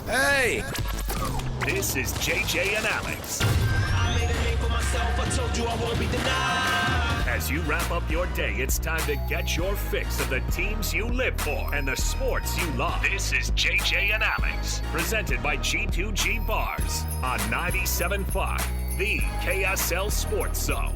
Hey! This is JJ and Alex. I made a name for myself. I told you I won't be denied. As you wrap up your day, it's time to get your fix of the teams you live for and the sports you love. This is JJ and Alex, presented by G2G Bars on 97.5, the KSL Sports Zone.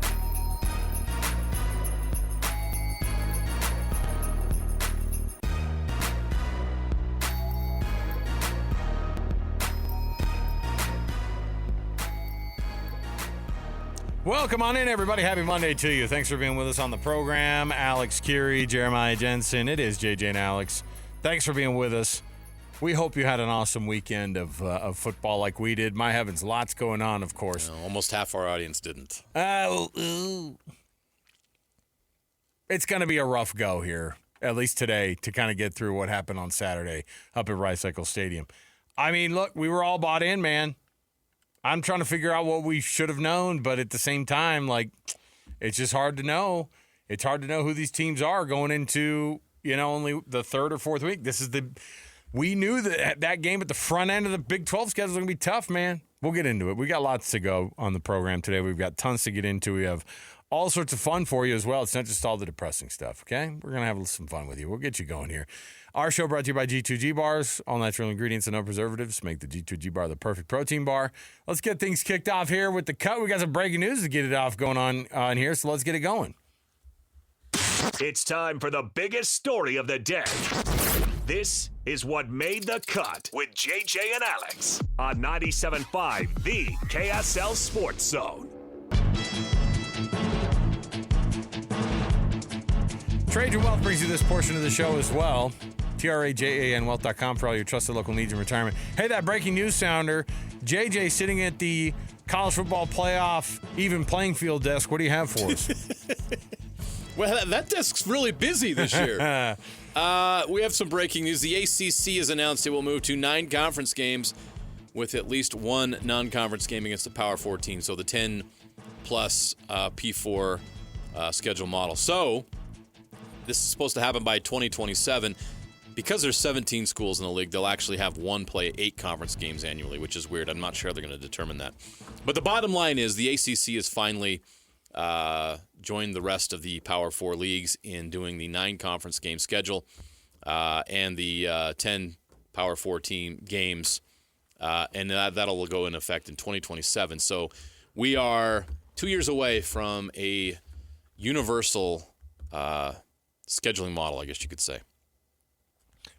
Welcome on in, everybody. Happy Monday to you. Thanks for being with us on the program. Alex, Kirry, Jeremiah, Jensen. It is JJ and Alex. Thanks for being with us. We hope you had an awesome weekend of football like we did. My heavens, lots going on, of course. No, almost half our audience didn't. It's going to be a rough go here, at least today, to kind of get through what happened on Saturday up at Rice-Eccles Stadium. I mean, look, we were all bought in, man. I'm trying to figure out what we should have known, but at the same time, like, it's just hard to know. It's hard to know who these teams are going into, only the third or fourth week. We knew that game at the front end of the Big 12 schedule was going to be tough, man. We'll get into it. We got lots to go on the program today. We've got tons to get into. We have all sorts of fun for you as well. It's not just all the depressing stuff, okay? We're going to have some fun with you. We'll get you going here. Our show brought to you by G2G Bars. All natural ingredients and no preservatives make the G2G Bar the perfect protein bar. Let's get things kicked off here with the cut. We got some breaking news to get it off going on here, so let's get it going. It's time for the biggest story of the day. This is what made the cut with JJ and Alex on 97.5, the KSL Sports Zone. Trajan Wealth brings you this portion of the show as well. TRAJANwealth.com for all your trusted local needs in retirement. Hey, that breaking news sounder. JJ sitting at the college football playoff even playing field desk. What do you have for us? Well, that desk's really busy this year. We have some breaking news. The ACC has announced it will move to 9 conference games with at least one non-conference game against the Power 4 team. So the 10-plus P4 schedule model. So this is supposed to happen by 2027. Because there's 17 schools in the league, they'll actually have one play 8 conference games annually, which is weird. I'm not sure how they're going to determine that. But the bottom line is the ACC has finally joined the rest of the Power 4 leagues in doing the 9 conference game schedule and the 10 Power 4 team games, and that'll go in effect in 2027. So we are 2 years away from a universal scheduling model, I guess you could say.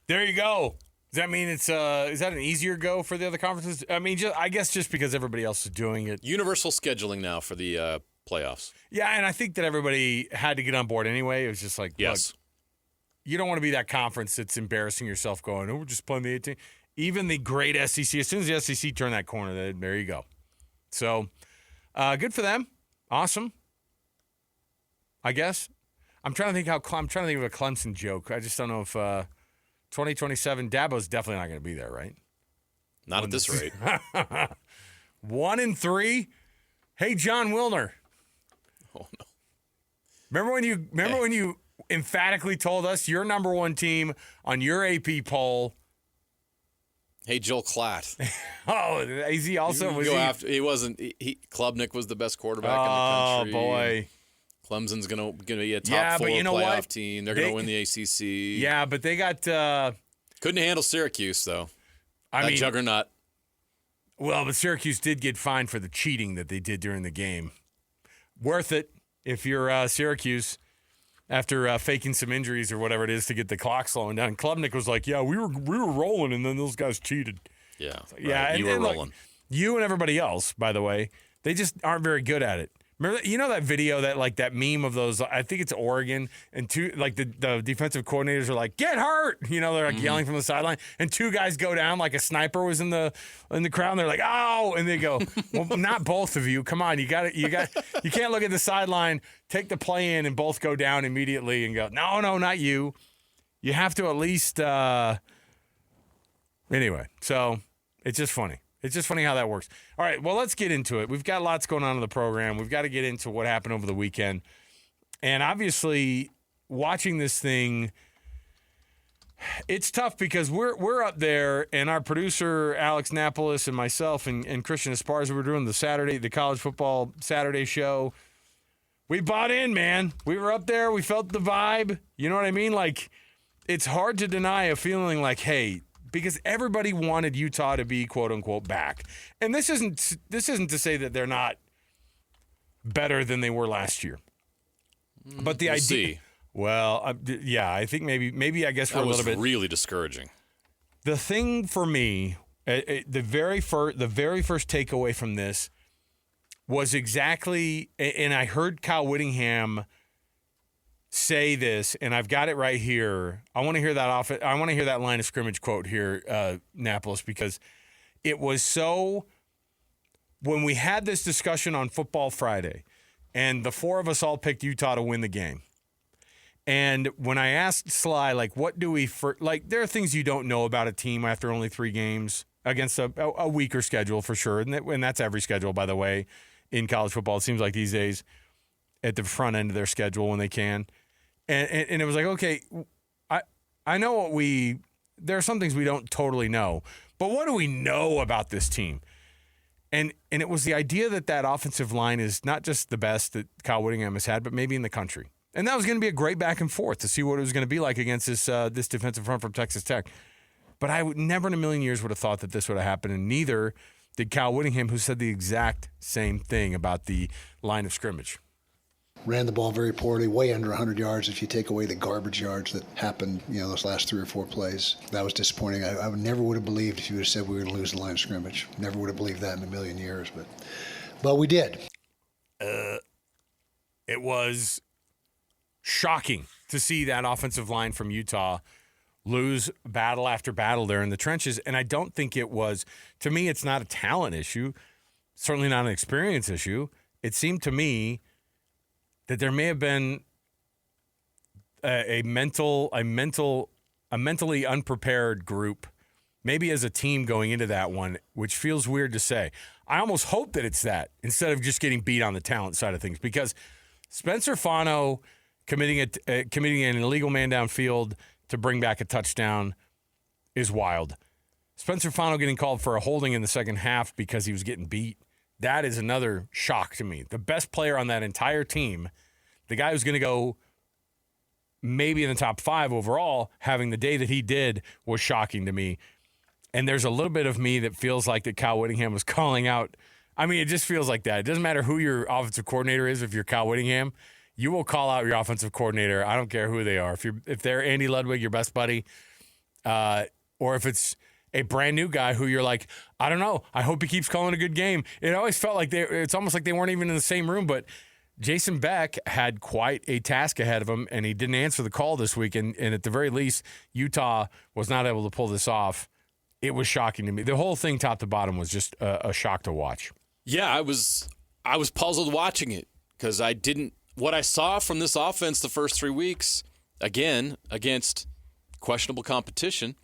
There you go. Does that mean is that an easier go for the other conferences? I mean, I guess just because everybody else is doing it. Universal scheduling now for the playoffs. Yeah, and I think that everybody had to get on board anyway. It was just like, yes, look, you don't want to be that conference that's embarrassing yourself going, oh, we're just playing the 18. Even the great SEC, as soon as the SEC turned that corner, there you go. So, good for them. Awesome. I guess. I'm trying to think of a Clemson joke. I just don't know if 2027, Dabo's definitely not going to be there, right? Not at this rate. 1-3. Hey, John Wilner. Oh no! Remember when you emphatically told us your number one team on your AP poll? Hey, Joel Klatt. Oh, is he also? He wasn't. Klubnik was the best quarterback in the country. Oh boy. Clemson's gonna be a top 4 playoff team. They're gonna win the ACC. Yeah, but they got couldn't handle Syracuse though. I mean, juggernaut. Well, but Syracuse did get fined for the cheating that they did during the game. Worth it if you're Syracuse after faking some injuries or whatever it is to get the clock slowing down. Klubnik was like, "Yeah, we were rolling, and then those guys cheated." Yeah, right. Yeah, you were rolling. Like, you and everybody else, by the way, they just aren't very good at it. Remember, that video that meme of those? I think it's Oregon, and the defensive coordinators are like, "Get hurt!" They're like yelling from the sideline, and 2 guys go down like a sniper was in the crowd. And they're like, "Oh!" And they go, "Well, not both of you. Come on, you can't look at the sideline, take the play in, and both go down immediately and go, no, not you. You have to at least." Anyway, so it's just funny. It's just funny how that works. All right, well, let's get into it. We've got lots going on in the program. We've got to get into what happened over the weekend. And obviously, watching this thing, It's tough because we're up there, and our producer Alex Napolis and myself and Christian Esparza were doing the college football Saturday show. We bought in, man. We were up there. We felt the vibe. You know what I mean? Like, it's hard to deny a feeling like, hey, because everybody wanted Utah to be quote unquote back, and this isn't to say that they're not better than they were last year, but the We'll idea. see. Well, yeah, I think maybe I guess we're a little bit really discouraging. The thing for me, the very first takeaway from this was exactly, and I heard Kyle Whittingham say this, and I've got it right here. I want to hear that I want to hear that line of scrimmage quote here, Napolis, because it was so. When we had this discussion on Football Friday, and the four of us all picked Utah to win the game. And when I asked Sly, like, what do we there are things you don't know about a team after only 3 games against a weaker schedule for sure. And that's every schedule, by the way, in college football. It seems like these days at the front end of their schedule when they can. And it was like, okay, I know there are some things we don't totally know, but what do we know about this team? And it was the idea that offensive line is not just the best that Kyle Whittingham has had, but maybe in the country. And that was going to be a great back and forth to see what it was going to be like against this defensive front from Texas Tech. But I would never in a million years would have thought that this would have happened, and neither did Kyle Whittingham, who said the exact same thing about the line of scrimmage. Ran the ball very poorly, way under 100 yards if you take away the garbage yards that happened, those last 3 or 4 plays. That was disappointing. I never would have believed if you would have said we were going to lose the line of scrimmage. Never would have believed that in a million years, but we did. It was shocking to see that offensive line from Utah lose battle after battle there in the trenches. And I don't think it was, to me, it's not a talent issue, certainly not an experience issue. It seemed to me that there may have been a mentally unprepared group, maybe as a team going into that one, which feels weird to say. I almost hope that it's that instead of just getting beat on the talent side of things, because Spencer Fano committing an illegal man downfield to bring back a touchdown is wild. Spencer Fano getting called for a holding in the second half because he was getting beat, that is another shock to me. The best player on that entire team, the guy who's going to go maybe in the top 5 overall, having the day that he did was shocking to me. And there's a little bit of me that feels like that Kyle Whittingham was calling out. I mean, it just feels like that. It doesn't matter who your offensive coordinator is. If you're Kyle Whittingham, you will call out your offensive coordinator. I don't care who they are. If they're Andy Ludwig, your best buddy, or if it's a brand new guy who you're like, I don't know, I hope he keeps calling a good game. It always felt like it's almost like they weren't even in the same room. But Jason Beck had quite a task ahead of him, and he didn't answer the call this week. And at the very least, Utah was not able to pull this off. It was shocking to me. The whole thing, top to bottom, was just a shock to watch. Yeah, I was puzzled watching it because what I saw from this offense the first 3 weeks, again, against questionable competition,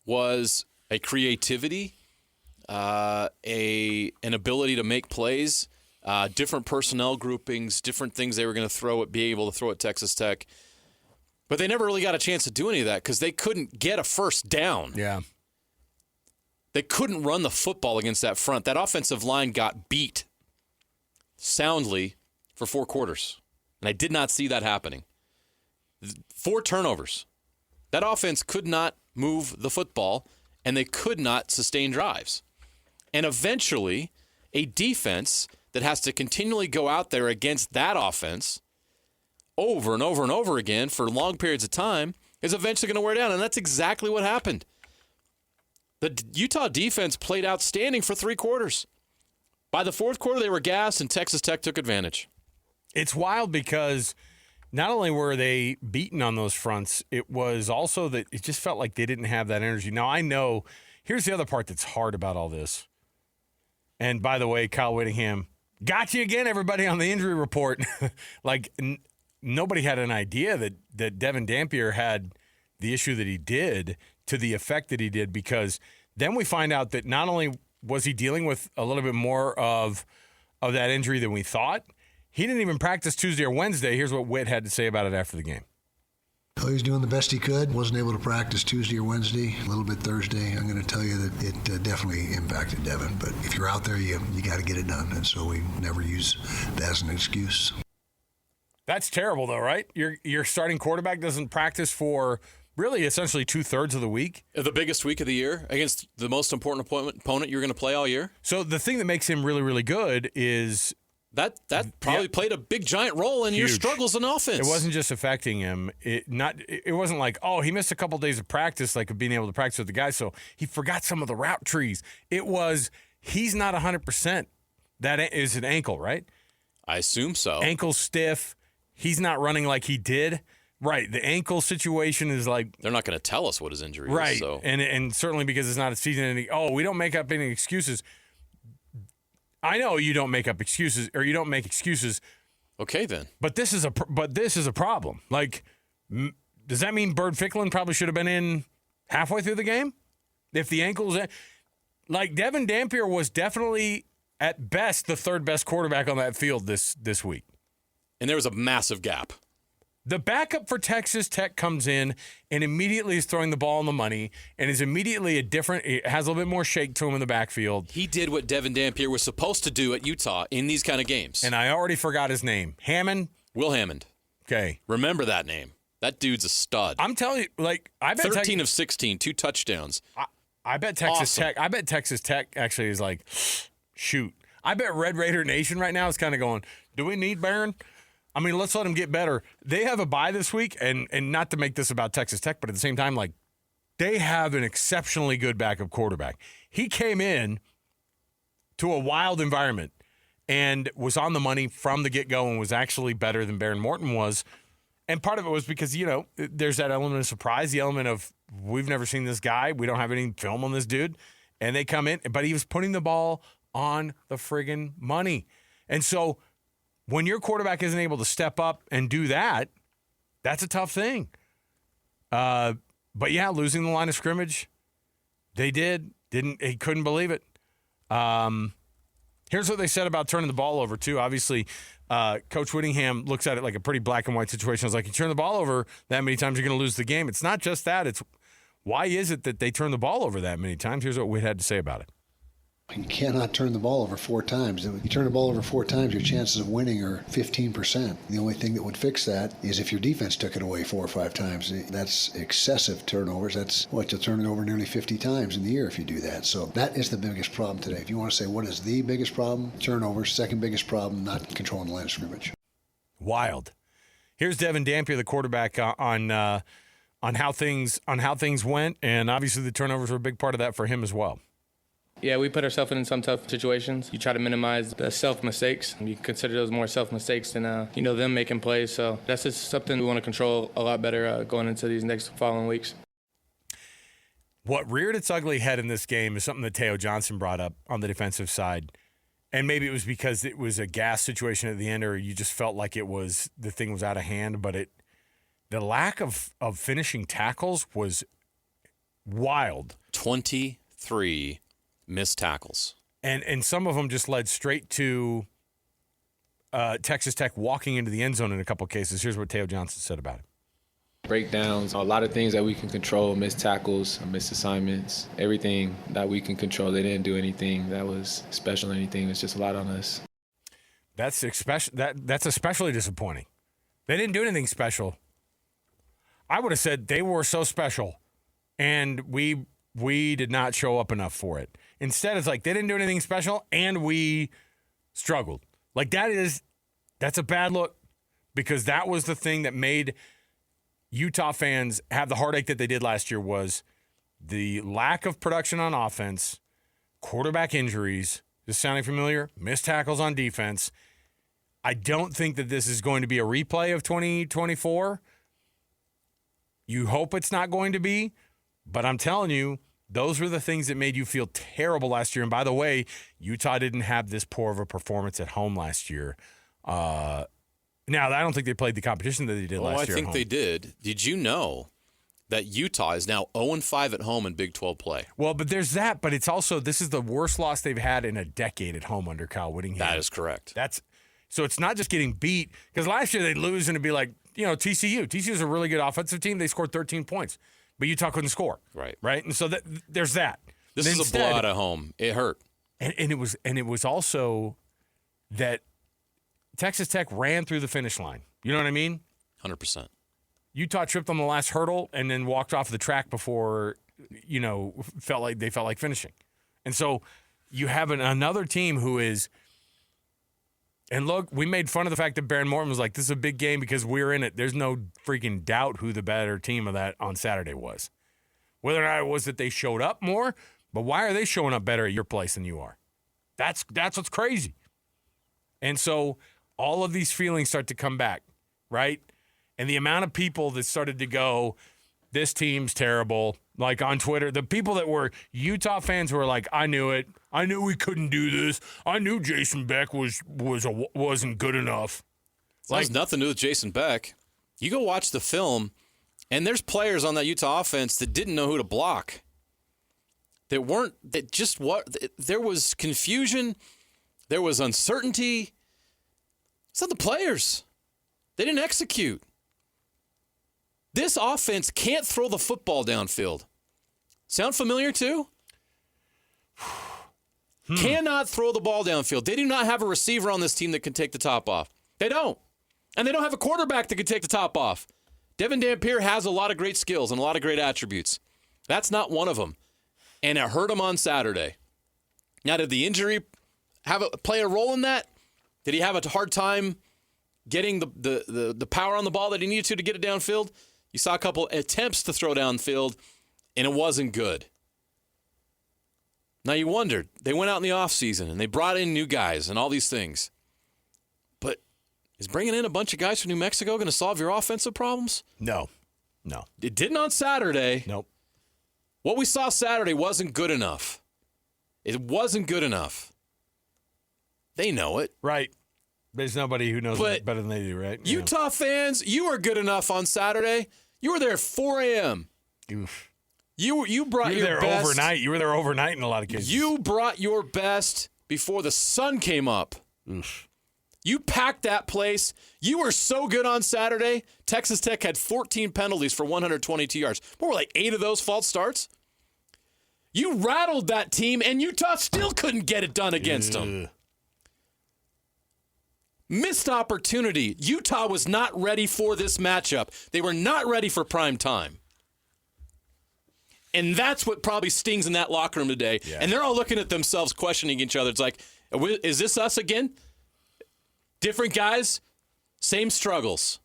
was a creativity, an ability to make plays, different personnel groupings, different things they were going to be able to throw at Texas Tech. But they never really got a chance to do any of that because they couldn't get a first down. Yeah. They couldn't run the football against that front. That offensive line got beat soundly for 4 quarters. And I did not see that happening. 4 turnovers. That offense could not move the football, and they could not sustain drives. And eventually, a defense that has to continually go out there against that offense over and over and over again for long periods of time is eventually going to wear down. And that's exactly what happened. The Utah defense played outstanding for 3 quarters. By the 4th quarter, they were gassed, and Texas Tech took advantage. It's wild because not only were they beaten on those fronts, it was also that it just felt like they didn't have that energy. Now, I know, here's the other part that's hard about all this. And by the way, Kyle Whittingham, got you again, everybody, on the injury report. Nobody had an idea that Devin Dampier had the issue that he did to the effect that he did, because then we find out that not only was he dealing with a little bit more of that injury than we thought, he didn't even practice Tuesday or Wednesday. Here's what Witt had to say about it after the game. Oh, he was doing the best he could. Wasn't able to practice Tuesday or Wednesday, a little bit Thursday. I'm going to tell you that it definitely impacted Devin. But if you're out there, you got to get it done. And so we never use that as an excuse. That's terrible, though, right? Your starting quarterback doesn't practice for really essentially 2/3 of the week. The biggest week of the year against the most important opponent you're going to play all year. So the thing that makes him really, really good is that probably played a big giant role in your struggles in offense. It wasn't just affecting him. It wasn't like, oh, he missed a couple days of practice, like of being able to practice with the guys, so he forgot some of the route trees. It was he's not 100%. That is an ankle, right? I assume so. Ankle stiff. He's not running like he did. Right. The ankle situation is like they're not going to tell us what his injury is. Right. So. And certainly because it's not a season. We don't make up any excuses. I know you don't make up excuses, or you don't make excuses. Okay, then. But this is a problem. Like, does that mean Bird Ficklin probably should have been in halfway through the game? If the ankle's in, like Devin Dampier was definitely at best the third best quarterback on that field this week. And there was a massive gap. The backup for Texas Tech comes in and immediately is throwing the ball on the money and is immediately it has a little bit more shake to him in the backfield. He did what Devin Dampier was supposed to do at Utah in these kind of games. And I already forgot his name. Hammond? Will Hammond. Okay. Remember that name. That dude's a stud. I'm telling you, like, I bet 13 of 16, 2 touchdowns. I bet Texas Awesome. Tech. I bet Texas Tech actually is like, shoot. I bet Red Raider Nation right now is kind of going, do we need Barron? I mean, let's let him get better. They have a bye this week, and not to make this about Texas Tech, but at the same time, like, they have an exceptionally good backup quarterback. He came in to a wild environment and was on the money from the get-go and was actually better than Baron Morton was. And part of it was because, there's that element of surprise, the element of we've never seen this guy. We don't have any film on this dude. And they come in, but he was putting the ball on the friggin' money. And so when your quarterback isn't able to step up and do that, that's a tough thing. But yeah, losing the line of scrimmage, he couldn't believe it. Here's what they said about turning the ball over too. Obviously, Coach Whittingham looks at it like a pretty black and white situation. It's like, you turn the ball over that many times, you're going to lose the game. It's not just that. It's why is it that they turn the ball over that many times? Here's what we had to say about it. You cannot turn the ball over 4 times. If you turn the ball over 4 times, your chances of winning are 15%. The only thing that would fix that is if your defense took it away 4 or 5 times. That's excessive turnovers. That's you'll turn it over nearly 50 times in the year if you do that. So that is the biggest problem today. If you want to say what is the biggest problem, turnovers. Second biggest problem, not controlling the line of scrimmage. Wild. Here's Devin Dampier, the quarterback, on how things went, and obviously the turnovers were a big part of that for him as well. Yeah, we put ourselves in some tough situations. You try to minimize the self-mistakes. You consider those more self-mistakes than, them making plays. So that's just something we want to control a lot better going into these next following weeks. What reared its ugly head in this game is something that Teo Johnson brought up on the defensive side. And maybe it was because it was a gas situation at the end, or you just felt like the thing was out of hand. But the lack of finishing tackles was wild. 23 missed tackles. And some of them just led straight to Texas Tech walking into the end zone in a couple of cases. Here's what Teo Johnson said about it. Breakdowns, a lot of things that we can control, missed tackles, missed assignments, everything that we can control. They didn't do anything that was special or anything. It's just a lot on us. That's especially disappointing. They didn't do anything special. I would have said they were so special, and we did not show up enough for it. Instead, it's like they didn't do anything special, and we struggled. Like that's a bad look, because that was the thing that made Utah fans have the heartache that they did last year, was the lack of production on offense, quarterback injuries. This sounding familiar? Missed tackles on defense. I don't think that this is going to be a replay of 2024. You hope it's not going to be, but I'm telling you, those were the things that made you feel terrible last year. And by the way, Utah didn't have this poor of a performance at home last year. Now, I don't think they played the competition that they did last year. I think they did. Did you know that Utah is now 0-5 at home in Big 12 play? Well, but there's that, but it's also, this is the worst loss they've had in a decade at home under Kyle Whittingham. That is correct. So it's not just getting beat, because last year they'd lose and it'd be like, TCU. TCU is a really good offensive team. They scored 13 points, but Utah couldn't score. Right. Right. And so there's that. This is a blowout at home. It hurt. And it was also that Texas Tech ran through the finish line. You know what I mean? 100%. Utah tripped on the last hurdle and then walked off the track before, felt like finishing. And so you have another team who is, and look, we made fun of the fact that Baron Morton was like, this is a big game because we're in it. There's no freaking doubt who the better team of that on Saturday was. Whether or not it was that they showed up more, but why are they showing up better at your place than you are? That's what's crazy. And so all of these feelings start to come back, right? And the amount of people that started to go, this team's terrible, like on Twitter, the people that were Utah fans who were like, I knew it. I knew we couldn't do this. I knew Jason Beck wasn't good enough. It has nothing to do with Jason Beck. You go watch the film, and there's players on that Utah offense that didn't know who to block. There was confusion. There was uncertainty. It's not the players. They didn't execute. This offense can't throw the football downfield. Sound familiar too? Cannot throw the ball downfield. They do not have a receiver on this team that can take the top off. They don't. And they don't have a quarterback that can take the top off. Devin Dampier has a lot of great skills and a lot of great attributes. That's not one of them. And it hurt him on Saturday. Now, did the injury play a role in that? Did he have a hard time getting the power on the ball that he needed to get it downfield? You saw a couple attempts to throw downfield, and it wasn't good. Now, you wondered. They went out in the offseason, and they brought in new guys and all these things. But is bringing in a bunch of guys from New Mexico going to solve your offensive problems? No. It didn't on Saturday. Nope. What we saw Saturday wasn't good enough. It wasn't good enough. They know it. Right. There's nobody who knows it better than they do, right? Utah fans, you were good enough on Saturday. You were there at 4 a.m. Oof. You brought your best. Overnight. You were there overnight in a lot of cases. You brought your best before the sun came up. Oof. You packed that place. You were so good on Saturday. Texas Tech had 14 penalties for 122 yards. What were like 8 of those false starts? You rattled that team, and Utah still couldn't get it done against them. Missed opportunity. Utah was not ready for this matchup. They were not ready for prime time. And that's what probably stings in that locker room today. Yeah. And they're all looking at themselves, questioning each other. It's like, is this us again? Different guys, same struggles.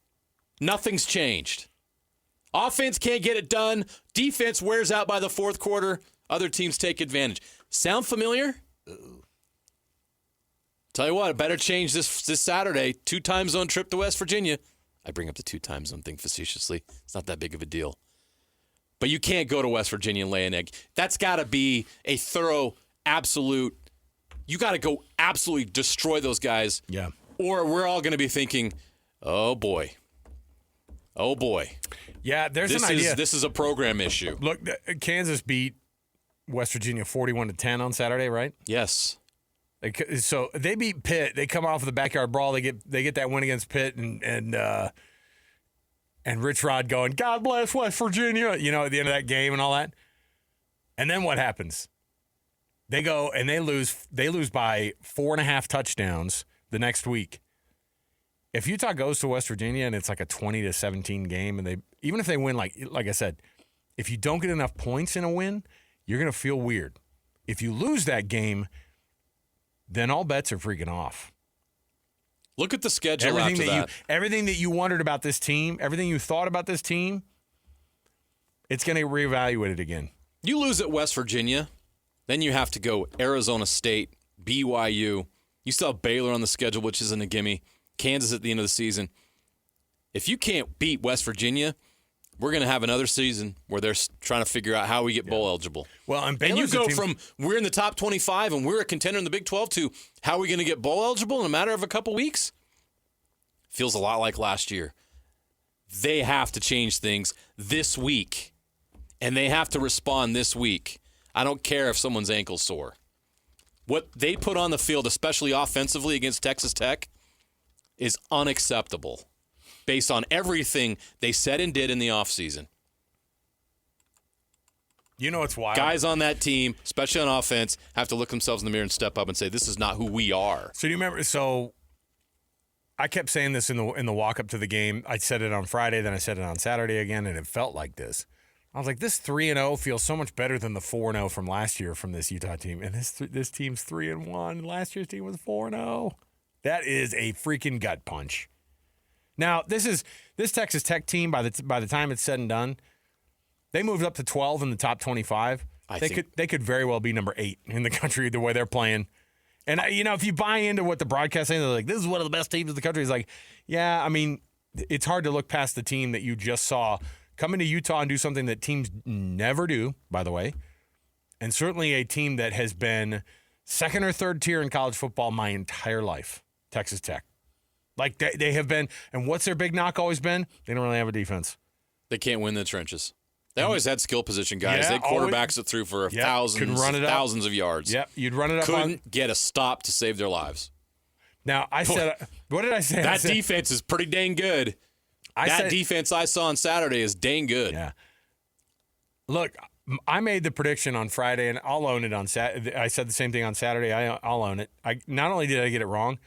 Nothing's changed. Offense can't get it done. Defense wears out by the fourth quarter. Other teams take advantage. Sound familiar? Tell you what, a better change this Saturday. 2 time zone trip to West Virginia. I bring up the 2 time zone thing facetiously. It's not that big of a deal. But you can't go to West Virginia and lay an egg. That's got to be a thorough, absolute. You got to go absolutely destroy those guys. Yeah. Or we're all going to be thinking, oh, boy. Oh, boy. Yeah, there's an idea. This is a program issue. Look, Kansas beat West Virginia 41-10 on Saturday, right? Yes. So they beat Pitt. They come off of the backyard brawl. They get that win against Pitt, and Rich Rod going, God bless West Virginia, at the end of that game and all that. And then what happens? They go and they lose by 4.5 touchdowns the next week. If Utah goes to West Virginia and it's like a 20-17 game, and even if they win, like I said, if you don't get enough points in a win, you're going to feel weird. If you lose that game, then all bets are freaking off. Look at the schedule after that. Everything that you wondered about this team, everything you thought about this team, it's going to reevaluate it again. You lose at West Virginia, then you have to go Arizona State, BYU. You still have Baylor on the schedule, which isn't a gimme. Kansas at the end of the season. If you can't beat West Virginia, we're going to have another season where they're trying to figure out how we get bowl eligible. Well, and you go from we're in the top 25 and we're a contender in the Big 12 to how are we going to get bowl eligible in a matter of a couple weeks? Feels a lot like last year. They have to change things this week, and they have to respond this week. I don't care if someone's ankle's sore. What they put on the field, especially offensively against Texas Tech, is unacceptable. based on everything they said and did in the offseason. You know it's wild. Guys on that team, especially on offense, have to look themselves in the mirror and step up and say, this is not who we are. So do you remember? So I kept saying this in the walk up to the game. I said it on Friday, then I said it on Saturday again, and it felt like this. I was like, this 3-0 feels so much better than the 4-0 from last year from this Utah team. And this team's 3-1. Last year's team was 4-0. That is a freaking gut punch. Now, this Texas Tech team, by the time it's said and done, they moved up to 12 in the top 25. They could very well be number 8 in the country the way they're playing. And if you buy into what the broadcast saying, they're like, this is one of the best teams in the country. It's like, yeah, I mean, it's hard to look past the team that you just saw come into Utah and do something that teams never do, by the way, and certainly a team that has been second or third tier in college football my entire life, Texas Tech. Like they have been, and what's their big knock always been? They don't really have a defense. They can't win the trenches. They always had skill position guys. Yeah, they quarterbacks it through for thousands of yards. Yep, you'd run it up. Couldn't get a stop to save their lives. Now, I said, what did I say? That defense is pretty dang good. That defense I saw on Saturday is dang good. Yeah. Look, I made the prediction on Friday, and I'll own it on Saturday. I said the same thing on Saturday. I'll own it. Not only did I get it wrong,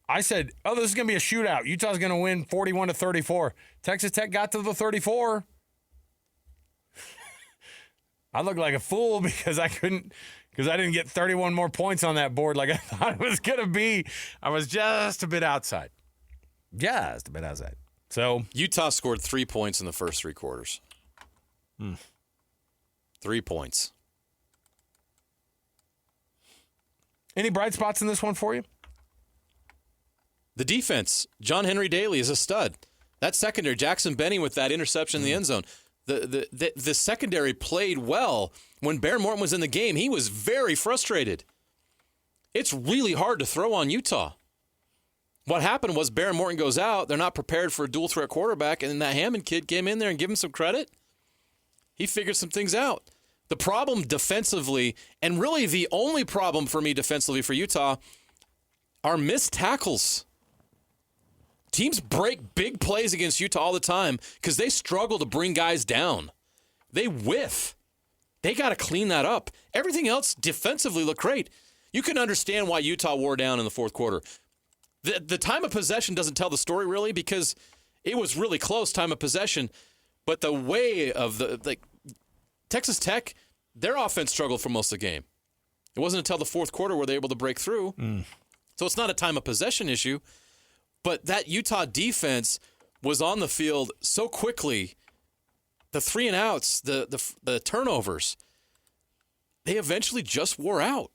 I said, this is going to be a shootout. Utah's going to win 41-34. Texas Tech got to the 34. I looked like a fool because I didn't get 31 more points on that board like I thought it was going to be. I was just a bit outside. So Utah scored 3 points in the first 3 quarters. 3 points. Any bright spots in this one for you? The defense. John Henry Daly is a stud. That secondary, Jackson Benny with that interception in the end zone. The secondary played well. When Bear Morton was in the game, he was very frustrated. It's really hard to throw on Utah. What happened was Bear Morton goes out. They're not prepared for a dual-threat quarterback, and then that Hammond kid came in there and give him some credit. He figured some things out. The problem defensively, and really the only problem for me defensively for Utah, are missed tackles. Teams break big plays against Utah all the time because they struggle to bring guys down. They whiff. They got to clean that up. Everything else defensively looked great. You can understand why Utah wore down in the fourth quarter. The time of possession doesn't tell the story really because it was really close time of possession. But the way of Texas Tech, their offense struggled for most of the game. It wasn't until the fourth quarter where they were able to break through. So it's not a time of possession issue. But that Utah defense was on the field so quickly. The 3 and outs, the turnovers, they eventually just wore out.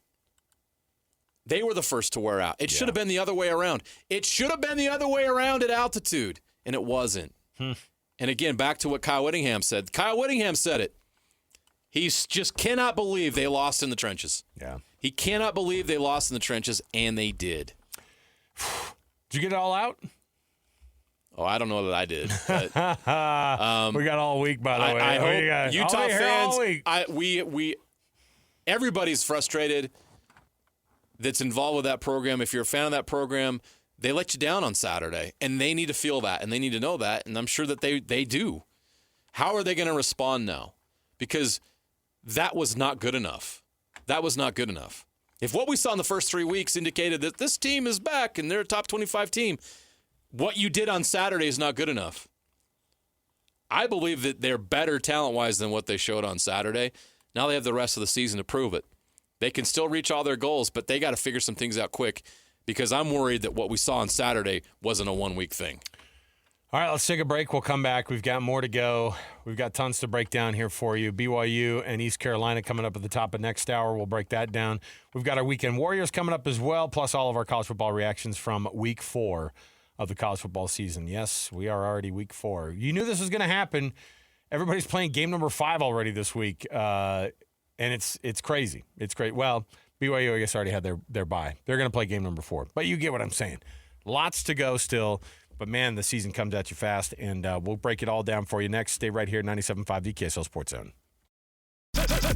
They were the first to wear out. It should have been the other way around. It should have been the other way around at altitude, and it wasn't. And again, back to what Kyle Whittingham said. Kyle Whittingham said it. He just cannot believe they lost in the trenches. Yeah. He cannot believe they lost in the trenches, and they did. Did you get it all out? Oh, I don't know that I did. But, we got all week, by the way. I hope Utah fans. All week. We everybody's frustrated that's involved with that program. If you're a fan of that program, they let you down on Saturday, and they need to feel that, and they need to know that, and I'm sure that they do. How are they going to respond now? Because that was not good enough. That was not good enough. If what we saw in the first 3 weeks indicated that this team is back and they're a top 25 team, what you did on Saturday is not good enough. I believe that they're better talent-wise than what they showed on Saturday. Now they have the rest of the season to prove it. They can still reach all their goals, but they got to figure some things out quick because I'm worried that what we saw on Saturday wasn't a one-week thing. All right, let's take a break. We'll come back. We've got more to go. We've got tons to break down here for you. BYU and East Carolina coming up at the top of next hour. We'll break that down. We've got our Weekend Warriors coming up as well, plus all of our college football reactions from Week 4 of the college football season. Yes, we are already Week 4. You knew this was going to happen. Everybody's playing game number 5 already this week, and it's crazy. It's great. Well, BYU, I guess, already had their bye. They're going to play game number 4. But you get what I'm saying. Lots to go still. But, man, the season comes at you fast, and we'll break it all down for you next. Stay right here, 97.5, the KSL Sports Zone. Let's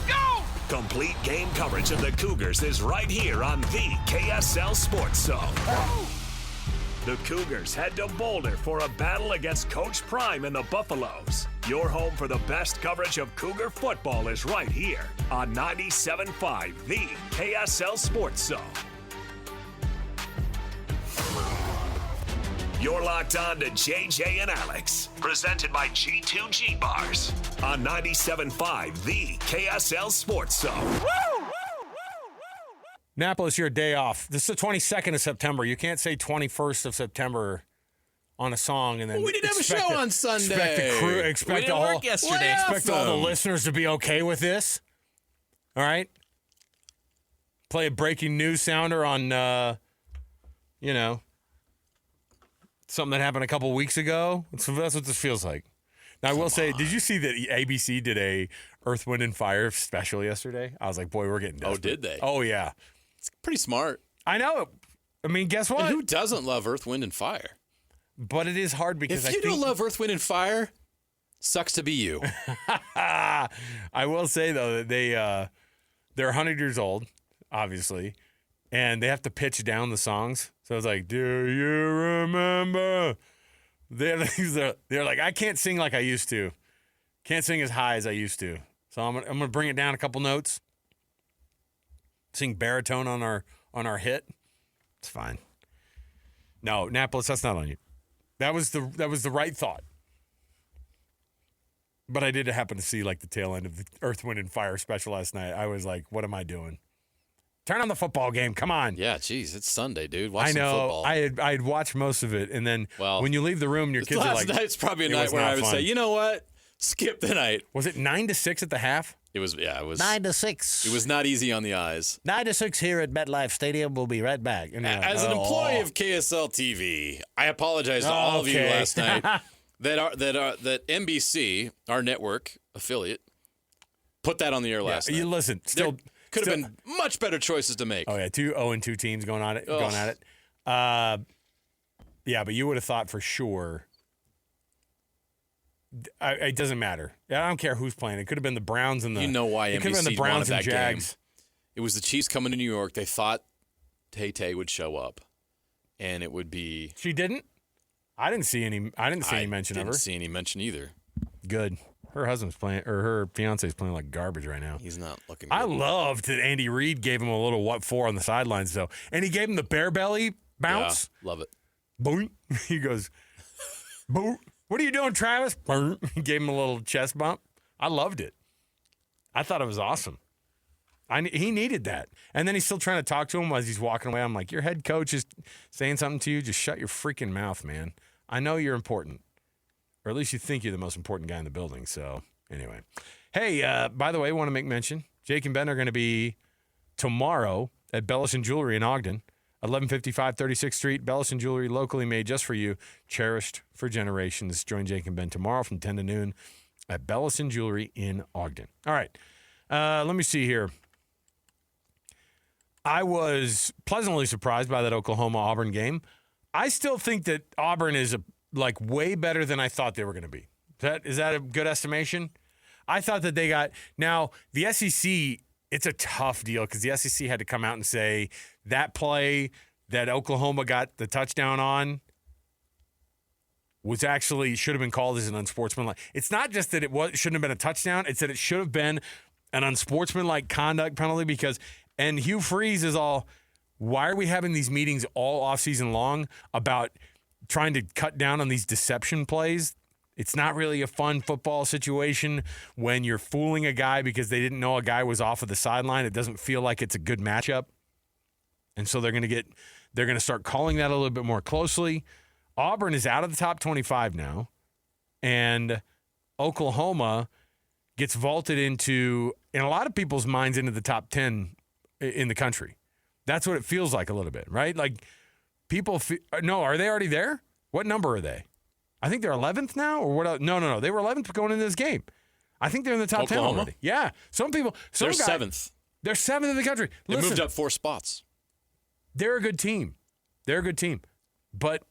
go! Complete game coverage of the Cougars is right here on the KSL Sports Zone. The Cougars head to Boulder for a battle against Coach Prime and the Buffaloes. Your home for the best coverage of Cougar football is right here on 97.5, the KSL Sports Zone. You're locked on to JJ and Alex, presented by G2G Bars on 97.5, the KSL Sports Zone. Annapolis, your day off. This is the 22nd of September. You can't say 21st of September on a song and then We didn't have a show on Sunday. Expect didn't work yesterday. Expect all the listeners to be okay with this. All right? Play a breaking news sounder on, something that happened a couple weeks ago. That's what this feels like. Now, I will say, did you see that ABC did a Earth, Wind, and Fire special yesterday? I was like, boy, we're getting desperate. Oh, did they? Oh, yeah. It's pretty smart. I know. I mean, guess what? And who doesn't love Earth, Wind, and Fire? But it is hard because If you don't love Earth, Wind, and Fire, sucks to be you. I will say, though, that they're 100 years old, obviously, and they have to pitch down the songs. So it's like, do you remember? They're like, I can't sing like I used to. Can't sing as high as I used to. So I'm gonna bring it down a couple notes. Sing baritone on our hit. It's fine. No, Annapolis, that's not on you. That was the right thought. But I did happen to see like the tail end of the Earth, Wind, and Fire special last night. I was like, what am I doing? Turn on the football game. Come on. Yeah, geez, it's Sunday, dude. Watch I know. some football. I had watched most of it, and then when you leave the room, your kids are like, last night's probably a night was where not I would fun. say, you know what? Skip the night. Was it 9-6 at the half? It was 9-6. It was not easy on the eyes. 9-6 here at MetLife Stadium. We'll be right back. And you're like, As an employee of KSL TV, I apologize to all of you Okay. last night that NBC, our network affiliate, put that on the air last night. You listen. Still could have been much better choices to make. Oh yeah, 2-0-2 teams going at it. Yeah, but you would have thought for sure. It doesn't matter. I don't care who's playing. It could have been the Browns and the. You know why it could have been the NBC Browns wanted and that game. Jags. It was the Chiefs coming to New York. They thought Tay would show up, and it would be. She didn't. I didn't see any. I didn't see any mention of her. Didn't see any mention either. Good. Her husband's playing, or her fiance's playing like garbage right now. He's not looking good. I loved that Andy Reid gave him a little what for on the sidelines, though. And he gave him the bear belly bounce. Yeah, love it. Boing. He goes, boing. What are you doing, Travis? Boing. He gave him a little chest bump. I loved it. I thought it was awesome. He needed that. And then he's still trying to talk to him as he's walking away. I'm like, your head coach is saying something to you. Just shut your freaking mouth, man. I know you're important. Or at least you think you're the most important guy in the building. So, anyway. Hey, by the way, I want to make mention. Jake and Ben are going to be tomorrow at Bellis & Jewelry in Ogden, 1155 36th Street. Bellis & Jewelry, locally made just for you, cherished for generations. Join Jake and Ben tomorrow from 10 to noon at Bellis & Jewelry in Ogden. All right. Let me see here. I was pleasantly surprised by that Oklahoma-Auburn game. I still think that Auburn is way better than I thought they were going to be. Is that a good estimation? I thought that they got – now, the SEC, it's a tough deal because the SEC had to come out and say that play that Oklahoma got the touchdown on was actually – should have been called as an unsportsmanlike. It's not just that it shouldn't have been a touchdown. It's that it should have been an unsportsmanlike conduct penalty because – and Hugh Freeze is all – why are we having these meetings all offseason long about – trying to cut down on these deception plays? It's not really a fun football situation when you're fooling a guy because they didn't know a guy was off of the sideline. It doesn't feel like it's a good matchup. And so they're going to start calling that a little bit more closely. Auburn is out of the top 25 now, and Oklahoma gets vaulted into, in a lot of people's minds, into the top 10 in the country. That's what it feels like a little bit, right? Like, people no, are they already there? What number are they? I think they're 11th now, or what else? No. They were 11th going into this game. I think they're in the top 10 already. Yeah. They're 7th. They're 7th in the country. They moved up 4 spots. They're a good team. But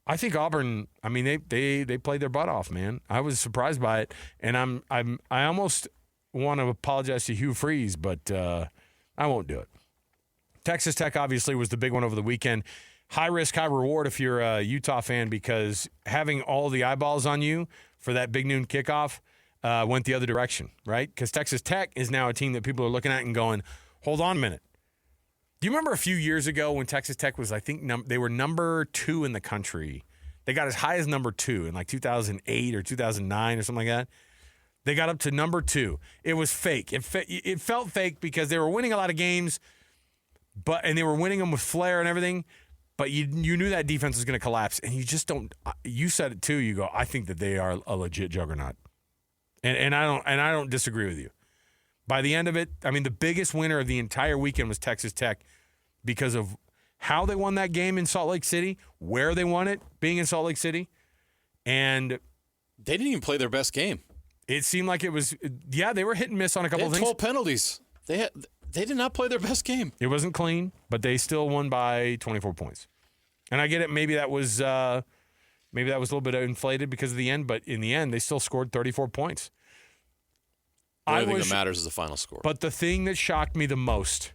I think Auburn, I mean, they played their butt off, man. I was surprised by it, and I almost want to apologize to Hugh Freeze, but I won't do it. Texas Tech obviously was the big one over the weekend. high risk, high reward if you're a Utah fan, because having all the eyeballs on you for that big noon kickoff went the other direction, right? Because Texas Tech is now a team that people are looking at and going, hold on a minute. Do you remember a few years ago when Texas Tech was, I think, they were number 2 in the country? They got as high as number 2 in like 2008 or 2009 or something like that. They got up to number 2. It was fake. It felt fake because they were winning a lot of games, and they were winning them with flair and everything, but you knew that defense was going to collapse, and you just don't. You said it too. You go, I think that they are a legit juggernaut, and I don't disagree with you. By the end of it, I mean, the biggest winner of the entire weekend was Texas Tech because of how they won that game in Salt Lake City, where they won it, being in Salt Lake City, and they didn't even play their best game. It seemed like it was, they were hit and miss on a couple of things. 12 penalties. They did not play their best game. It wasn't clean, but they still won by 24 points. And I get it. Maybe that was a little bit inflated because of the end, but in the end, they still scored 34 points. The only thing that matters is the final score. But the thing that shocked me the most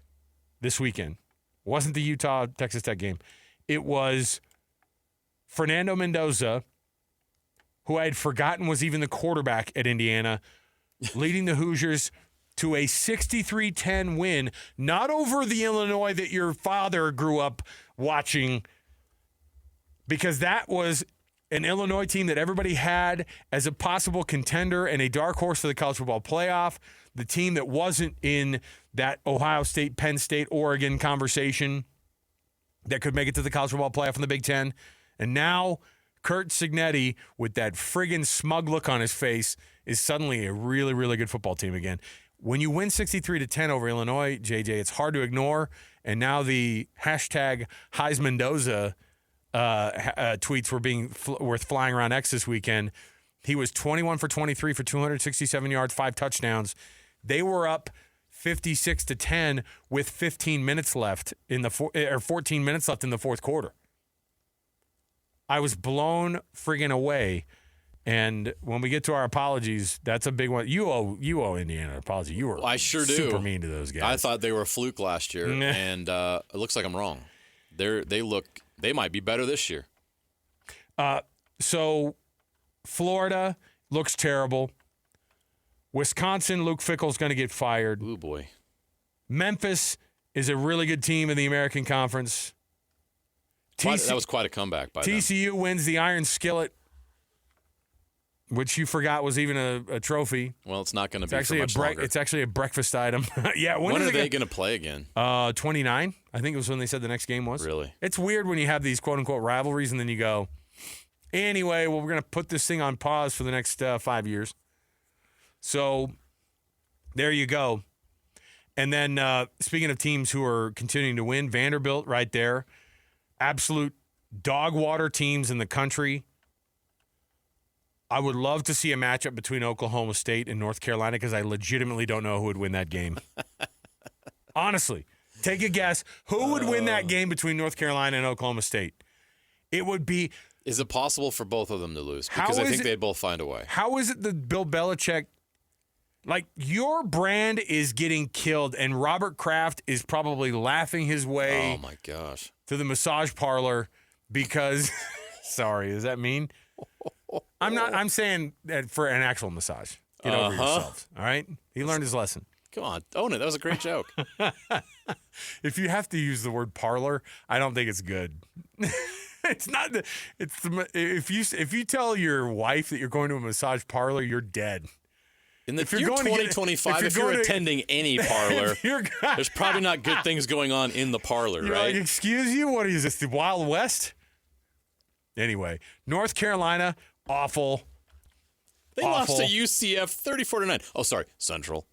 this weekend wasn't the Utah-Texas Tech game. It was Fernando Mendoza, who I had forgotten was even the quarterback at Indiana, leading the Hoosiers to a 63-10 win, not over the Illinois that your father grew up watching, because that was an Illinois team that everybody had as a possible contender and a dark horse for the college football playoff, the team that wasn't in that Ohio State, Penn State, Oregon conversation that could make it to the college football playoff in the Big Ten. And now Kurt Cignetti, with that friggin' smug look on his face, is suddenly a really, really good football team again. When you win 63-10 over Illinois, JJ, it's hard to ignore. And now the hashtag Heismandoza tweets were flying around X this weekend. He was 21 for 23 for 267 yards, 5 touchdowns. They were up 56-10 with 15 minutes left or 14 minutes left in the fourth quarter. I was blown friggin' away. And when we get to our apologies, that's a big one. You owe Indiana an apology. You were super mean to those guys. I thought they were a fluke last year, and it looks like I'm wrong. They might be better this year. So Florida looks terrible. Wisconsin, Luke Fickell's going to get fired. Ooh, boy. Memphis is a really good team in the American Conference. That was quite a comeback by them. TCU wins the Iron Skillet, which you forgot was even a trophy. Well, it's not going to be for much longer. It's actually a breakfast item. Yeah. When are they going to play again? 29. I think it was when they said the next game was. Really? It's weird when you have these quote-unquote rivalries and then you go, anyway, well, we're going to put this thing on pause for the next 5 years. So there you go. And then speaking of teams who are continuing to win, Vanderbilt right there. Absolute dog water teams in the country. I would love to see a matchup between Oklahoma State and North Carolina because I legitimately don't know who would win that game. Honestly, take a guess. Who would win that game between North Carolina and Oklahoma State? It would be... Is it possible for both of them to lose? Because I think they'd both find a way. How is it that Bill Belichick... Like, your brand is getting killed, and Robert Kraft is probably laughing his way... Oh, my gosh. ...to the massage parlor because... Sorry, does that mean... I'm saying that for an actual massage. Get over yourselves, all right? He learned his lesson. Come on, own it. That was a great joke. If you have to use the word parlor, I don't think it's good. It's not. If you tell your wife that you're going to a massage parlor, you're dead. In the year 2025, if you're attending any parlor, there's probably not good things going on in the parlor, right? Like, excuse you? What is this, the Wild West? Anyway, North Carolina, awful. They lost to UCF 34-9. Oh, sorry, Central.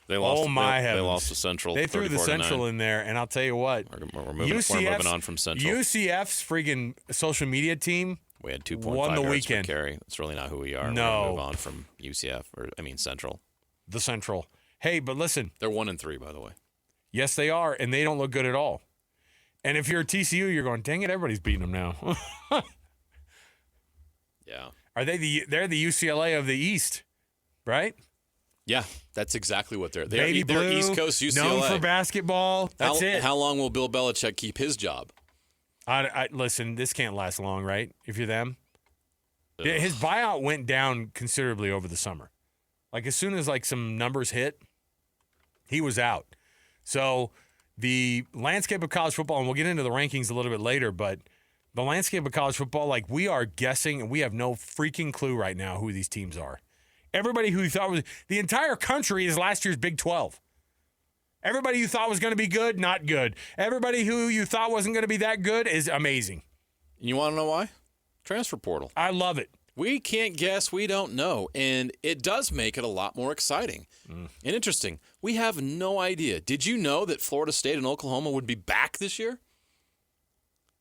They lost. They lost to Central. They threw the Central in there, and I'll tell you what. We're moving on from Central. UCF's freaking social media team. We had 2.5 won the yards weekend. per carry. That's really not who we are. No. We're going to move on from UCF, Central. The Central. Hey, but listen. They're 1-3, by the way. Yes, they are, and they don't look good at all. And if you're a TCU, you're going, dang it, everybody's beating them now. Yeah. They're the UCLA of the East, right? Yeah, that's exactly what they're. They're East Coast UCLA. Known for basketball. That's it. How long will Bill Belichick keep his job? Listen, this can't last long, right? If you're them. Yeah, his buyout went down considerably over the summer. Like as soon as like some numbers hit, he was out. So the landscape of college football, and we'll get into the rankings a little bit later, but the landscape of college football, like we are guessing and we have no freaking clue right now who these teams are. Everybody who thought was the entire country is last year's Big 12. Everybody you thought was going to be good, not good. Everybody who you thought wasn't going to be that good is amazing. You want to know why? Transfer portal. I love it. We can't guess. We don't know. And it does make it a lot more exciting and interesting. We have no idea. Did you know that Florida State and Oklahoma would be back this year?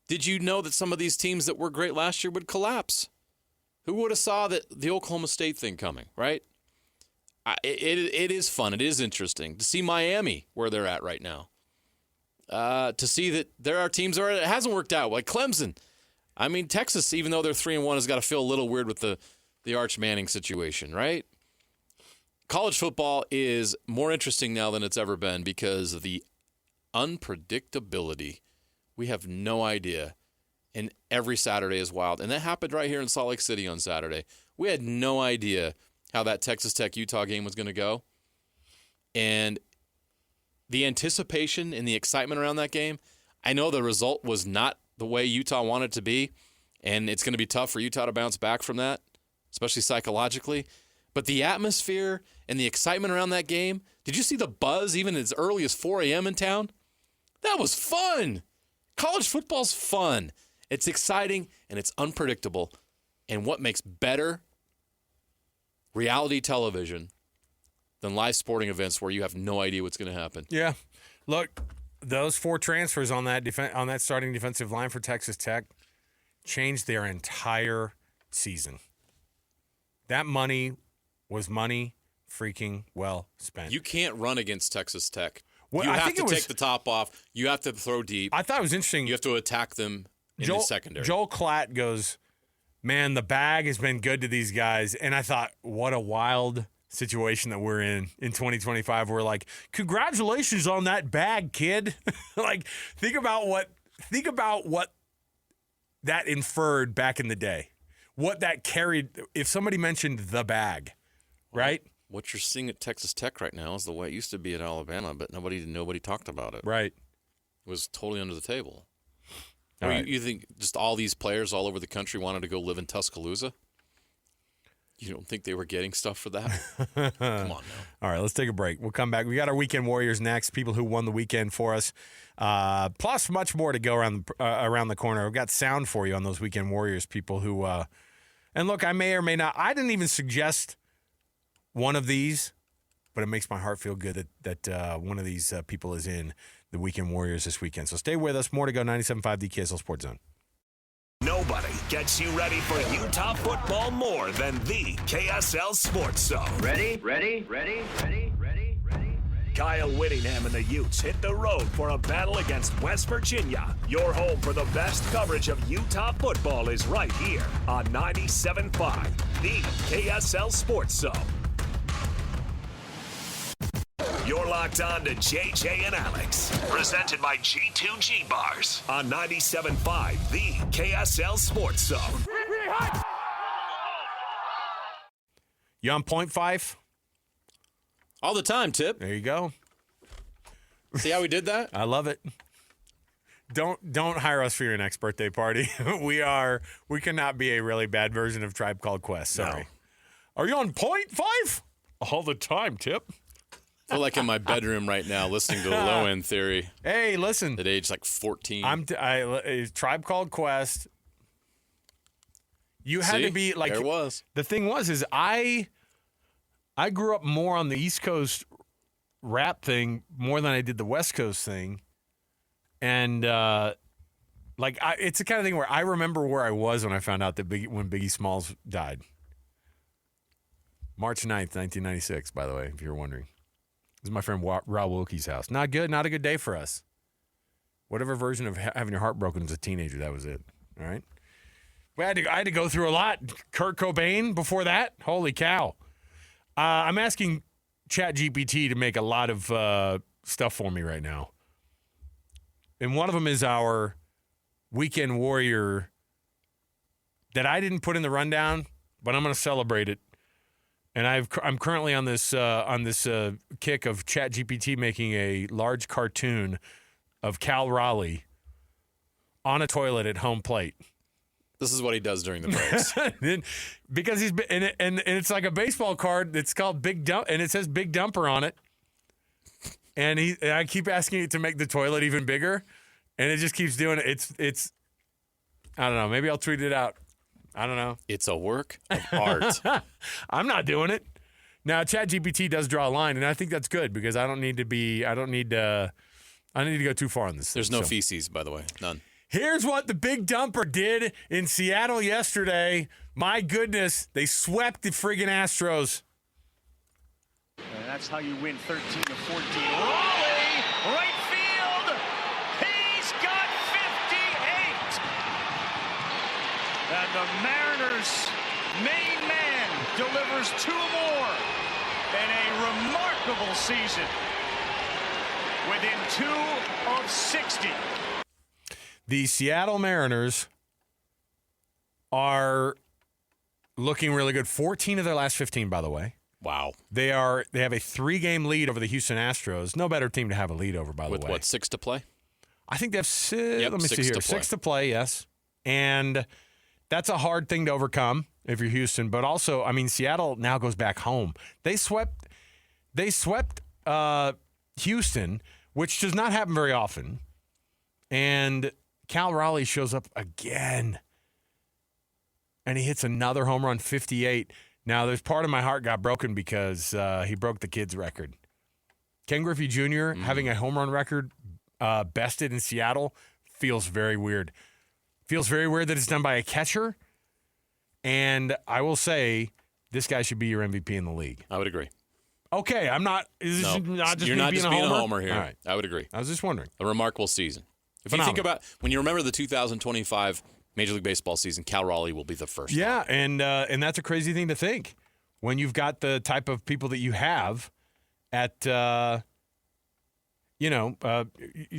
Did you know that some of these teams that were great last year would collapse? Who would have saw the Oklahoma State thing coming, right? It is fun. It is interesting to see Miami where they're at right now. To see that there are teams where it hasn't worked out, like Clemson. I mean, Texas, even though they're 3-1, has got to feel a little weird with the Arch Manning situation, right? College football is more interesting now than it's ever been because of the unpredictability. We have no idea. And every Saturday is wild. And that happened right here in Salt Lake City on Saturday. We had no idea how that Texas Tech-Utah game was going to go. And the anticipation and the excitement around that game, I know the result was not the way Utah wanted it to be, and it's going to be tough for Utah to bounce back from that, especially psychologically. But the atmosphere and the excitement around that game, did you see the buzz even as early as 4 a.m. in town? That was fun. College football's fun. It's exciting, and it's unpredictable. And what makes better reality television than live sporting events where you have no idea what's going to happen? Yeah. Look, those 4 transfers on that starting defensive line for Texas Tech changed their entire season. That money was money freaking well spent. You can't run against Texas Tech. Well, you I have think to it was- take the top off. You have to throw deep. I thought it was interesting. You have to attack them in the secondary. Joel Klatt goes, man, the bag has been good to these guys. And I thought, what a wild situation that we're in 2025. We're like, congratulations on that bag, kid. Like, think about what that inferred back in the day. What that carried, if somebody mentioned the bag, right? What you're seeing at Texas Tech right now is the way it used to be at Alabama, but nobody talked about it. Right. It was totally under the table. All right. You think just all these players all over the country wanted to go live in Tuscaloosa? You don't think they were getting stuff for that? Come on now. All right, let's take a break. We'll come back. We got our Weekend Warriors next, people who won the weekend for us. Plus much more to go around the corner. We've got sound for you on those Weekend Warriors people who and look, I may or may not. I didn't even suggest one of these, but it makes my heart feel good that one of these people is in the Weekend Warriors this weekend. So stay with us. More to go. 97.5 DKSL Sports Zone. Nobody gets you ready for Utah football more than the KSL Sports Zone. Ready? Kyle Whittingham and the Utes hit the road for a battle against West Virginia. Your home for the best coverage of Utah football is right here on 97.5, the KSL Sports Zone. You're locked on to JJ and Alex, presented by G2G Bars on 97.5, the KSL Sports Zone. You on point 5? All the time, Tip. There you go. See how we did that? I love it. Don't hire us for your next birthday party. We cannot be a really bad version of Tribe Called Quest. Sorry. No. Are you on point 5? All the time, Tip. I feel like in my bedroom right now listening to the Low End Theory Hey, listen. at age like 14. Tribe Called Quest. You had See? to be like There it was. The thing was I grew up more on the East Coast rap thing more than I did the West Coast thing. And it's the kind of thing where I remember where I was when I found out that when Biggie Smalls died. March 9th, 1996, by the way, if you're wondering. This is my friend Raul Wilkie's house. Not good. Not a good day for us. Whatever version of having your heart broken as a teenager, that was it. All right? I had to go through a lot. Kurt Cobain before that. Holy cow. I'm asking ChatGPT to make a lot of stuff for me right now. And one of them is our weekend warrior that I didn't put in the rundown, but I'm going to celebrate it. And I'm currently on this kick of ChatGPT making a large cartoon of Cal Raleigh on a toilet at home plate. This is what he does during the breaks. Because he's been, and it's like a baseball card that's called Big Dump, and it says Big Dumper on it. And I keep asking it to make the toilet even bigger, and it just keeps doing it. It's I don't know. Maybe I'll tweet it out. I don't know. It's a work of art. I'm not doing it. Now, ChatGPT does draw a line, and I think that's good because I don't need to go too far on this. There's no feces, by the way. None. Here's what the Big Dumper did in Seattle yesterday. My goodness, they swept the friggin' Astros. And that's how you win 13 to 14. Raleigh, right field. He's got 58. And the Mariners' main man delivers 2 more in a remarkable season within 2 of 60. The Seattle Mariners are looking really good. 14 of their last 15, by the way. Wow. They have a 3-game lead over the Houston Astros. No better team to have a lead over, by the way. With what, 6 to play? I think they have 6. Yep, Let me see here. 6 to play, yes. And that's a hard thing to overcome if you're Houston. But also, I mean, Seattle now goes back home. They swept Houston, which does not happen very often. And Cal Raleigh shows up again. And he hits another home run, 58. Now, there's part of my heart got broken because he broke the kid's record. Ken Griffey Jr. having a home run record bested in Seattle feels very weird. Feels very weird that it's done by a catcher. And I will say, this guy should be your MVP in the league. I would agree. Okay, I'm not. Is this not just you're me not being just being a homer? a homer here. All right. I would agree. I was just wondering. A remarkable season. If you think about, when you remember the 2025 Major League Baseball season, Cal Raleigh will be the first. Yeah, and that's a crazy thing to think when you've got the type of people that you have at, you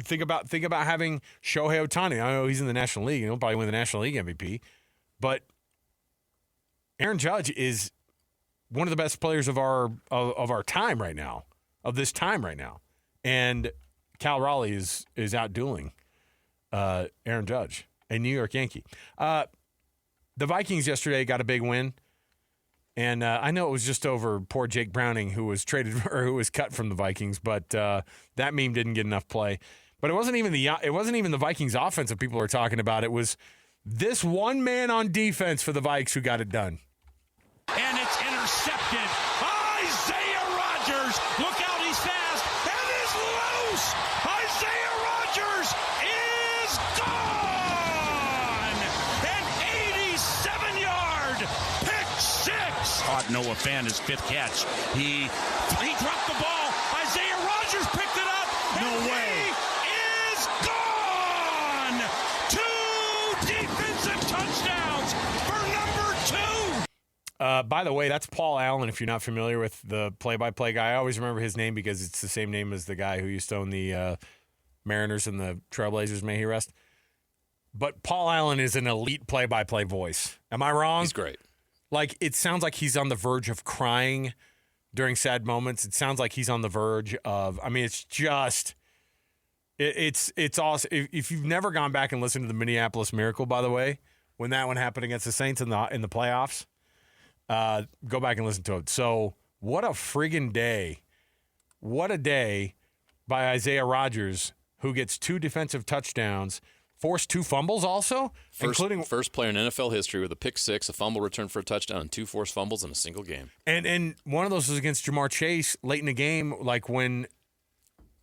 think about having Shohei Ohtani. I know he's in the National League, and he'll probably win the National League MVP, but Aaron Judge is one of the best players of our time right now, of this time right now, and Cal Raleigh is outdueling Aaron Judge, a New York Yankee. The Vikings yesterday got a big win, and I know it was just over poor Jake Browning, who was traded or who was cut from the Vikings, but that meme didn't get enough play. But it wasn't even the Vikings offense that people were talking about. It was this one man on defense for the Vikes who got it done. And it's intercepted. Isaiah Rodgers, look out, he's fast, and is loose. Isaiah Rodgers is gone. An 87-yard pick six. Caught Noah Fant, his 5th catch. He dropped the ball. Isaiah Rodgers picked it up. No way. He is gone. 2 defensive touchdowns for number 2. By the way, that's Paul Allen, if you're not familiar with the play-by-play guy. I always remember his name because it's the same name as the guy who used to own the Mariners and the Trailblazers, may he rest. But Paul Allen is an elite play-by-play voice. Am I wrong? He's great. Like, it sounds like he's on the verge of crying during sad moments. It sounds like he's on the verge of, I mean, it's just, it's awesome. If you've never gone back and listened to the Minneapolis Miracle, by the way, when that one happened against the Saints in the playoffs, go back and listen to it. So what a friggin' day. What a day by Isaiah Rodgers, who gets 2 defensive touchdowns, forced 2 fumbles also, including first player in NFL history with a pick 6, a fumble return for a touchdown, and 2 forced fumbles in a single game. And one of those was against Jamar Chase late in the game, like when,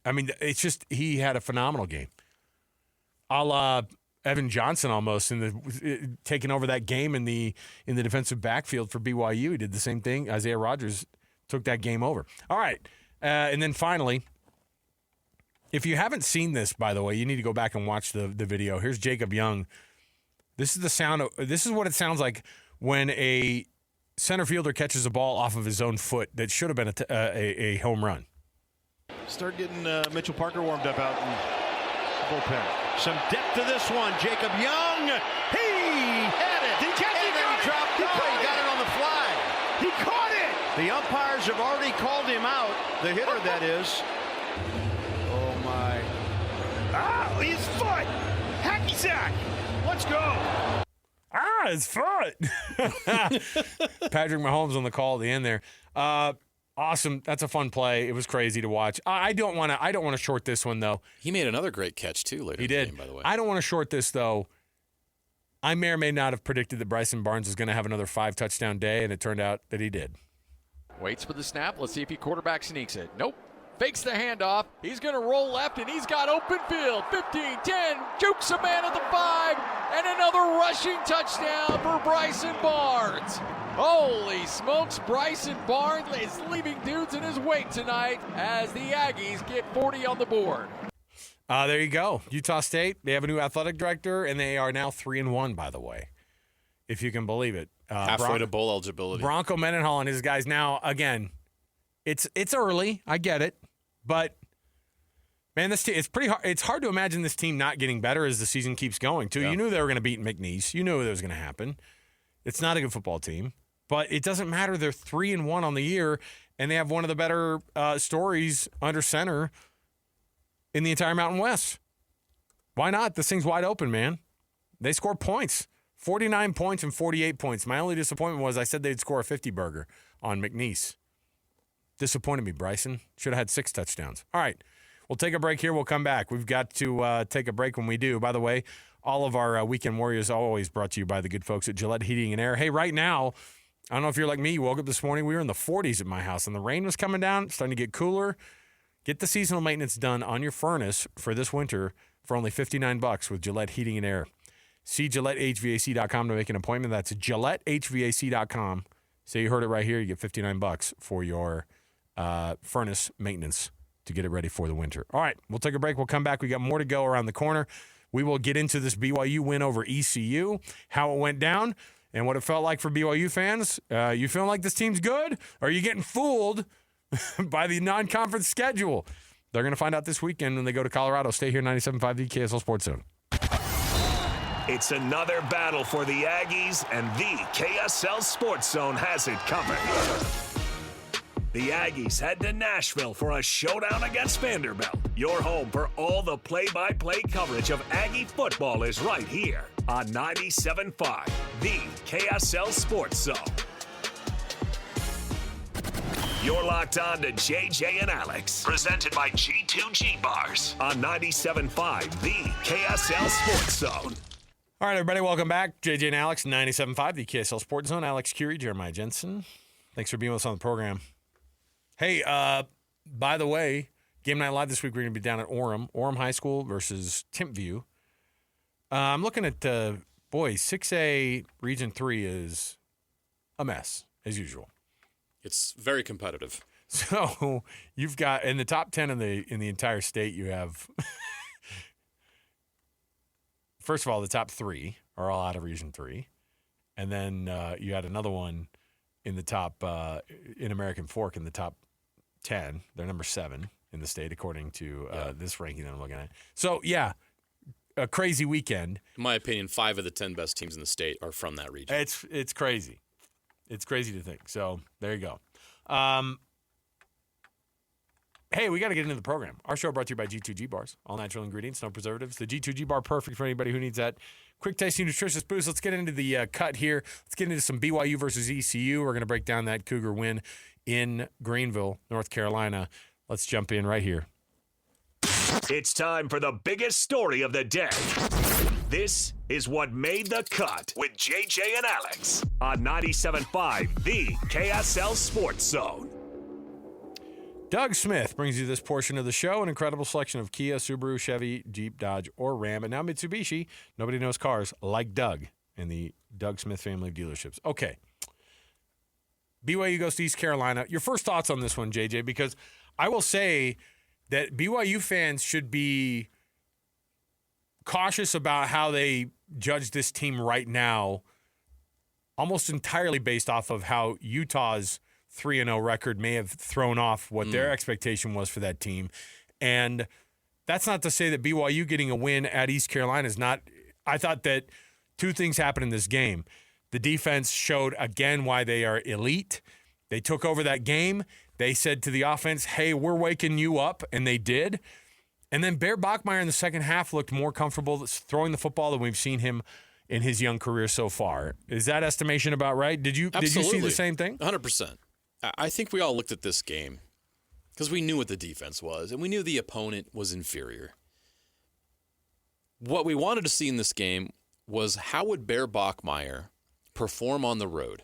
I mean, it's just, he had a phenomenal game. A la Evan Johnson almost taking over that game in the defensive backfield for BYU. He did the same thing. Isaiah Rodgers took that game over. All right. And then finally, if you haven't seen this, by the way, you need to go back and watch the video. Here's Jacob Young. This is what it sounds like when a center fielder catches a ball off of his own foot that should have been a home run. Start getting Mitchell Parker warmed up out in bullpen. Some depth to this one. Jacob Young. He had it. He dropped. He got it on the fly. He caught it. The umpires have already called him out. The hitter, that is. Oh, my. Ah, his foot. Hacky sack. Let's go. His foot. Patrick Mahomes on the call at the end there. Awesome. That's a fun play. It was crazy to watch. I don't want to short this one, though. He made another great catch, too, later in the game, by the way. I don't want to short this, though. I may or may not have predicted that Bryson Barnes was going to have another 5-touchdown day, and it turned out that he did. Waits for the snap. Let's see if he quarterback sneaks it. Nope. Fakes the handoff. He's going to roll left, and he's got open field. 15, 10, jukes a man at the 5, and another rushing touchdown for Bryson Barnes. Holy smokes, Bryson Barnes is leaving dudes in his wake tonight as the Aggies get 40 on the board. There you go. Utah State, they have a new athletic director, and they are now 3-1, by the way, if you can believe it. Halfway to bowl eligibility. Bronco Mendenhall and his guys now, again, it's early. I get it. But, man, this team, it's pretty hard. It's hard to imagine this team not getting better as the season keeps going, too. Yeah. You knew they were going to beat McNeese. You knew that was going to happen. It's not a good football team. But it doesn't matter. They're 3-1 on the year, and they have one of the better stories under center in the entire Mountain West. Why not? This thing's wide open, man. They score points. 49 points and 48 points. My only disappointment was I said they'd score a 50-burger on McNeese. Disappointed me, Bryson. Should have had 6 touchdowns. All right, we'll take a break here. We'll come back. We've got to take a break when we do. By the way, all of our Weekend Warriors always brought to you by the good folks at Gillette Heating and Air. Hey, right now, I don't know if you're like me. You woke up this morning. We were in the 40s at my house, and the rain was coming down. It's starting to get cooler. Get the seasonal maintenance done on your furnace for this winter for only $59 with Gillette Heating and Air. See GilletteHVAC.com to make an appointment. That's GilletteHVAC.com. Say you heard it right here. You get $59 for your furnace maintenance to get it ready for the winter. All right, we'll take a break. We'll come back. We got more to go around the corner. We will get into this BYU win over ECU, how it went down, and what it felt like for BYU fans. You feeling like this team's good? Or are you getting fooled by the non-conference schedule? They're going to find out this weekend when they go to Colorado. Stay here, 97.5 the KSL Sports Zone. It's another battle for the Aggies, and the KSL Sports Zone has it covered. The Aggies head to Nashville for a showdown against Vanderbilt. Your home for all the play-by-play coverage of Aggie football is right here on 97.5, the KSL Sports Zone. You're locked on to JJ and Alex, presented by G2G Bars on 97.5, the KSL Sports Zone. All right, everybody, welcome back. JJ and Alex, 97.5, the KSL Sports Zone. Alex Kirry, Jeremiah Jensen. Thanks for being with us on the program. Hey, by the way, Game Night Live this week, we're going to be down at Orem High School versus Timpview. I'm looking at, 6A Region 3 is a mess, as usual. It's very competitive. So you've got, in the top 10 in the entire state, you have, first of all, the top 3 are all out of Region 3. And then you had another one in the top, in American Fork in the top 10. They're number 7 in the state, according to this ranking that I'm looking at. So, yeah, a crazy weekend. In my opinion, 5 of the 10 best teams in the state are from that region. It's crazy. It's crazy to think. So, there you go. Hey, we got to get into the program. Our show brought to you by G2G Bars. All natural ingredients, no preservatives. The G2G Bar, perfect for anybody who needs that quick, tasty, nutritious boost. Let's get into the cut here. Let's get into some BYU versus ECU. We're going to break down that Cougar win in Greenville, North Carolina. Let's jump in right here. It's time for the biggest story of the day. This is what made the cut with JJ and Alex on 97.5, the KSL Sports Zone. Doug Smith brings you this portion of the show. An incredible selection of Kia, Subaru, Chevy, Jeep, Dodge, or Ram, and now Mitsubishi. Nobody knows cars like Doug and the Doug Smith family of dealerships. Okay. BYU goes to East Carolina. Your first thoughts on this one, JJ, because I will say that BYU fans should be cautious about how they judge this team right now, almost entirely based off of how Utah's 3-0 record may have thrown off what their expectation was for that team. And that's not to say that BYU getting a win at East Carolina is not. I thought that two things happened in this game. The defense showed again why they are elite. They took over that game. They said to the offense, hey, we're waking you up, and they did. And then Bear Bachmeier in the second half looked more comfortable throwing the football than we've seen him in his young career so far. Is that estimation about right? Did you see the same thing? 100%. I think we all looked at this game because we knew what the defense was, and we knew the opponent was inferior. What we wanted to see in this game was how would Bear Bachmeier perform on the road?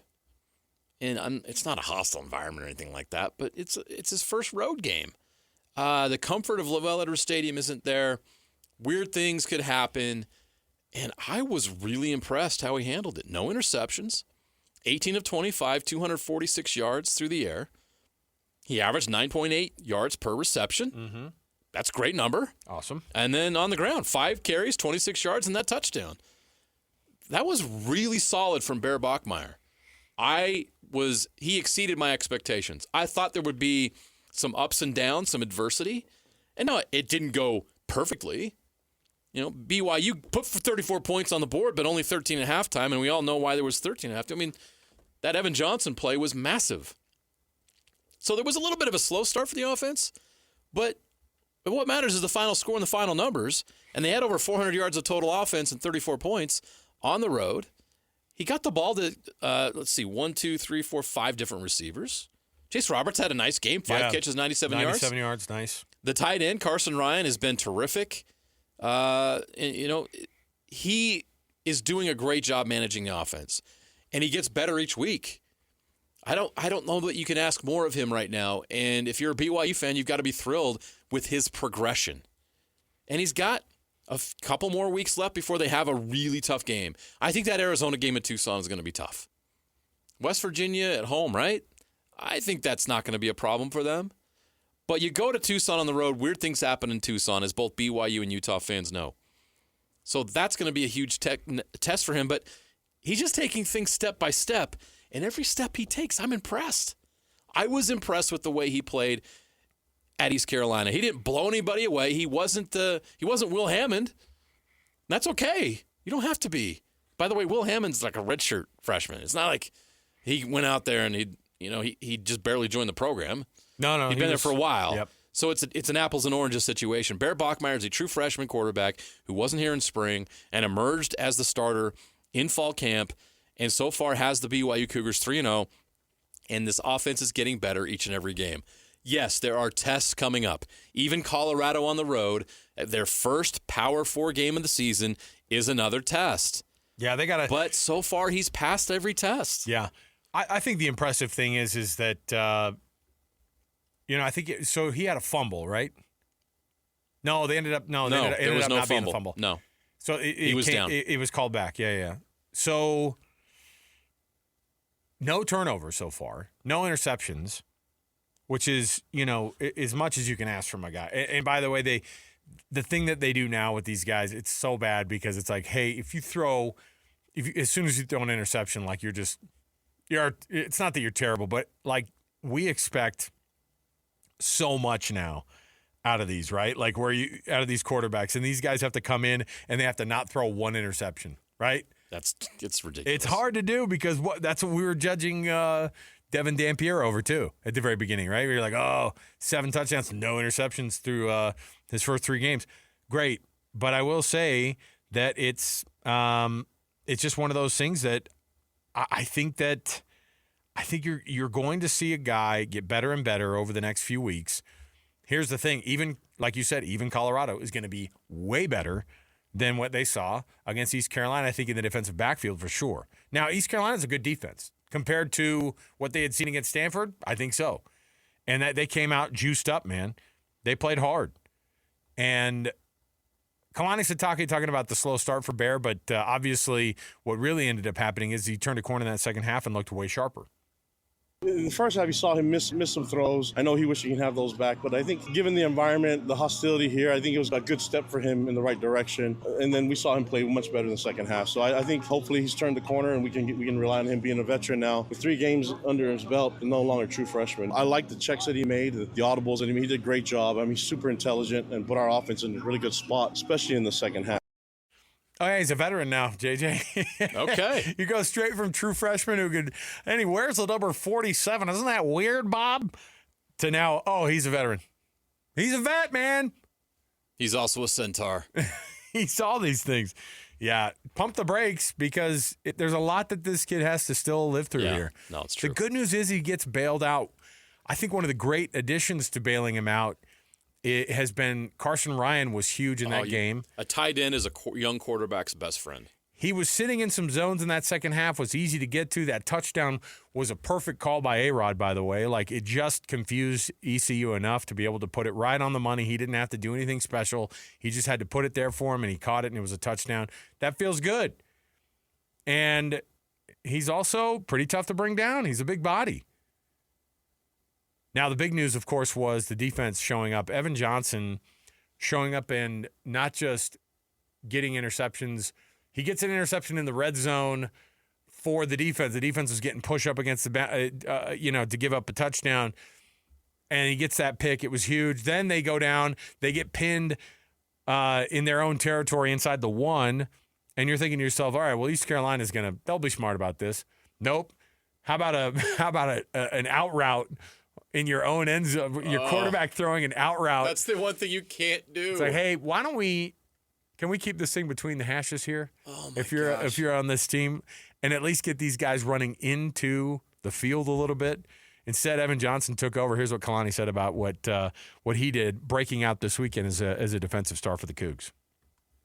And it's not a hostile environment or anything like that, but it's his first road game. The comfort of LaVell Edwards Stadium isn't there. Weird things could happen. And I was really impressed how he handled it. No interceptions. 18 of 25, 246 yards through the air. He averaged 9.8 yards per reception. Mm-hmm. That's a great number. Awesome. And then on the ground, 5 carries, 26 yards, and that touchdown. That was really solid from Bear Bachmeier. He exceeded my expectations. I thought there would be some ups and downs, some adversity. And no, it didn't go perfectly. You know, BYU put 34 points on the board, but only 13 at halftime, and we all know why there was 13 at halftime. I mean, that Evan Johnson play was massive. So there was a little bit of a slow start for the offense, but what matters is the final score and the final numbers, and they had over 400 yards of total offense and 34 points on the road. He got the ball to, 5 different receivers. Chase Roberts had a nice game, 5 catches, 97 yards. 97 yards, nice. The tight end, Carson Ryan, has been terrific. He is doing a great job managing the offense, and he gets better each week. I don't know that you can ask more of him right now. And if you're a BYU fan, you've got to be thrilled with his progression. And he's got a couple more weeks left before they have a really tough game. I think that Arizona game at Tucson is going to be tough. West Virginia at home, right? I think that's not going to be a problem for them. But you go to Tucson on the road, weird things happen in Tucson, as both BYU and Utah fans know. So that's going to be a huge test for him. But he's just taking things step by step. And every step he takes, I'm impressed. I was impressed with the way he played at East Carolina. He didn't blow anybody away. He wasn't Will Hammond. That's okay. You don't have to be. By the way, Will Hammond's like a redshirt freshman. It's not like he went out there and he just barely joined the program. No, he'd been there for a while. Yep. So it's an apples and oranges situation. Bear Bachmeier is a true freshman quarterback who wasn't here in spring and emerged as the starter in fall camp, and so far has the BYU Cougars 3-0, and this offense is getting better each and every game. Yes, there are tests coming up. Even Colorado on the road, their first Power 4 game of the season is another test. Yeah, they got to. But so far, he's passed every test. Yeah. I think the impressive thing is that, I think so he had a fumble, right? No, they ended up there was not no being a fumble. No. So he was down. It was called back. Yeah. So no turnovers so far, no interceptions, which is, as much as you can ask from a guy. And by the way, the thing that they do now with these guys, it's so bad because it's like, hey, as soon as you throw an interception, like it's not that you're terrible, but like we expect so much now out of these, right? Like out of these quarterbacks, and these guys have to come in and they have to not throw one interception, right? It's ridiculous. It's hard to do because that's what we were judging Devin Dampier over too at the very beginning, right? We were like, 7 touchdowns, no interceptions through his first 3 games. Great. But I will say that it's just one of those things that I think you're going to see a guy get better and better over the next few weeks. Here's the thing, even like you said, even Colorado is going to be way better than what they saw against East Carolina, I think, in the defensive backfield for sure. Now, East Carolina's a good defense. Compared to what they had seen against Stanford, I think so. And that they came out juiced up, man. They played hard. And Kalani Sitake talking about the slow start for Bear, but obviously what really ended up happening is he turned a corner in that second half and looked way sharper. In the first half, you saw him miss some throws. I know he wished he can have those back, but I think given the environment, the hostility here, I think it was a good step for him in the right direction. And then we saw him play much better in the second half. So I think hopefully he's turned the corner, and we can rely on him being a veteran now. With 3 games under his belt, no longer a true freshman. I like the checks that he made, the audibles that he made. He did a great job. I mean, he's super intelligent and put our offense in a really good spot, especially in the second half. Oh, yeah, he's a veteran now, JJ. Okay. You go straight from true freshman and he wears the number 47. Isn't that weird, Bob? To now, oh, he's a veteran. He's a vet, man. He's also a centaur. He saw these things. Yeah, pump the brakes because there's a lot that this kid has to still live through here. No, it's true. The good news is he gets bailed out. I think one of the great additions to bailing him out it has been Carson Ryan was huge in that game. A tight end is a young quarterback's best friend. He was sitting in some zones in that second half, was easy to get to. That touchdown was a perfect call by A-Rod, by the way. Like, it just confused ECU enough to be able to put it right on the money. He didn't have to do anything special. He just had to put it there for him, and he caught it, and it was a touchdown. That feels good. And he's also pretty tough to bring down. He's a big body. Now, the big news, of course, was the defense showing up. Evan Johnson showing up and not just getting interceptions. He gets an interception in the red zone for the defense. The defense was getting pushed up against the, to give up a touchdown. And he gets that pick. It was huge. Then they go down. They get pinned in their own territory inside the 1. And you're thinking to yourself, all right, well, East Carolina's they'll be smart about this. Nope. How about an out route in your own end zone? Your quarterback throwing an out route. That's the one thing you can't do. It's like, hey, can we keep this thing between the hashes here? Oh my if you're on this team, and at least get these guys running into the field a little bit. Instead, Evan Johnson took over. Here's what Kalani said about what he did, breaking out this weekend as a defensive star for the Cougs.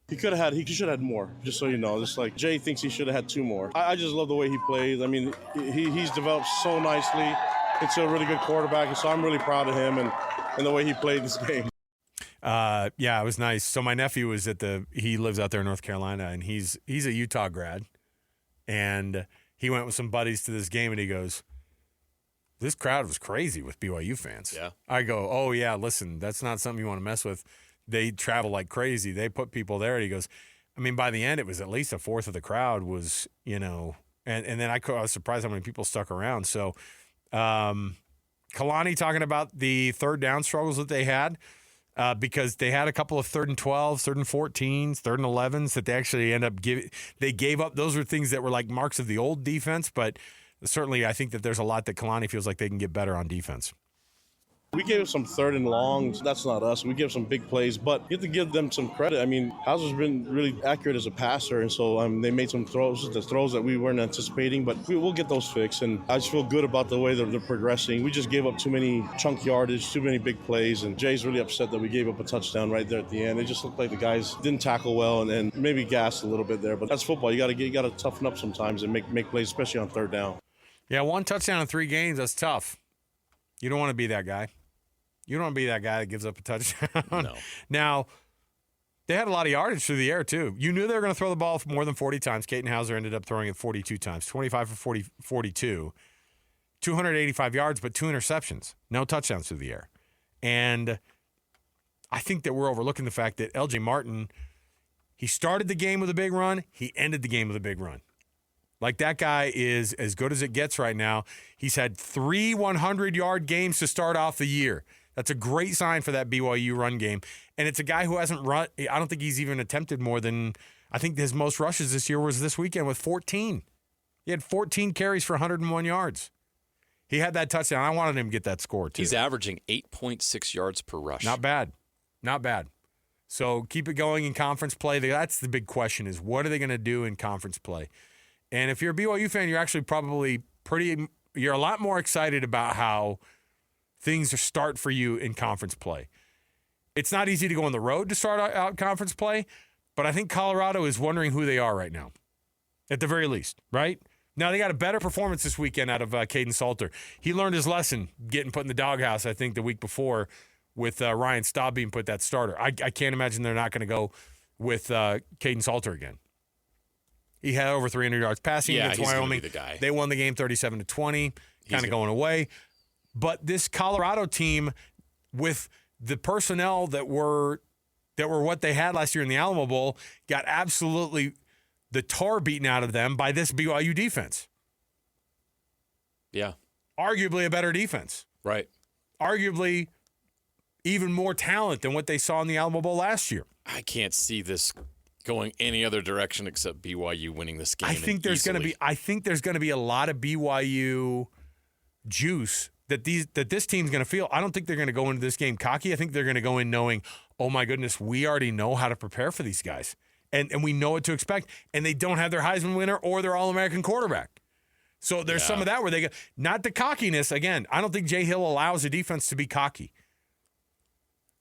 He should have had more, just so you know. Just like Jay thinks he should have had 2 more. I just love the way he plays. I mean, he's developed so nicely. It's a really good quarterback, and so I'm really proud of him and the way he played this game. Yeah, it was nice. So my nephew was he lives out there in North Carolina, and he's a Utah grad. And he went with some buddies to this game, and he goes, this crowd was crazy with BYU fans. Yeah. I go, oh, yeah, listen, that's not something you want to mess with. They travel like crazy. They put people there. And he goes, I mean, by the end, it was at least a fourth of the crowd was, and then I was surprised how many people stuck around. So Kalani talking about the third down struggles that they had because they had a couple of 3rd and 12s, 3rd and 14s, 3rd and 11s that they actually end up they gave up. Those were things that were like marks of the old defense, but certainly I think that there's a lot that Kalani feels like they can get better on defense. We gave some 3rd and longs. That's not us. We give some big plays, but you have to give them some credit. I mean, Hauser's been really accurate as a passer, and so they made some throws that we weren't anticipating, but we'll get those fixed, and I just feel good about the way they're progressing. We just gave up too many chunk yardage, too many big plays, and Jay's really upset that we gave up a touchdown right there at the end. It just looked like the guys didn't tackle well and maybe gassed a little bit there, but that's football. You got to toughen up sometimes and make plays, especially on 3rd down. Yeah, 1 touchdown in 3 games, that's tough. You don't want to be that guy. You don't want to be that guy that gives up a touchdown. No. Now, they had a lot of yardage through the air, too. You knew they were going to throw the ball more than 40 times. Caden Hauser ended up throwing it 42 times, 25 for 42, 285 yards, but 2 interceptions, no touchdowns through the air. And I think that we're overlooking the fact that L.J. Martin, he started the game with a big run. He ended the game with a big run. Like, that guy is as good as it gets right now. He's had 3 100-yard games to start off the year. That's a great sign for that BYU run game. And it's a guy who hasn't run. I don't think he's even attempted more than, I think his most rushes this year was this weekend with 14. He had 14 carries for 101 yards. He had that touchdown. I wanted him to get that score, too. He's averaging 8.6 yards per rush. Not bad. Not bad. So keep it going in conference play. That's the big question is, what are they going to do in conference play? And if you're a BYU fan, you're actually probably you're a lot more excited about how things start for you in conference play. It's not easy to go on the road to start out conference play, but I think Colorado is wondering who they are right now, at the very least, right? Now, they got a better performance this weekend out of Caden Salter. He learned his lesson getting put in the doghouse, I think, the week before with Ryan Staub being put that starter. I can't imagine they're not going to go with Caden Salter again. He had over 300 yards passing against Wyoming. The guy. They won the game 37-20. kind of going away. But this Colorado team, with the personnel that were what they had last year in the Alamo Bowl, got absolutely the tar beaten out of them by this BYU defense. Yeah. Arguably a better defense. Right. Arguably even more talent than what they saw in the Alamo Bowl last year. I can't see this going any other direction except BYU winning this game. I think there's going to be a lot of BYU juice that this team's going to feel. I don't think they're going to go into this game cocky. I think they're going to go in knowing, oh my goodness, we already know how to prepare for these guys. And we know what to expect. And they don't have their Heisman winner or their All-American quarterback. So there's some of that where they go, not the cockiness. Again, I don't think Jay Hill allows a defense to be cocky.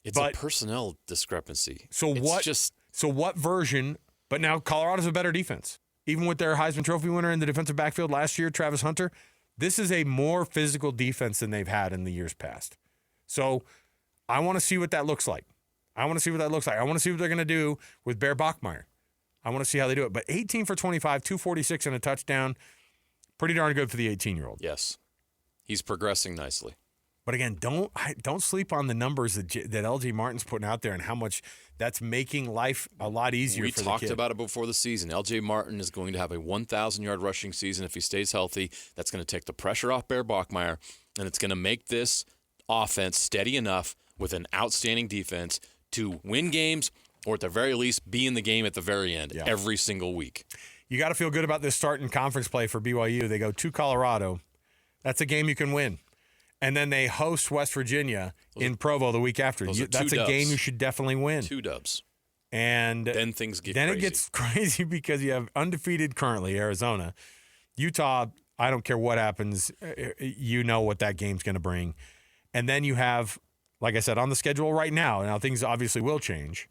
It's a personnel discrepancy. So what version, but now Colorado's a better defense. Even with their Heisman Trophy winner in the defensive backfield last year, Travis Hunter, this is a more physical defense than they've had in the years past. So I want to see what that looks like. I want to see what they're going to do with Bear Bachmeier. I want to see how they do it. But 18 for 25, 246 and a touchdown, pretty darn good for the 18-year-old. Yes. He's progressing nicely. But again, don't sleep on the numbers that LJ Martin's putting out there and how much that's making life a lot easier for the kid. We talked about it before the season. LJ Martin is going to have a 1,000-yard rushing season if he stays healthy. That's going to take the pressure off Bear Bachmeier, and it's going to make this offense steady enough with an outstanding defense to win games or at the very least be in the game at the very end every single week. You got to feel good about this start in conference play for BYU. They go to Colorado. That's a game you can win. And then they host West Virginia in Provo the week after. That's a game you should definitely win. 2 dubs. And then things get crazy. It gets crazy because you have undefeated currently Arizona. Utah, I don't care what happens, you know what that game's going to bring. And then you have, like I said, on the schedule right now things obviously will change.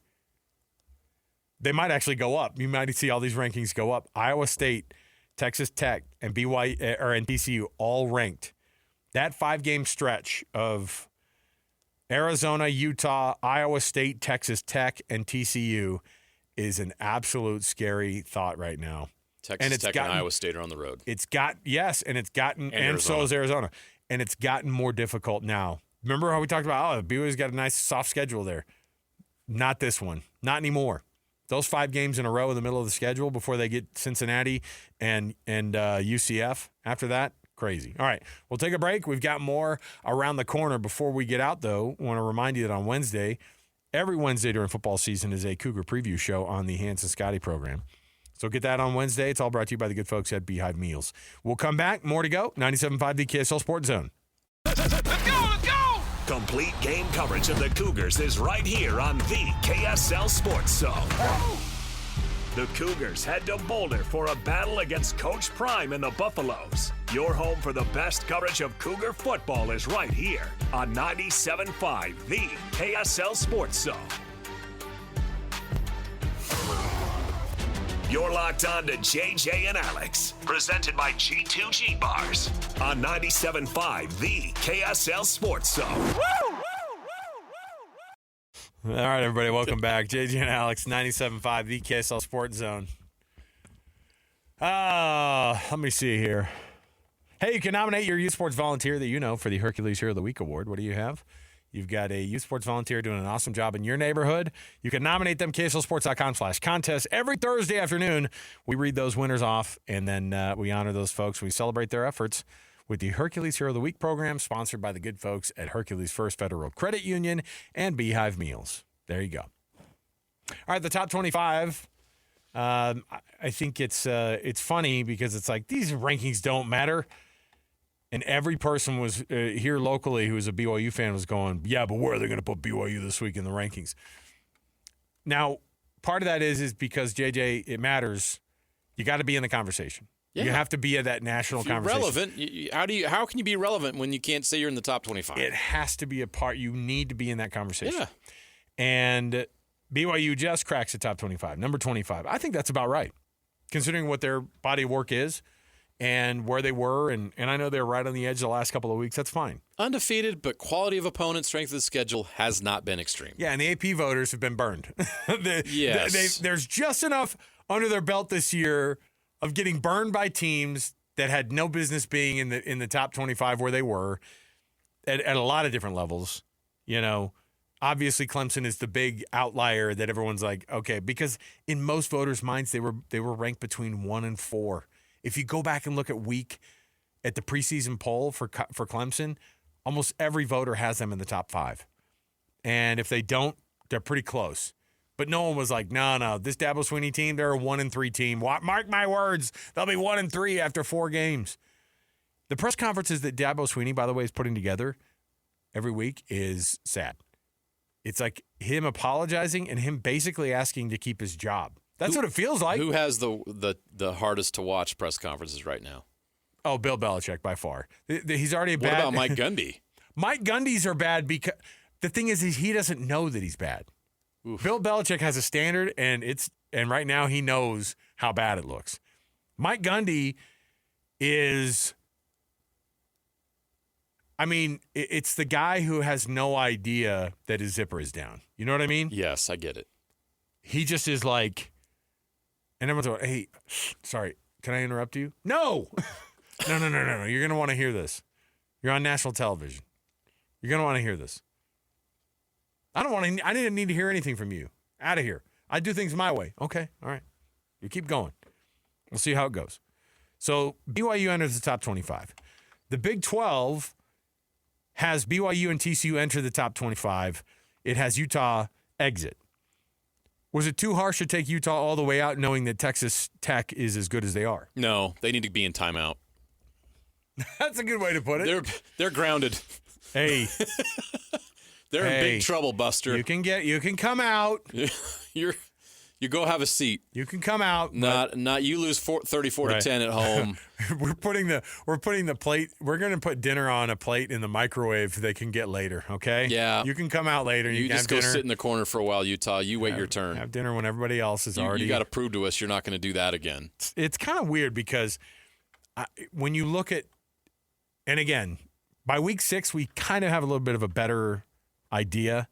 They might actually go up. You might see all these rankings go up. Iowa State, Texas Tech, and TCU all ranked. That 5-game stretch of Arizona, Utah, Iowa State, Texas Tech, and TCU is an absolute scary thought right now. Texas Tech and Iowa State are on the road. And so is Arizona. And it's gotten more difficult now. Remember how we talked about, BYU's got a nice soft schedule there. Not this one. Not anymore. Those 5 games in a row in the middle of the schedule before they get Cincinnati and UCF after that, crazy. All right, we'll take a break. We've got more around the corner. Before we get out, though, I want to remind you that on Wednesday, every Wednesday during football season is a Cougar preview show on the Hans and Scotty program. So get that on Wednesday. It's all brought to you by the good folks at Beehive Meals. We'll come back. More to go. 97.5 the KSL Sports Zone. Let's go! Complete game coverage of the Cougars is right here on the KSL Sports Zone. The Cougars head to Boulder for a battle against Coach Prime and the Buffaloes. Your home for the best coverage of Cougar football is right here on 97.5 the KSL Sports Zone. You're locked on to JJ and Alex, presented by G2G Bars on 97.5 the KSL Sports Zone. All right, everybody, welcome back. JJ and Alex, 97.5 the KSL Sports Zone. Let me see here. Hey, you can nominate your youth sports volunteer that you know for the Hercules Hero of the Week award. What do you have? You've got a youth sports volunteer doing an awesome job in your neighborhood. You can nominate them, KSLSports.com/contest. Every Thursday afternoon, we read those winners off, and then we honor those folks. We celebrate their efforts with the Hercules Hero of the Week program, sponsored by the good folks at Hercules First Federal Credit Union and Beehive Meals. There you go. All right, the top 25. I think it's funny because it's like these rankings don't matter. And every person was here locally who was a BYU fan was going, yeah, but where are they going to put BYU this week in the rankings? Now, part of that is because, JJ, it matters. You got to be in the conversation. Yeah. You have to be at that national conversation. Relevant. How can you be relevant when you can't say you're in the top 25? It has to be a part. You need to be in that conversation. Yeah. And BYU just cracks the top 25, number 25. I think that's about right, considering what their body of work is. And where they were, and I know they're right on the edge the last couple of weeks. That's fine. Undefeated, but quality of opponent, strength of the schedule has not been extreme. Yeah, and the AP voters have been burned. Yes. There's just enough under their belt this year of getting burned by teams that had no business being in the top 25 where they were at a lot of different levels. You know, obviously Clemson is the big outlier that everyone's like, okay, because in most voters' minds they were ranked between 1 and 4. If you go back and look at the preseason poll for Clemson, almost every voter has them in the top 5. And if they don't, they're pretty close. But no one was like, no, this Dabo Swinney team, they're a 1-3 team. Mark my words, they'll be 1-3 after 4 games. The press conferences that Dabo Swinney, by the way, is putting together every week is sad. It's like him apologizing and him basically asking to keep his job. That's what it feels like. Who has the hardest to watch press conferences right now? Oh, Bill Belichick by far. He's already What bad. about Mike Gundy? Mike Gundy's are bad because the thing is he doesn't know that he's bad. Oof. Bill Belichick has a standard, and right now he knows how bad it looks. Mike Gundy is, I mean, it's the guy who has no idea that his zipper is down. You know what I mean? Yes, I get it. He just is like, and everyone's going, hey, sorry, can I interrupt you? No. No. You're going to want to hear this. You're on national television. You're going to want to hear this. I didn't need to hear anything from you. Out of here. I do things my way. Okay. All right. You keep going. We'll see how it goes. So BYU enters the top 25. The Big 12 has BYU and TCU enter the top 25. It has Utah exit. Was it too harsh to take Utah all the way out knowing that Texas Tech is as good as they are? No, they need to be in timeout. That's a good way to put it. They're grounded. Hey. They're in big trouble, Buster. You can come out. You go have a seat. You can come out. Not you lose 34 to 10 at home. We're putting the plate. We're going to put dinner on a plate in the microwave they can get later, okay? Yeah. You can come out later. You can just have go dinner. sit in the corner for a while, Utah. You wait your turn. Have dinner when everybody else is already. You got to prove to us you're not going to do that again. It's kind of weird because when you look at, and again, by week 6 we kind of have a little bit of a better idea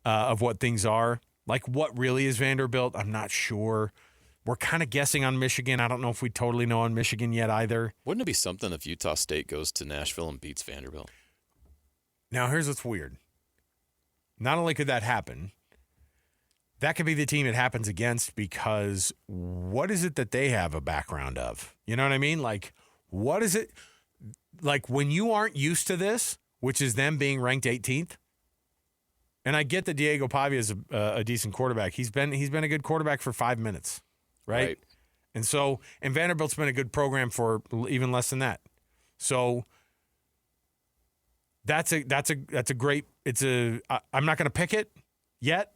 of what things are. Like what really is Vanderbilt, I'm not sure. We're kind of guessing on Michigan. I don't know if we totally know on Michigan yet either. Wouldn't it be something if Utah State goes to Nashville and beats Vanderbilt? Now, here's what's weird. Not only could that happen, that could be the team it happens against because what is it that they have a background of? You know what I mean? Like, what is it? Like when you aren't used to this, which is them being ranked 18th, and I get that Diego Pavia is a decent quarterback. He's been a good quarterback for 5 minutes, right? And Vanderbilt's been a good program for even less than that. So that's a great. I'm not going to pick it yet,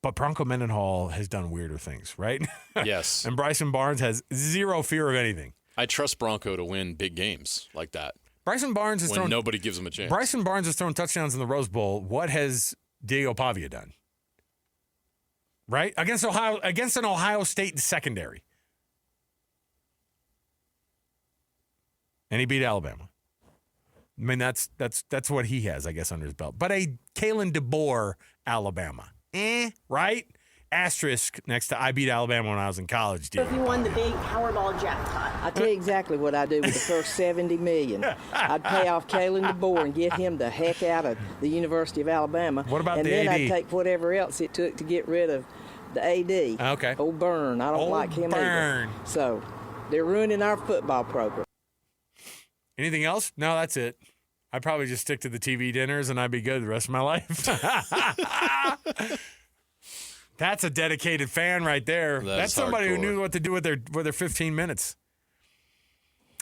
but Bronco Mendenhall has done weirder things, right? Yes. And Bryson Barnes has zero fear of anything. I trust Bronco to win big games like that. Bryson Barnes has thrown. Nobody gives him a chance. Bryson Barnes has thrown touchdowns in the Rose Bowl. What has Diego Pavia done? Right? Against an Ohio State secondary. And he beat Alabama. I mean, that's what he has, I guess, under his belt. But a Kalen DeBoer, Alabama. Right? Asterisk next to I beat Alabama when I was in college, dude. If you won the big Powerball jackpot. I'll tell you exactly what I'd do with the first $70 million. I'd pay off Kalen DeBoer and get him the heck out of the University of Alabama. What about and the then AD? I'd take whatever else it took to get rid of the AD. Okay. Old Byrne. I don't like him Byrne. either. So they're ruining our football program. Anything else? No, that's it. I'd probably just stick to the TV dinners and I'd be good the rest of my life. That's a dedicated fan right there. That's somebody who knew what to do with their 15 minutes.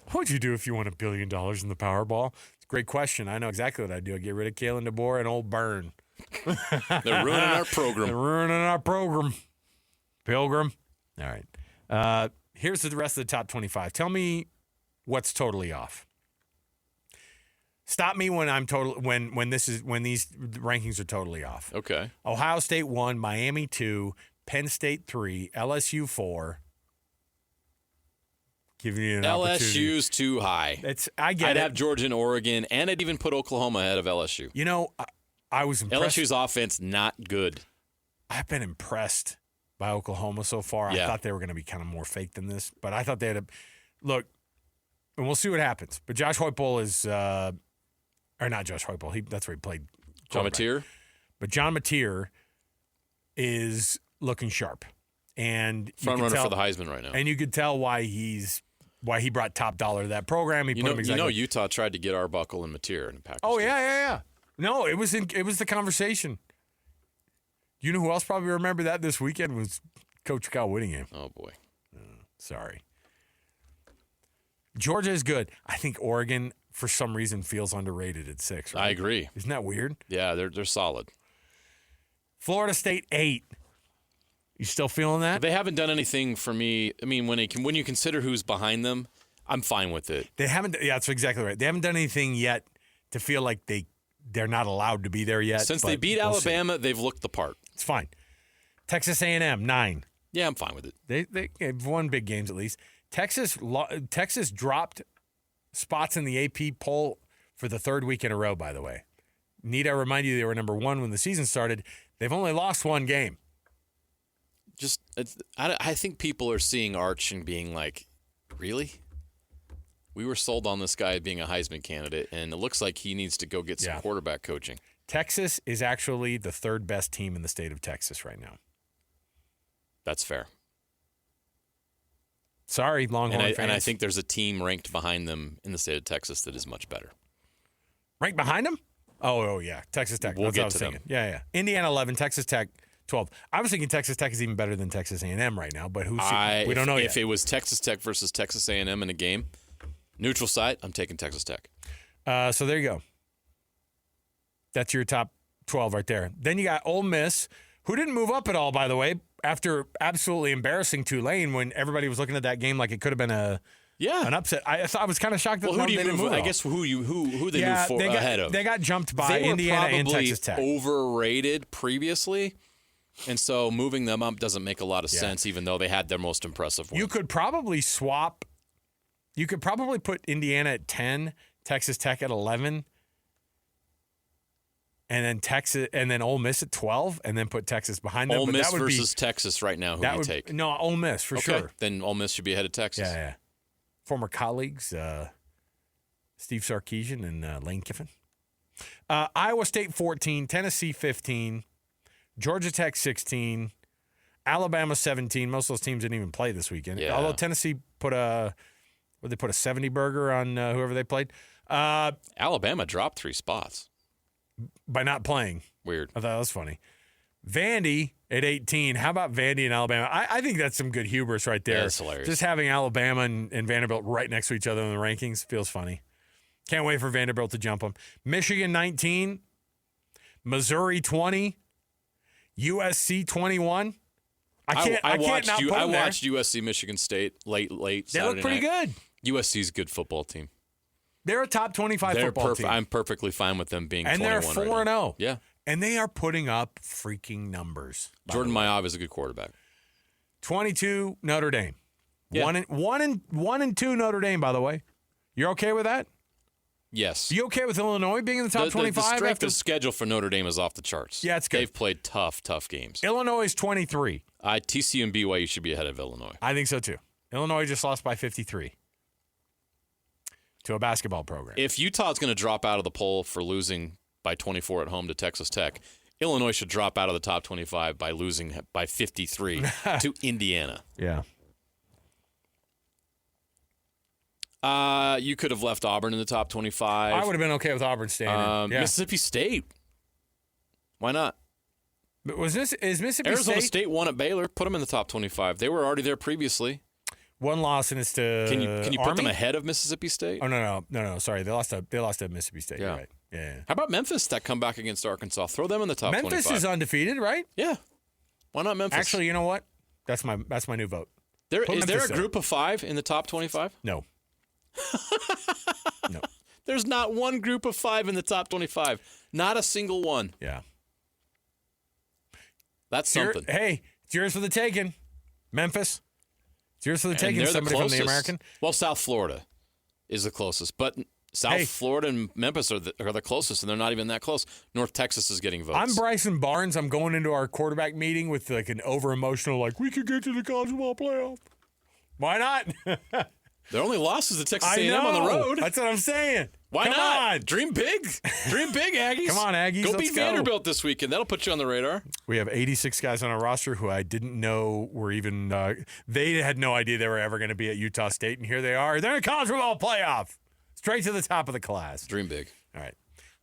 What would you do if you won $1 billion in the Powerball? It's a great question. I know exactly what I'd do. I'd get rid of Kalen DeBoer and old Byrne. They're ruining our program. They're ruining our program. Pilgrim. All right. Here's the rest of the top 25. Tell me what's totally off. Stop me when when these rankings are totally off. Okay. Ohio State 1, Miami 2, Penn State 3, LSU 4. Giving you an opportunity. LSU's too high. I'd have Georgia and Oregon, and I'd even put Oklahoma ahead of LSU. You know, I was impressed. LSU's offense not good. I've been impressed by Oklahoma so far. Yeah. I thought they were going to be kind of more fake than this, but I thought they had look, and we'll see what happens. But Josh Heupel is, or not Josh Heupel. That's where he played. John Mateer? But John Mateer is looking sharp. And front runner for the Heisman right now. And you could tell why he brought top dollar to that program. He put him exactly. Utah tried to get Arbuckle and Mateer in the Packers. Oh yeah. No, it was the conversation. You know who else probably remember that this weekend was Coach Kyle Whittingham. Oh boy. Sorry. Georgia is good. I think Oregon, for some reason, feels underrated at 6. Right? I agree. Isn't that weird? Yeah, they're solid. Florida State 8. You still feeling that? They haven't done anything for me. I mean, when you consider who's behind them, I'm fine with it. They haven't. Yeah, that's exactly right. They haven't done anything yet to feel like they're not alled to be there yet. Since they beat Alabama, they've looked the part. It's fine. Texas A&M 9. Yeah, I'm fine with it. They've won big games at least. Texas dropped spots in the AP poll for the 3rd week in a row, by the way. Need I remind you they were number 1 when the season started. They've only lost 1 game. I think people are seeing Arch and being like, really? We were sold on this guy being a Heisman candidate, and it looks like he needs to go get some quarterback coaching. Texas is actually the 3rd best team in the state of Texas right now. That's fair. Sorry, Longhorn fans. And I think there's a team ranked behind them in the state of Texas that is much better. Ranked behind them? Oh yeah, Texas Tech. We'll That's get what I was to thinking. them. Yeah. Indiana 11, Texas Tech 12. I was thinking Texas Tech is even better than Texas A&M right now, but we don't know yet. If it was Texas Tech versus Texas A&M in a game, neutral site, I'm taking Texas Tech. So there you go. That's your top 12 right there. Then you got Ole Miss, who didn't move up at all, by the way, after absolutely embarrassing Tulane when everybody was looking at that game like it could have been an upset. I was kind of shocked that who do you they didn't move. I guess who they moved ahead of. They got jumped by Indiana and Texas Tech. Overrated previously. And so moving them up doesn't make a lot of sense, even though they had their most impressive win. You could probably swap. You could probably put Indiana at 10, Texas Tech at 11, and then Ole Miss at 12, and then put Texas behind them. Ole Miss versus Texas right now. Who do you take? No, Ole Miss for sure. Then Ole Miss should be ahead of Texas. Yeah. Former colleagues, Steve Sarkisian and Lane Kiffin. Iowa State 14, Tennessee 15. Georgia Tech 16, Alabama 17. Most of those teams didn't even play this weekend. Yeah. Although Tennessee put a 70 burger on whoever they played. Alabama dropped 3 spots by not playing. Weird. I thought that was funny. Vandy at 18. How about Vandy and Alabama? I think that's some good hubris right there. That's hilarious. Just having Alabama and Vanderbilt right next to each other in the rankings feels funny. Can't wait for Vanderbilt to jump them. Michigan 19, Missouri 20. USC 21. I watched USC Michigan State late They Saturday look pretty night. good. USC's a good football team. They're a top 25 football team. I'm perfectly fine with them being 21 and they're 4-0. Yeah. And they are putting up freaking numbers. Jordan Mayav is a good quarterback. 22 Notre Dame. Yeah. 1 and 2 Notre Dame, by the way. You're okay with that? Yes. You okay with Illinois being in the top 25? The strength of schedule for Notre Dame is off the charts. Yeah, it's good. They've played tough games. Illinois is 23. TCU and BYU should be ahead of Illinois. I think so, too. Illinois just lost by 53 to a basketball program. If Utah's going to drop out of the poll for losing by 24 at home to Texas Tech, Illinois should drop out of the top 25 by losing by 53 to Indiana. Yeah. You could have left Auburn in the top 25. I would have been okay with Auburn staying in. Yeah. Mississippi State. Why not? But is Mississippi Arizona State won at Baylor. Put them in the top 25. They were already there previously. One loss and it's to Can you put Army? them ahead of Mississippi State? Oh no. Sorry, they lost to Mississippi State. Yeah. You're right. Yeah. How about Memphis? That comeback against Arkansas. Throw them in the top 25. Memphis is undefeated, right? Yeah. Why not Memphis? Actually, you know what? That's my new vote. Is there a group of 5 in the top 25? No. No. There's not one group of 5 in the top 25. Not a single one. Yeah. That's something. Hey, it's yours for the taking. Memphis. It's yours for the taking. They're Somebody the from closest. the American. Well, South Florida is the closest, but South Florida and Memphis are the closest, and they're not even that close. North Texas is getting votes. I'm Bryson Barnes. I'm going into our quarterback meeting with like an over-emotional, like, we could get to the college football playoff. Why not? Their only loss is to Texas A&M on the road. That's what I'm saying. Why Come not? on. Dream big. Dream big, Aggies. Come on, Aggies. Go beat Vanderbilt this weekend. That'll put you on the radar. We have 86 guys on our roster who I didn't know were even they had no idea they were ever going to be at Utah State, and here they are. They're in the college football playoff. Straight to the top of the class. Dream big. All right.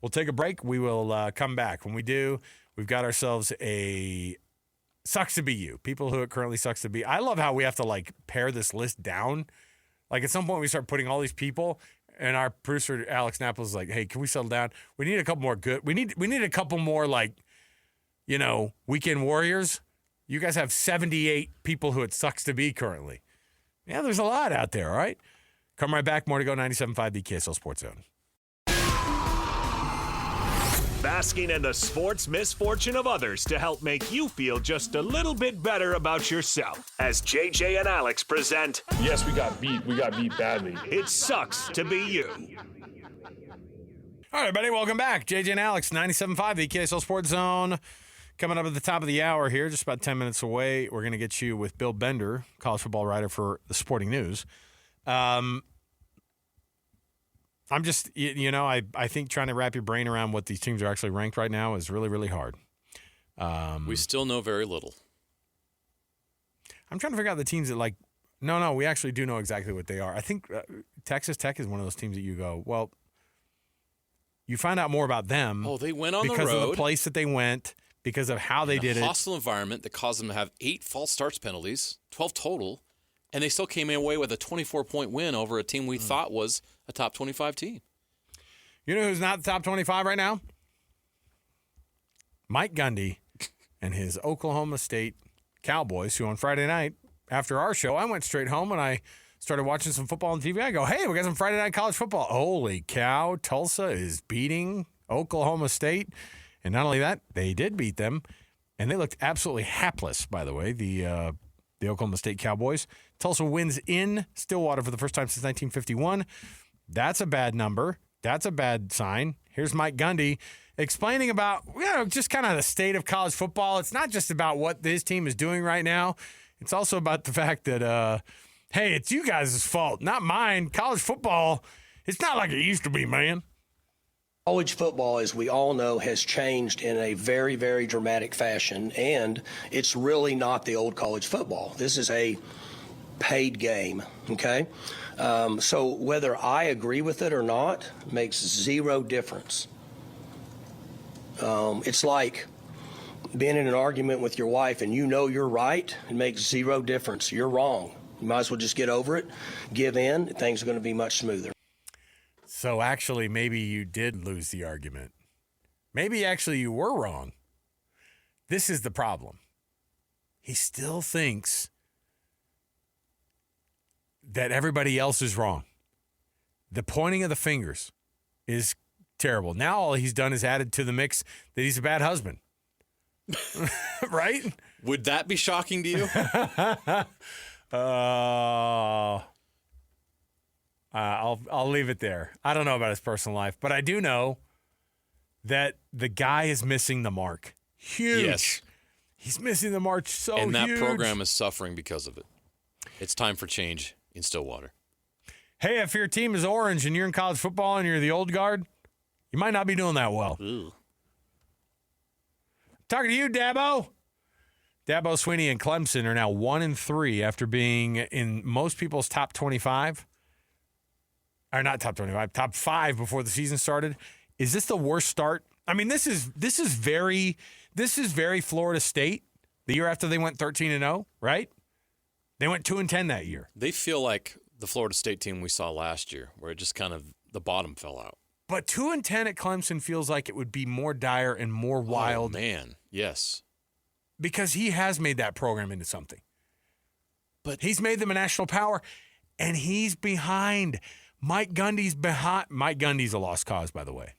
We'll take a break. We will come back. When we do, we've got ourselves a sucks to be you. People who it currently sucks to be. I love how we have to, like, pare this list down. Like, at some point, we start putting all these people, and our producer, Alex Naples, is like, hey, can we settle down? We need a couple more good. We need a couple more, like, you know, weekend warriors. You guys have 78 people who it sucks to be currently. Yeah, there's a lot out there, all right? Come right back. More to go. 97.5, the KSL Sports Zone. Basking in the sports misfortune of others to help make you feel just a little bit better about yourself. As JJ and Alex present, yes, we got beat. We got beat badly. It sucks to be you. All right, everybody, welcome back. JJ and Alex, 97.5, the KSL Sports Zone. Coming up at the top of the hour here, just about 10 minutes away, we're going to get you with Bill Bender, college football writer for the Sporting News. I'm just, I think trying to wrap your brain around what these teams are actually ranked right now is really, really hard. We still know very little. I'm trying to figure out the teams that, like, no, we actually do know exactly what they are. I think Texas Tech is one of those teams that you go, well, you find out more about them. Oh, they went on the road. Because of the place that they went, because of how they did it. A hostile environment that caused them to have 8 false starts penalties, 12 total, and they still came away with a 24-point win over a team we thought was a top 25 team. You know who's not the top 25 right now? Mike Gundy and his Oklahoma State Cowboys, who on Friday night, after our show, I went straight home and I started watching some football on TV. I go, hey, we got some Friday night college football. Holy cow, Tulsa is beating Oklahoma State. And not only that, they did beat them. And they looked absolutely hapless, by the way, the Oklahoma State Cowboys. Tulsa wins in Stillwater for the first time since 1951. That's a bad number. That's a bad sign. Here's Mike Gundy explaining about, just kind of the state of college football. It's not just about what this team is doing right now. It's also about the fact that, hey, it's you guys' fault, not mine. College football, it's not like it used to be, man. College football, as we all know, has changed in a very, very dramatic fashion, and it's really not the old college football. This is a paid game, okay? So whether I agree with it or not makes zero difference. It's like being in an argument with your wife and you know you're right. It makes zero difference. You're wrong. You might as well just get over it, give in, and things are going to be much smoother. So actually, maybe you did lose the argument. Maybe actually you were wrong. This is the problem. He still thinks that everybody else is wrong. The pointing of the fingers is terrible. Now all he's done is added to the mix that he's a bad husband. Right? Would that be shocking to you? I'll leave it there. I don't know about his personal life, but I do know that the guy is missing the mark. Huge. Yes. He's missing the mark so huge. And that program is suffering because of it. It's time for change in Stillwater. Hey, if your team is orange and you're in college football and you're the old guard, you might not be doing that well. Ooh. Talking to you, Dabo. Dabo Swinney and Clemson are now 1-3 after being in most people's top 25. Or not top 25, top 5 before the season started. Is this the worst start? I mean, this is very Florida State. The year after they went 13-0, right? They went 2-10 that year. They feel like the Florida State team we saw last year, where it just kind of the bottom fell out. But 2-10 at Clemson feels like it would be more dire and more wild. Oh, man, yes. Because he has made that program into something. But he's made them a national power, and he's behind. Mike Gundy's behind. Mike Gundy's a lost cause, by the way.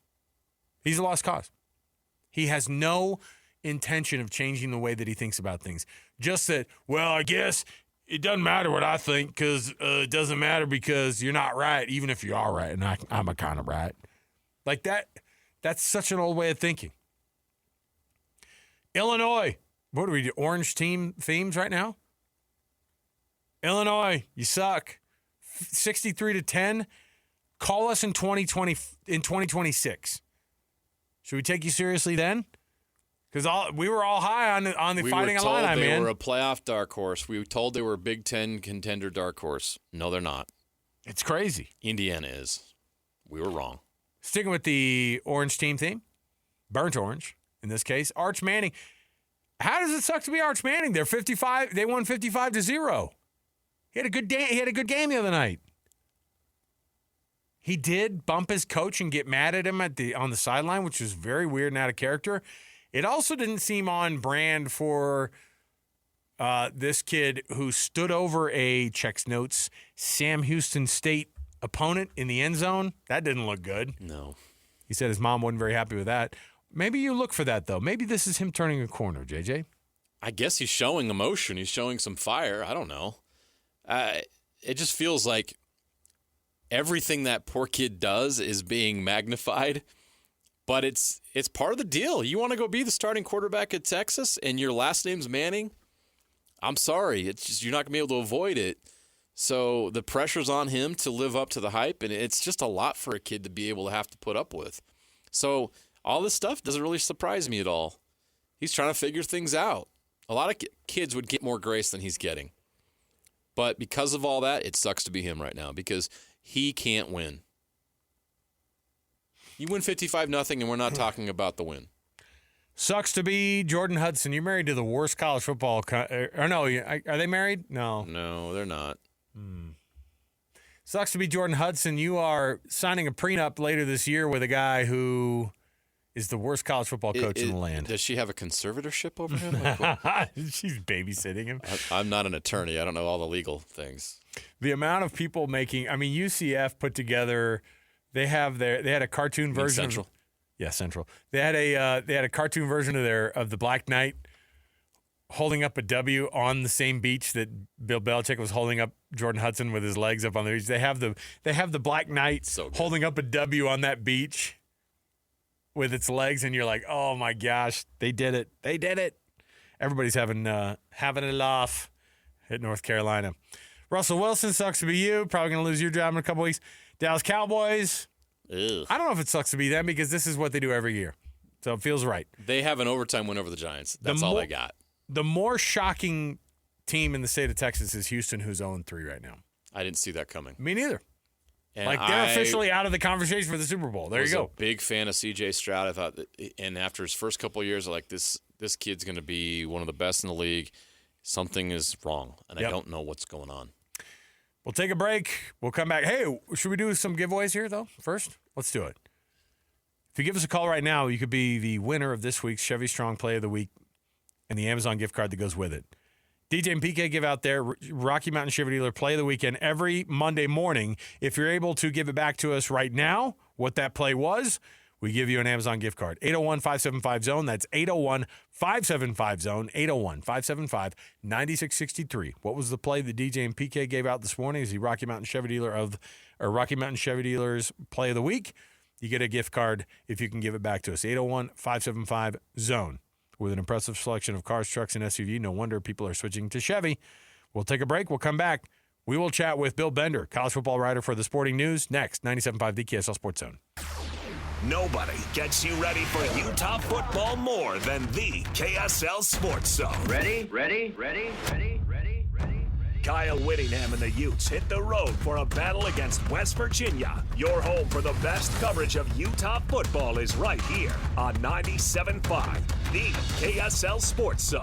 He's a lost cause. He has no intention of changing the way that he thinks about things. Just that, well, I guess it doesn't matter what I think because it doesn't matter because you're not right, even if you are right, and I'm a kind of right. Like that. That's such an old way of thinking. Illinois. What do we do? Orange team themes right now? Illinois, you suck. 63-10. Call us in 2026. Should we take you seriously then? Because we were all high on the Fighting Illini, man. They were a playoff dark horse. We were told they were a Big Ten contender dark horse. No, they're not. It's crazy. Indiana is. We were wrong. Sticking with the orange team theme, burnt orange in this case, Arch Manning. How does it suck to be Arch Manning? They're 55. They won 55-0. He had a good day. He had a good game the other night. He did bump his coach and get mad at him on the sideline, which was very weird and out of character. It also didn't seem on brand for this kid who stood over a, checks notes, Sam Houston State opponent in the end zone. That didn't look good. No. He said his mom wasn't very happy with that. Maybe you look for that, though. Maybe this is him turning a corner, JJ. I guess he's showing emotion. He's showing some fire. I don't know. It just feels like everything that poor kid does is being magnified, but it's part of the deal. You want to go be the starting quarterback at Texas and your last name's Manning? I'm sorry. It's just you're not going to be able to avoid it. So the pressure's on him to live up to the hype, and it's just a lot for a kid to be able to have to put up with. So all this stuff doesn't really surprise me at all. He's trying to figure things out. A lot of kids would get more grace than he's getting. But because of all that, it sucks to be him right now because he can't win. You win 55-0, and we're not talking about the win. Sucks to be Jordan Hudson. You're married to the worst college football. Or no, are they married? No. No, they're not. Sucks to be Jordan Hudson. You are signing a prenup later this year with a guy who is the worst college football coach in the land. Does she have a conservatorship over him? She's babysitting him. I'm not an attorney. I don't know all the legal things. The amount of people making, UCF put together, they had a cartoon version. Central? Central. They had a cartoon version of the Black Knight holding up a W on the same beach that Bill Belichick was holding up Jordan Hudson with his legs up on the beach. They have the Black Knight holding up a W on that beach with its legs, and you're like, oh my gosh, they did it. They did it. Everybody's having a laugh at North Carolina. Russell Wilson, sucks to be you. Probably going to lose your job in a couple weeks. Dallas Cowboys. Ugh. I don't know if it sucks to be them because this is what they do every year. So it feels right. They have an overtime win over the Giants. That's all they got. The more shocking team in the state of Texas is Houston, who's 0-3 right now. I didn't see that coming. Me neither. And they're officially out of the conversation for the Super Bowl. There you go. I was a big fan of C.J. Stroud. I thought, and after his first couple of years, like this kid's going to be one of the best in the league. Something is wrong, and I don't know what's going on. We'll take a break. We'll come back. Hey, should we do some giveaways here, though, first? Let's do it. If you give us a call right now, you could be the winner of this week's Chevy Strong Play of the Week and the Amazon gift card that goes with it. DJ and PK give out their Rocky Mountain Chevy Dealer Play of the Weekend every Monday morning. If you're able to give it back to us right now, what that play was, we give you an Amazon gift card. 801-575-ZONE. That's 801-575-ZONE. 801-575-9663. What was the play that DJ and PK gave out this morning? Is the Rocky Mountain Chevy Dealer's Play of the Week. You get a gift card if you can give it back to us. 801-575-ZONE. With an impressive selection of cars, trucks, and SUV, no wonder people are switching to Chevy. We'll take a break. We'll come back. We will chat with Bill Bender, college football writer for the Sporting News, next. 97.5 the KSL Sports Zone. Nobody gets you ready for Utah football more than the KSL Sports Zone. Ready? Kyle Whittingham and the Utes hit the road for a battle against West Virginia. Your home for the best coverage of Utah football is right here on 97.5, the KSL Sports Zone.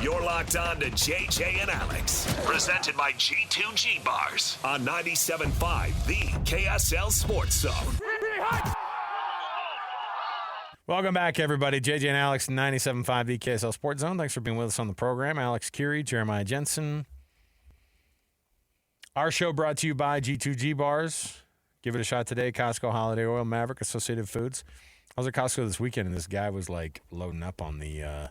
You're locked on to JJ and Alex, presented by G2G Bars on 97.5, the KSL Sports Zone. Welcome back, everybody. JJ and Alex, 97.5 the KSL Sports Zone. Thanks for being with us on the program. Alex Kirry, Jeremiah Jensen. Our show brought to you by G2G Bars. Give it a shot today. Costco, Holiday Oil, Maverick, Associated Foods. I was at Costco this weekend, and this guy was, loading up on the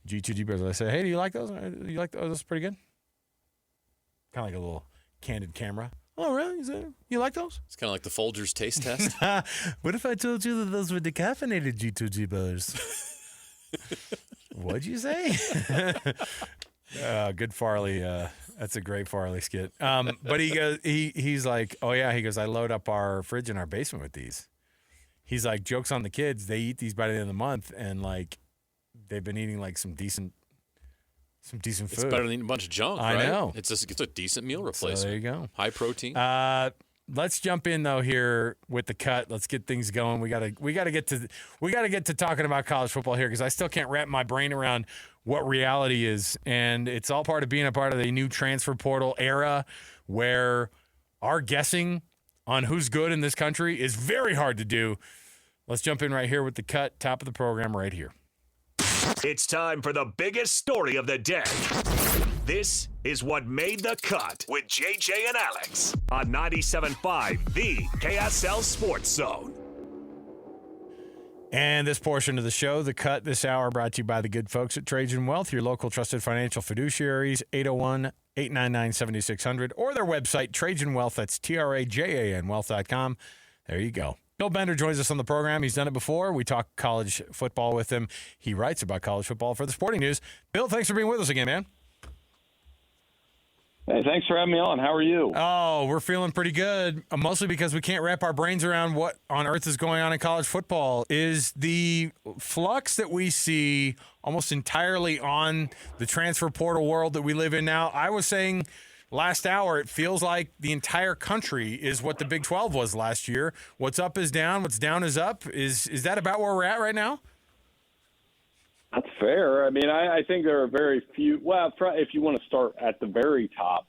G2G Bears. I say, hey, do you like those? You like those? Those are pretty good. Kind of like a little candid camera. Oh, really? You like those? It's kind of like the Folgers taste test. What if I told you that those were decaffeinated G2G Bears? What'd you say? Good Farley. That's a great Farley skit. But he goes, he's like, oh yeah. He goes, I load up our fridge in our basement with these. He's like, jokes on the kids. They eat these by the end of the month, and like, they've been eating like some decent food. It's better than eating a bunch of junk. I right? know. It's a decent meal replacement. So there you go. High protein. Let's jump in though here with the cut. Let's get things going. We gotta get to talking about college football here because I still can't wrap my brain around what reality is, and it's all part of being a part of the new transfer portal era where our guessing on who's good in this country is very hard to do. Let's jump in right here with the cut, top of the program right here. It's time for the biggest story of the day. This is what made the cut with JJ and Alex on 97.5, the KSL Sports Zone. And this portion of the show, the cut this hour, brought to you by the good folks at Trajan Wealth, your local trusted financial fiduciaries, 801-899-7600, or their website, Trajan Wealth, that's TRAJAN Wealth.com. There you go. Bill Bender joins us on the program. He's done it before. We talk college football with him. He writes about college football for the Sporting News. Bill, thanks for being with us again, man. Hey, thanks for having me on. How are you? Oh, we're feeling pretty good, mostly because we can't wrap our brains around what on earth is going on in college football. Is the flux that we see almost entirely on the transfer portal world that we live in now? I was saying last hour, it feels like the entire country is what the Big 12 was last year. What's up is down, what's down is up. Is that about where we're at right now? That's fair. I mean, I think there are very few. Well, if you want to start at the very top,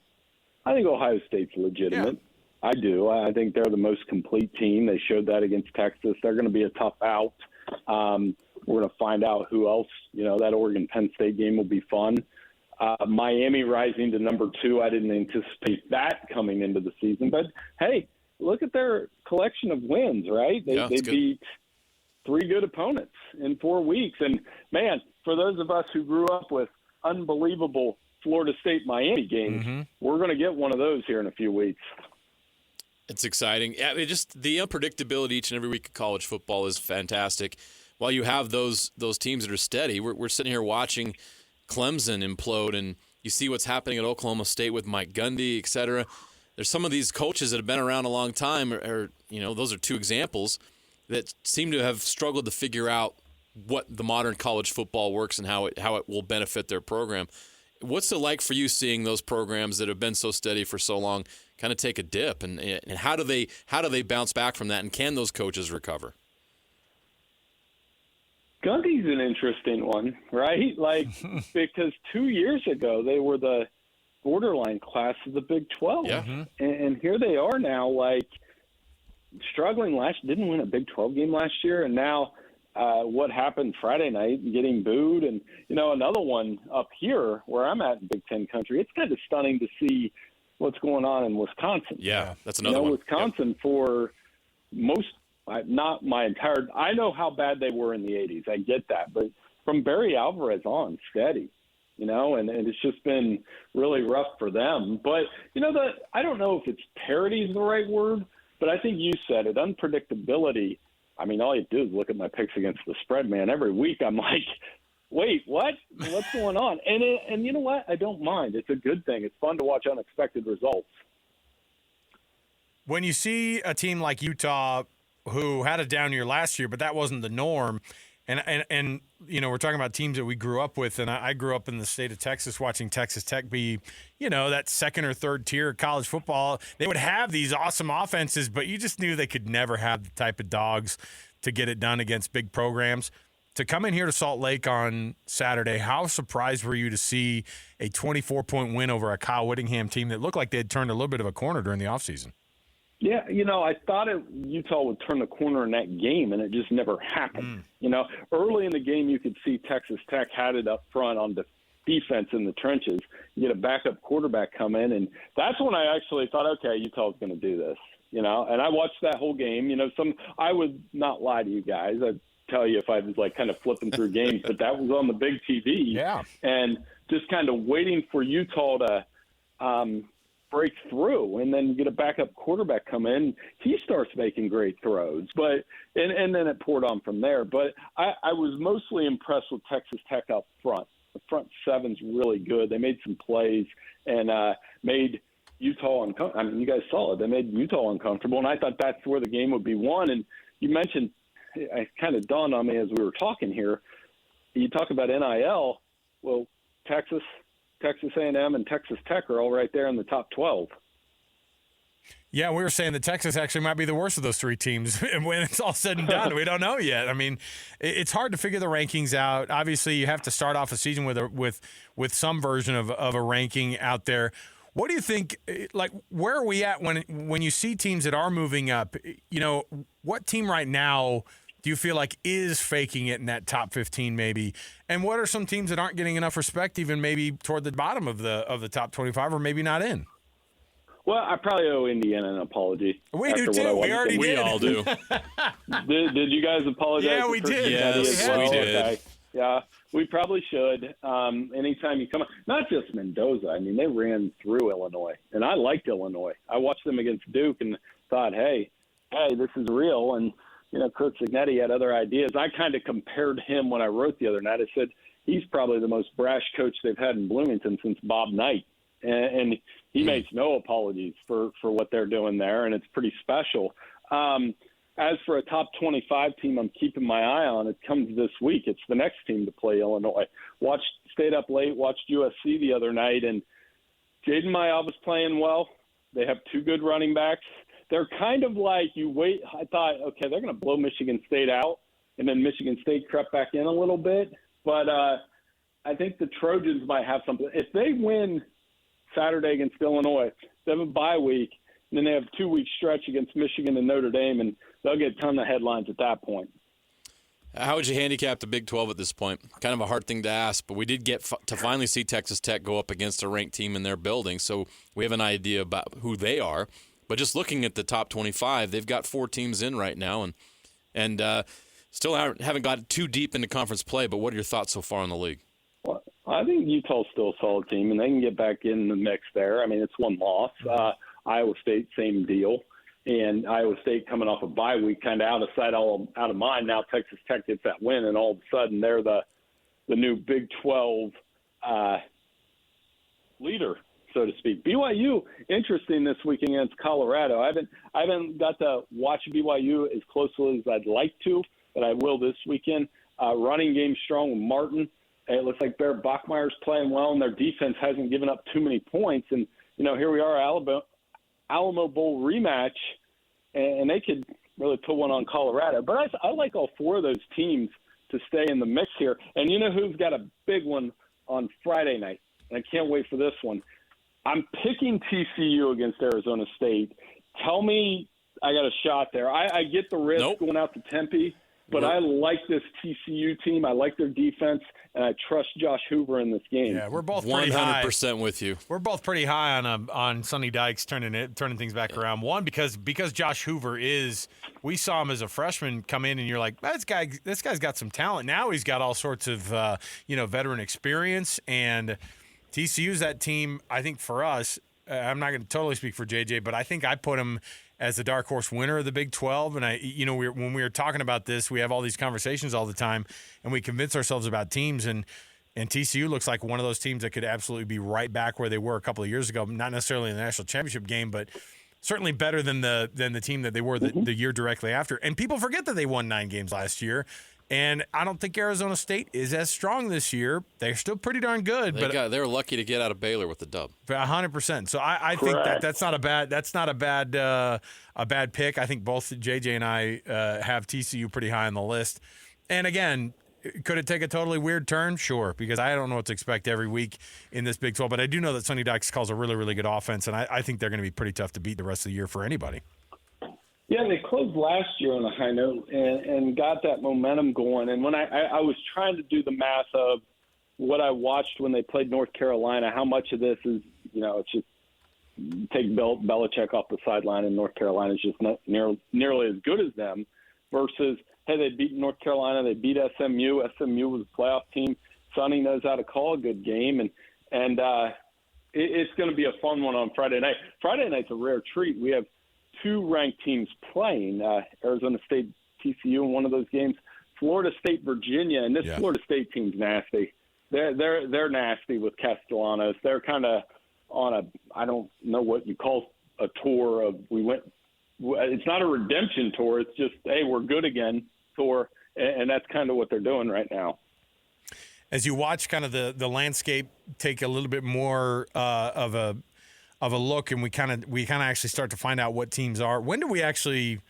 I think Ohio State's legitimate. Yeah. I do. I think they're the most complete team. They showed that against Texas. They're going to be a tough out. We're going to find out who else. That Oregon-Penn State game will be fun. Miami rising to number 2. I didn't anticipate that coming into the season. But, hey, look at their collection of wins, right? They beat 3 good opponents in 4 weeks. And, man, for those of us who grew up with unbelievable Florida State-Miami games, we're going to get one of those here in a few weeks. It's exciting. Yeah, just the unpredictability each and every week of college football is fantastic. While you have those teams that are steady, we're sitting here watching Clemson implode, and you see what's happening at Oklahoma State with Mike Gundy, et cetera. There's some of these coaches that have been around a long time, or those are 2 examples that seem to have struggled to figure out what the modern college football works and how it will benefit their program. What's it like for you seeing those programs that have been so steady for so long kind of take a dip, and how do they bounce back from that, and can those coaches recover? Gundy's an interesting one, right? Like, because 2 years ago they were the borderline class of the Big 12. Yeah. And here they are now, like, struggling didn't win a Big 12 game last year, and now what happened Friday night, getting booed. And, another one up here where I'm at in Big Ten country, it's kind of stunning to see what's going on in Wisconsin. Yeah, that's another one. Wisconsin for most – not my entire – I know how bad they were in the 80s. I get that. But from Barry Alvarez on, steady, and it's just been really rough for them. But, I don't know if it's parity is the right word, but I think you said it, unpredictability. I mean, all you do is look at my picks against the spread, man. Every week I'm like, wait, what? What's going on? And you know what? I don't mind. It's a good thing. It's fun to watch unexpected results. When you see a team like Utah – who had a down year last year, but that wasn't the norm. And we're talking about teams that we grew up with, and I grew up in the state of Texas watching Texas Tech be, that second or third tier of college football. They would have these awesome offenses, but you just knew they could never have the type of dogs to get it done against big programs. To come in here to Salt Lake on Saturday, how surprised were you to see a 24-point win over a Kyle Whittingham team that looked like they had turned a little bit of a corner during the offseason? Yeah, I thought Utah would turn the corner in that game, and it just never happened. Early in the game, you could see Texas Tech had it up front on the defense in the trenches. You get a backup quarterback come in, and that's when I actually thought, okay, Utah's going to do this. And I watched that whole game. I would not lie to you guys. tell you if I was like kind of flipping through games, but that was on the big TV. Yeah. And just kind of waiting for Utah to break through, and then you get a backup quarterback come in. He starts making great throws, but and then it poured on from there. But I was mostly impressed with Texas Tech up front. The front seven's really good. They made some plays and made Utah uncomfortable. I mean, you guys saw it. They made Utah uncomfortable, and I thought that's where the game would be won. And you mentioned, it kind of dawned on me as we were talking here, you talk about NIL. Well, Texas A&M, and Texas Tech are all right there in the top 12. Yeah, we were saying that Texas actually might be the worst of those three teams when it's all said and done. We don't know yet. I mean, it's hard to figure the rankings out. Obviously, you have to start off a season with some version of a ranking out there. What do you think, like, where are we at when you see teams that are moving up? You know, what team right now do you feel like is faking it in that top 15 maybe? And what are some teams that aren't getting enough respect, even maybe toward the bottom of the top 25 or maybe not in? Well, I probably owe Indiana an apology. We do too. We already did. We all do. Did you guys apologize? Yeah, we did. Yes, we did. Okay. Yeah, we probably should. Anytime you come up, not just Mendoza. I mean, they ran through Illinois, and I liked Illinois. I watched them against Duke and thought, hey, this is real. And, you know, Kurt Cignetti had other ideas. I kind of compared him when I wrote the other night. I said, he's probably the most brash coach they've had in Bloomington since Bob Knight. And he makes no apologies for what they're doing there, and it's pretty special. As for a top 25 team I'm keeping my eye on, it comes this week. It's the next team to play Illinois. Stayed up late, watched USC the other night, and Jaden Mayav was playing well. They have two good running backs. They're kind of like you wait. I thought, okay, they're going to blow Michigan State out, and then Michigan State crept back in a little bit. But I think the Trojans might have something. If they win Saturday against Illinois, they have a bye week, and then they have a 2-week stretch against Michigan and Notre Dame, and they'll get a ton of headlines at that point. How would you handicap the Big 12 at this point? Kind of a hard thing to ask, but we did get to finally see Texas Tech go up against a ranked team in their building, so we have an idea about who they are. But just looking at the top 25, they've got 4 teams in right now, and still haven't got too deep into conference play. But what are your thoughts so far in the league? Well, I think Utah's still a solid team, and they can get back in the mix there. I mean, it's one loss. Iowa State, same deal. And Iowa State coming off a bye week, kind of out of sight, out of mind. Now Texas Tech gets that win, and all of a sudden they're the new Big 12 leader, so to speak. BYU, interesting this week against Colorado. I haven't got to watch BYU as closely as I'd like to, but I will this weekend. Running game strong with Martin. It looks like Bear Bachmeier's playing well, and their defense hasn't given up too many points. And, you know, here we are, Alamo Bowl rematch, and they could really put one on Colorado. But I like all 4 of those teams to stay in the mix here. And you know who's got a big one on Friday night? And I can't wait for this one. I'm picking TCU against Arizona State. Tell me I got a shot there. I get the risk going out to Tempe, but I like this TCU team. I like their defense, and I trust Josh Hoover in this game. Yeah, we're both pretty high. 100% with you. We're both pretty high on Sonny Dykes turning things back around. One, because Josh Hoover we saw him as a freshman come in, and you're like, this guy's got some talent. Now he's got all sorts of veteran experience, and TCU's that team. I think for us, I'm not going to totally speak for JJ, but I think I put him as the dark horse winner of the Big 12. And when we were talking about this, we have all these conversations all the time, and we convince ourselves about teams. And TCU looks like one of those teams that could absolutely be right back where they were a couple of years ago. Not necessarily in the national championship game, but certainly better than the team that they were the year directly after. And people forget that they won 9 games last year. And I don't think Arizona State is as strong this year. They're still pretty darn good. They were lucky to get out of Baylor with the dub. 100%. So I think that's not a bad pick. I think both JJ and I have TCU pretty high on the list. And again, could it take a totally weird turn? Sure, because I don't know what to expect every week in this Big 12. But I do know that Sonny Dykes calls a really, really good offense, and I think they're going to be pretty tough to beat the rest of the year for anybody. Yeah, they closed last year on a high note and got that momentum going. And when I was trying to do the math of what I watched when they played North Carolina, how much of this is, it's just take Belichick off the sideline and North Carolina is just not nearly as good as them versus Hey, they beat North Carolina. They beat SMU. SMU was a playoff team. Sonny knows how to call a good game, and it's going to be a fun one on Friday night. Friday night's a rare treat. We have 2 ranked teams playing, Arizona State, TCU in one of those games, Florida State, Virginia, and this Florida State team's nasty. They're nasty with Castellanos. They're kind of on I don't know what you call a tour of it's not a redemption tour. It's just, hey, we're good again tour, and that's kind of what they're doing right now. As you watch kind of the landscape take a little bit more of a look, and we kind of actually start to find out what teams are. When do we actually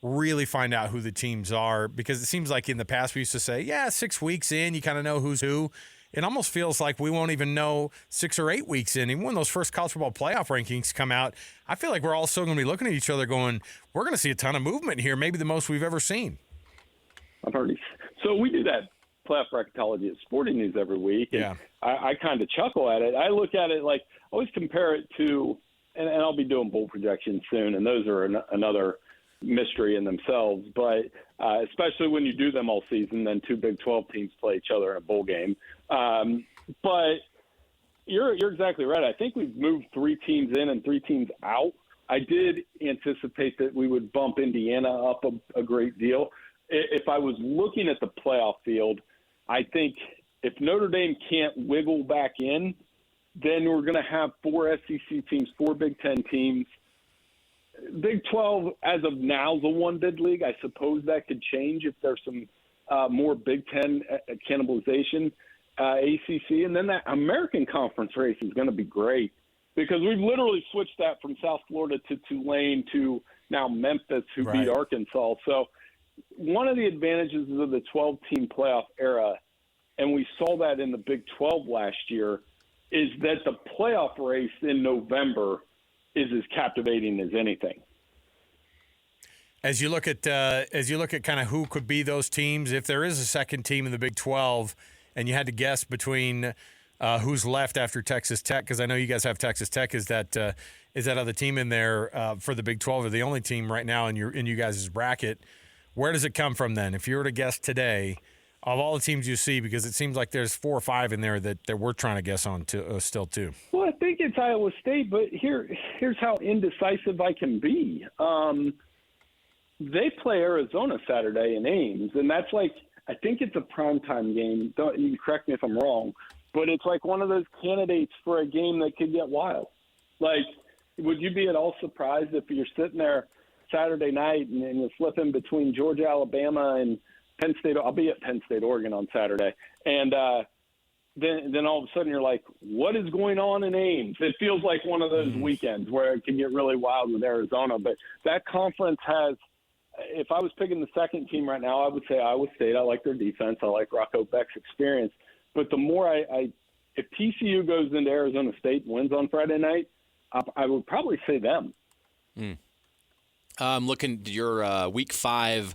really find out who the teams are? Because it seems like in the past we used to say, 6 weeks in, you kind of know who's who. It almost feels like we won't even know 6 or 8 weeks in. Even when those first college football playoff rankings come out, I feel like we're all still going to be looking at each other going, we're going to see a ton of movement here, maybe the most we've ever seen. So we do that playoff bracketology at Sporting News every week. And I kind of chuckle at it. I look at it like, I always compare it to, and I'll be doing bowl projections soon, and those are another mystery in themselves. But especially when you do them all season, then 2 Big 12 teams play each other in a bowl game. But you're exactly right. I think we've moved 3 teams in and 3 teams out. I did anticipate that we would bump Indiana up a great deal. If I was looking at the playoff field, I think if Notre Dame can't wiggle back in, then we're going to have 4 SEC teams, 4 Big Ten teams. Big 12, as of now, is a one-bid league. I suppose that could change if there's some more Big Ten cannibalization, ACC. And then that American Conference race is going to be great because we've literally switched that from South Florida to Tulane to now Memphis, who beat Arkansas. So one of the advantages of the 12-team playoff era, and we saw that in the Big 12 last year, is that the playoff race in November is as captivating as anything. As you look at kind of who could be those teams, if there is a second team in the Big 12, and you had to guess between who's left after Texas Tech, because I know you guys have Texas Tech, is that other team in there for the Big 12, or the only team right now in you guys' bracket? Where does it come from then? If you were to guess today, of all the teams you see, because it seems like there's 4 or 5 in there that we're trying to guess on still too. Well, I think it's Iowa State, but here's how indecisive I can be. They play Arizona Saturday in Ames, and that's like, I think it's a primetime game. Don't you correct me if I'm wrong, but it's like one of those candidates for a game that could get wild. Like, would you be at all surprised if you're sitting there Saturday night and you're flipping between Georgia, Alabama, and Penn State? I'll be at Penn State, Oregon on Saturday. And then all of a sudden you're like, what is going on in Ames? It feels like one of those weekends where it can get really wild with Arizona. But that conference has, if I was picking the second team right now, I would say Iowa State. I like their defense. I like Rocco Beck's experience. But the more if TCU goes into Arizona State and wins on Friday night, I would probably say them. I'm looking at your Week 5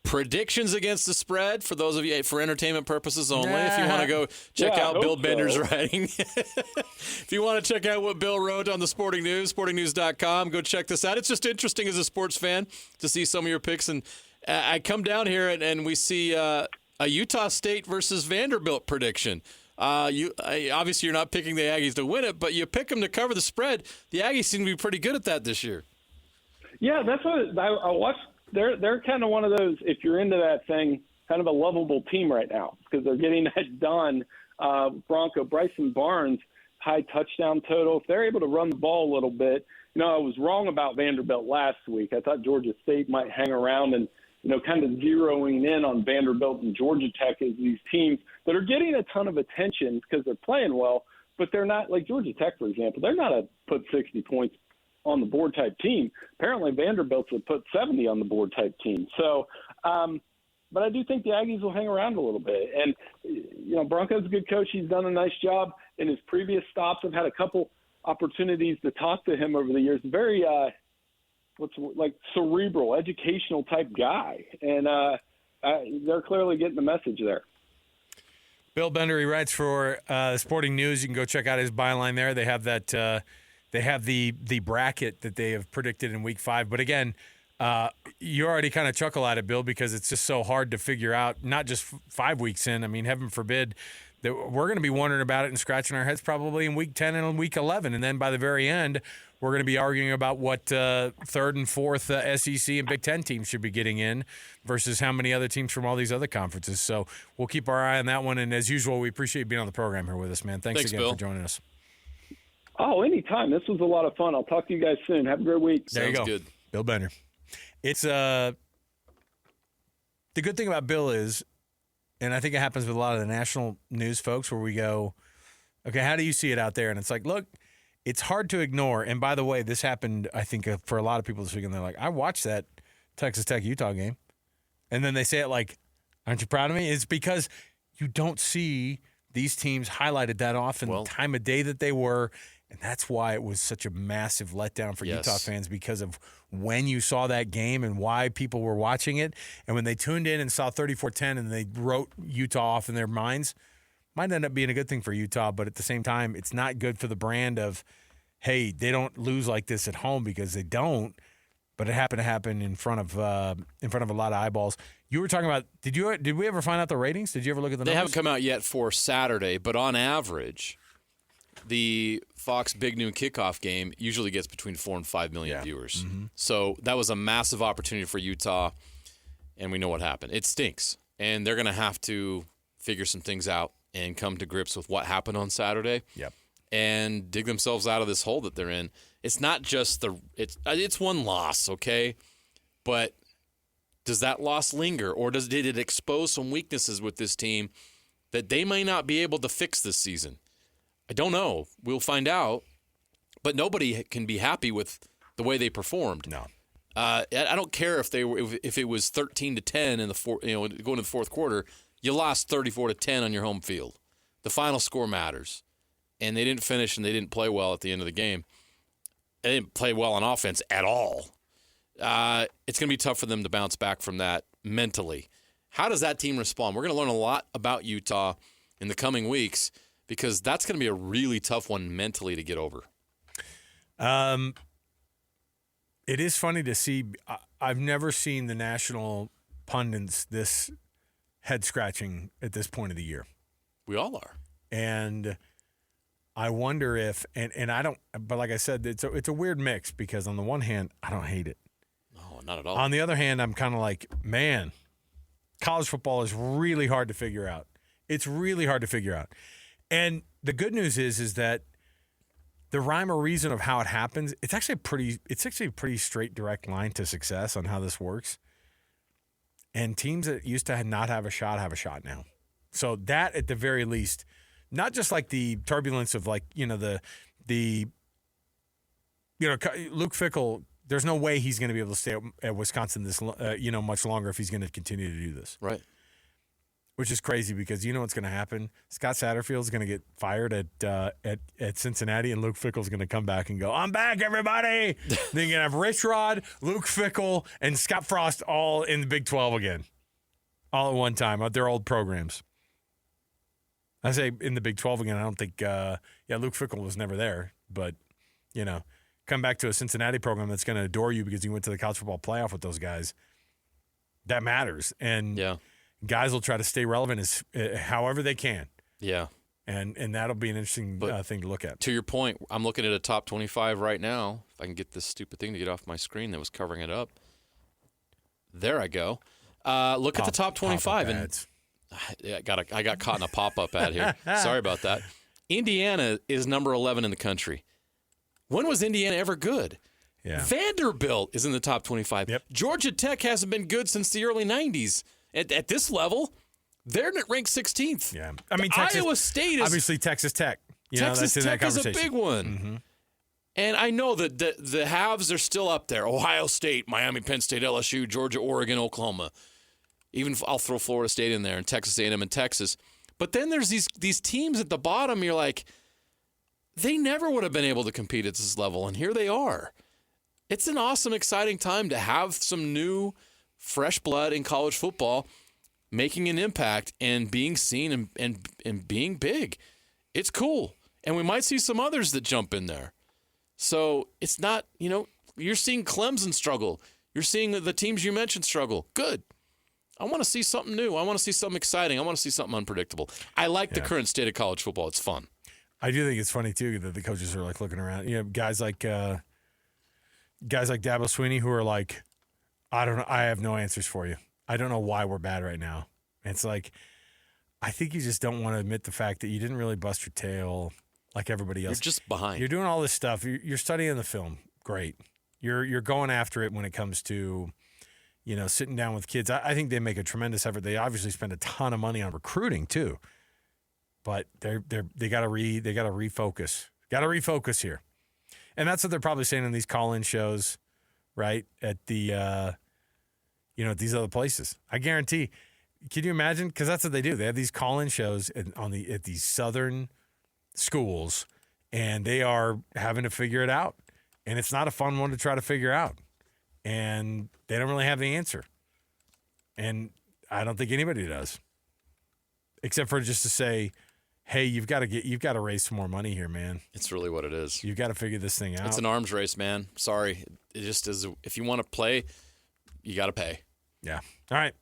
predictions against the spread for those of you, for entertainment purposes only. If you want to go check out Bill Bender's writing. If you want to check out what Bill wrote on the Sporting News, sportingnews.com, go check this out. It's just interesting as a sports fan to see some of your picks. And I come down here and we see a Utah State versus Vanderbilt prediction. Obviously, you're not picking the Aggies to win it, but you pick them to cover the spread. The Aggies seem to be pretty good at that this year. Yeah, that's what I watched. They're kind of one of those, if you're into that thing, kind of a lovable team right now because they're getting that done. Bryson Barnes, high touchdown total. If they're able to run the ball a little bit, I was wrong about Vanderbilt last week. I thought Georgia State might hang around and, kind of zeroing in on Vanderbilt and Georgia Tech as these teams that are getting a ton of attention because they're playing well, but they're not like Georgia Tech, for example. They're not a put 60 points on the board type team. Apparently Vanderbilt's would put 70 on the board type team. So, but I do think the Aggies will hang around a little bit. And, Bronco's a good coach. He's done a nice job in his previous stops. I've had a couple opportunities to talk to him over the years. Very, cerebral, educational type guy. And they're clearly getting the message there. Bill Bender, he writes for Sporting News. You can go check out his byline there. They have that, they have the bracket that they have predicted in Week 5. But again, You already kind of chuckle at it, Bill, because it's just so hard to figure out, not just 5 weeks in. I mean, heaven forbid that we're going to be wondering about it and scratching our heads probably in week 10 and in week 11. And then by the very end, we're going to be arguing about what third and fourth SEC and Big Ten teams should be getting in versus how many other teams from all these other conferences. So we'll keep our eye on that one. And as usual, we appreciate you being on the program here with us, man. Thanks again, Bill, for joining us. Oh, anytime. This was a lot of fun. I'll talk to you guys soon. Have a great week. There you go. Good. Bill Bender. It's the good thing about Bill is, and I think it happens with a lot of the national news folks, where we go, okay, how do you see it out there? And it's like, look, it's hard to ignore. And by the way, this happened, I think, for a lot of people this weekend. They're like, I watched that Texas Tech-Utah game. And then they say it like, aren't you proud of me? It's because you don't see these teams highlighted that often, the time of day that they were. And that's why it was such a massive letdown for Utah fans, because of when you saw that game and why people were watching it. And when they tuned in and saw 34-10 and they wrote Utah off in their minds, might end up being a good thing for Utah. But at the same time, it's not good for the brand of, hey, they don't lose like this at home, because they don't. But it happened to happen in front of a lot of eyeballs. You were talking about, did we ever find out the ratings? Did you ever look at the numbers? They haven't come out yet for Saturday, but on average, the Fox Big Noon kickoff game usually gets between 4 and 5 million viewers. Mm-hmm. So that was a massive opportunity for Utah, and we know what happened. It stinks, and they're going to have to figure some things out and come to grips with what happened on Saturday. Yep. And dig themselves out of this hole that they're in. It's not just it's one loss, okay? But does that loss linger, or did it expose some weaknesses with this team that they may not be able to fix this season? I don't know. We'll find out. But nobody can be happy with the way they performed. No. I don't care if it was 13-10 in the going to the fourth quarter. You lost 34-10 on your home field. The final score matters. And they didn't finish, and they didn't play well at the end of the game. They didn't play well on offense at all. It's going to be tough for them to bounce back from that mentally. How does that team respond? We're going to learn a lot about Utah in the coming weeks, because that's going to be a really tough one mentally to get over. It is funny to see. I've never seen the national pundits this head-scratching at this point of the year. We all are. And I wonder if, and I don't, but like I said, it's a weird mix, because on the one hand, I don't hate it. No, not at all. On the other hand, I'm kind of like, man, college football is really hard to figure out. It's really hard to figure out. And the good news is that the rhyme or reason of how it happens, it's actually a pretty straight, direct line to success on how this works. And teams that used to not have a shot now. So that, at the very least, not just like the turbulence of Luke Fickell. There's no way he's going to be able to stay at Wisconsin this much longer if he's going to continue to do this. Right. Which is crazy, because you know what's going to happen. Scott Satterfield's going to get fired at Cincinnati, and Luke Fickell's going to come back and go, "I'm back, everybody." Then you're going to have Rich Rod, Luke Fickell, and Scott Frost all in the Big 12 again, all at one time at their old programs. I say in the Big 12 again. I don't think, Luke Fickell was never there, but come back to a Cincinnati program that's going to adore you because you went to the college football playoff with those guys. That matters, and guys will try to stay relevant as however they can. Yeah. And that'll be an interesting thing to look at. To your point, I'm looking at a top 25 right now. If I can get this stupid thing to get off my screen that was covering it up. There I go. Look at the top 25. And I got caught in a pop-up ad here. Sorry about that. Indiana is number 11 in the country. When was Indiana ever good? Yeah. Vanderbilt is in the top 25. Yep. Georgia Tech hasn't been good since the early 90s. At this level, they're ranked 16th. Yeah. I mean, Iowa State is obviously Texas Tech. Texas Tech is a big one. Mm-hmm. And I know that the halves are still up there. Ohio State, Miami, Penn State, LSU, Georgia, Oregon, Oklahoma. Even I'll throw Florida State in there, and Texas A&M and Texas. But then there's these teams at the bottom. You're like, they never would have been able to compete at this level, and here they are. It's an awesome, exciting time to have some new, fresh blood in college football making an impact and being seen and being big. It's cool. And we might see some others that jump in there. So it's not, you're seeing Clemson struggle. You're seeing the teams you mentioned struggle. Good. I want to see something new. I want to see something exciting. I want to see something unpredictable. I like the current state of college football. It's fun. I do think it's funny too that the coaches are like looking around. You know, guys like Dabo Swinney who are like, I don't know. I have no answers for you. I don't know why we're bad right now. And it's like, I think you just don't want to admit the fact that you didn't really bust your tail like everybody else. You're just behind. You're doing all this stuff. You're studying the film. Great. You're going after it when it comes to, you know, sitting down with kids. I think they make a tremendous effort. They obviously spend a ton of money on recruiting too, but they got to refocus. Got to refocus here, and that's what they're probably saying in these call-in shows, right? At the, at these other places. I guarantee. Can you imagine? Because that's what they do. They have these call-in shows at these southern schools, and they are having to figure it out. And it's not a fun one to try to figure out. And they don't really have the answer. And I don't think anybody does. Except for just to say, hey, you've got to raise some more money here, man. It's really what it is. You've got to figure this thing out. It's an arms race, man. Sorry. It just is. If you want to play, you got to pay. Yeah. All right.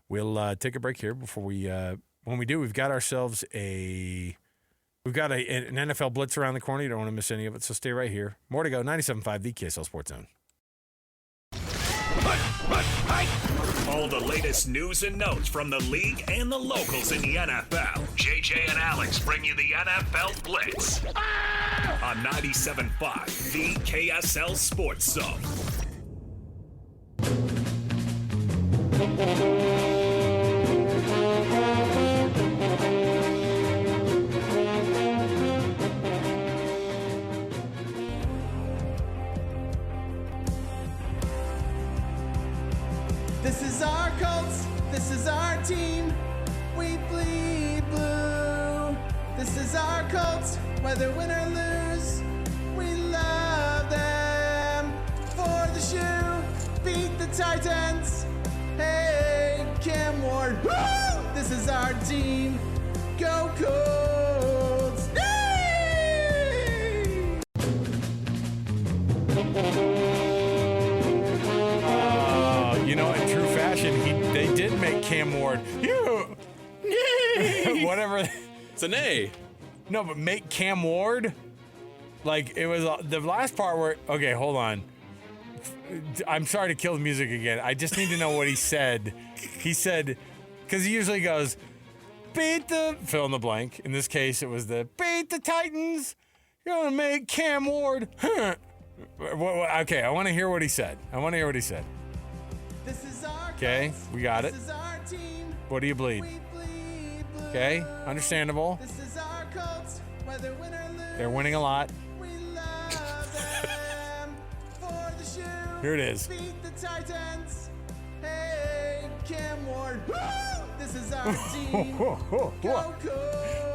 We'll take a break here before when we do, we've got ourselves an NFL Blitz around the corner. You don't want to miss any of it, so stay right here. More to go. 97.5, the KSL Sports Zone. All the latest news and notes from the league and the locals in the NFL. JJ and Alex bring you the NFL Blitz on 97.5, the KSL Sports Zone. This is our Colts, this is our team, we bleed blue. This is our Colts, whether win or lose, we love them. For the shoe, beat the Titans, hey, Cam Ward, woo! This is our team, go Colts, yay! In true fashion, they did make Cam Ward. Whatever. It's an A. No, but make Cam Ward? Like, it was the last part where, okay, hold on. I'm sorry to kill the music again. I just need to know what he said. He said, because he usually goes, beat the, fill in the blank. In this case, it was the, beat the Titans. You're going to make Cam Ward. Huh. Okay, I want to hear what he said. Okay, we got it. What do you bleed? Okay, understandable. They're winning a lot. Here it is.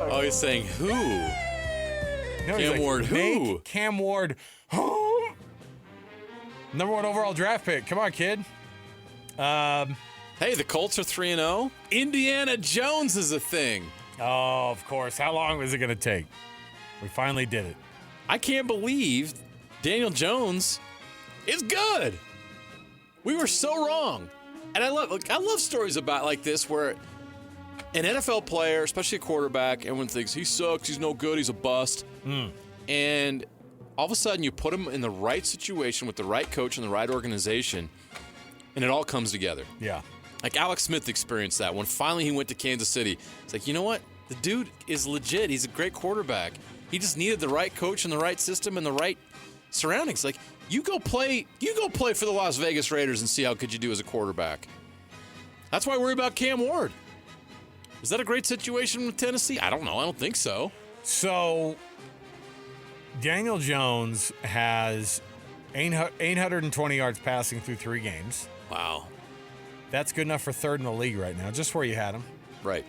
Oh, he's saying who? No, Cam Ward who? Cam Ward who? Number 1 overall draft pick. Come on, kid. Hey, the Colts are 3-0. Indiana Jones is a thing. Oh, of course. How long was it going to take? We finally did it. I can't believe Daniel Jones is good. We were so wrong. And I love stories about like this where an NFL player, especially a quarterback, everyone thinks he sucks, he's no good, he's a bust. And all of a sudden you put him in the right situation with the right coach and the right organization, and it all comes together. Yeah. Like Alex Smith experienced that when finally he went to Kansas City. It's like, you know what? The dude is legit. He's a great quarterback. He just needed the right coach and the right system and the right surroundings. Like, you go play for the Las Vegas Raiders and see how good you do as a quarterback. That's why I worry about Cam Ward. Is that a great situation with Tennessee? I don't know. I don't think so. So, Daniel Jones has 820 yards passing through 3 games. Wow. That's good enough for 3rd in the league right now, just where you had him. Right.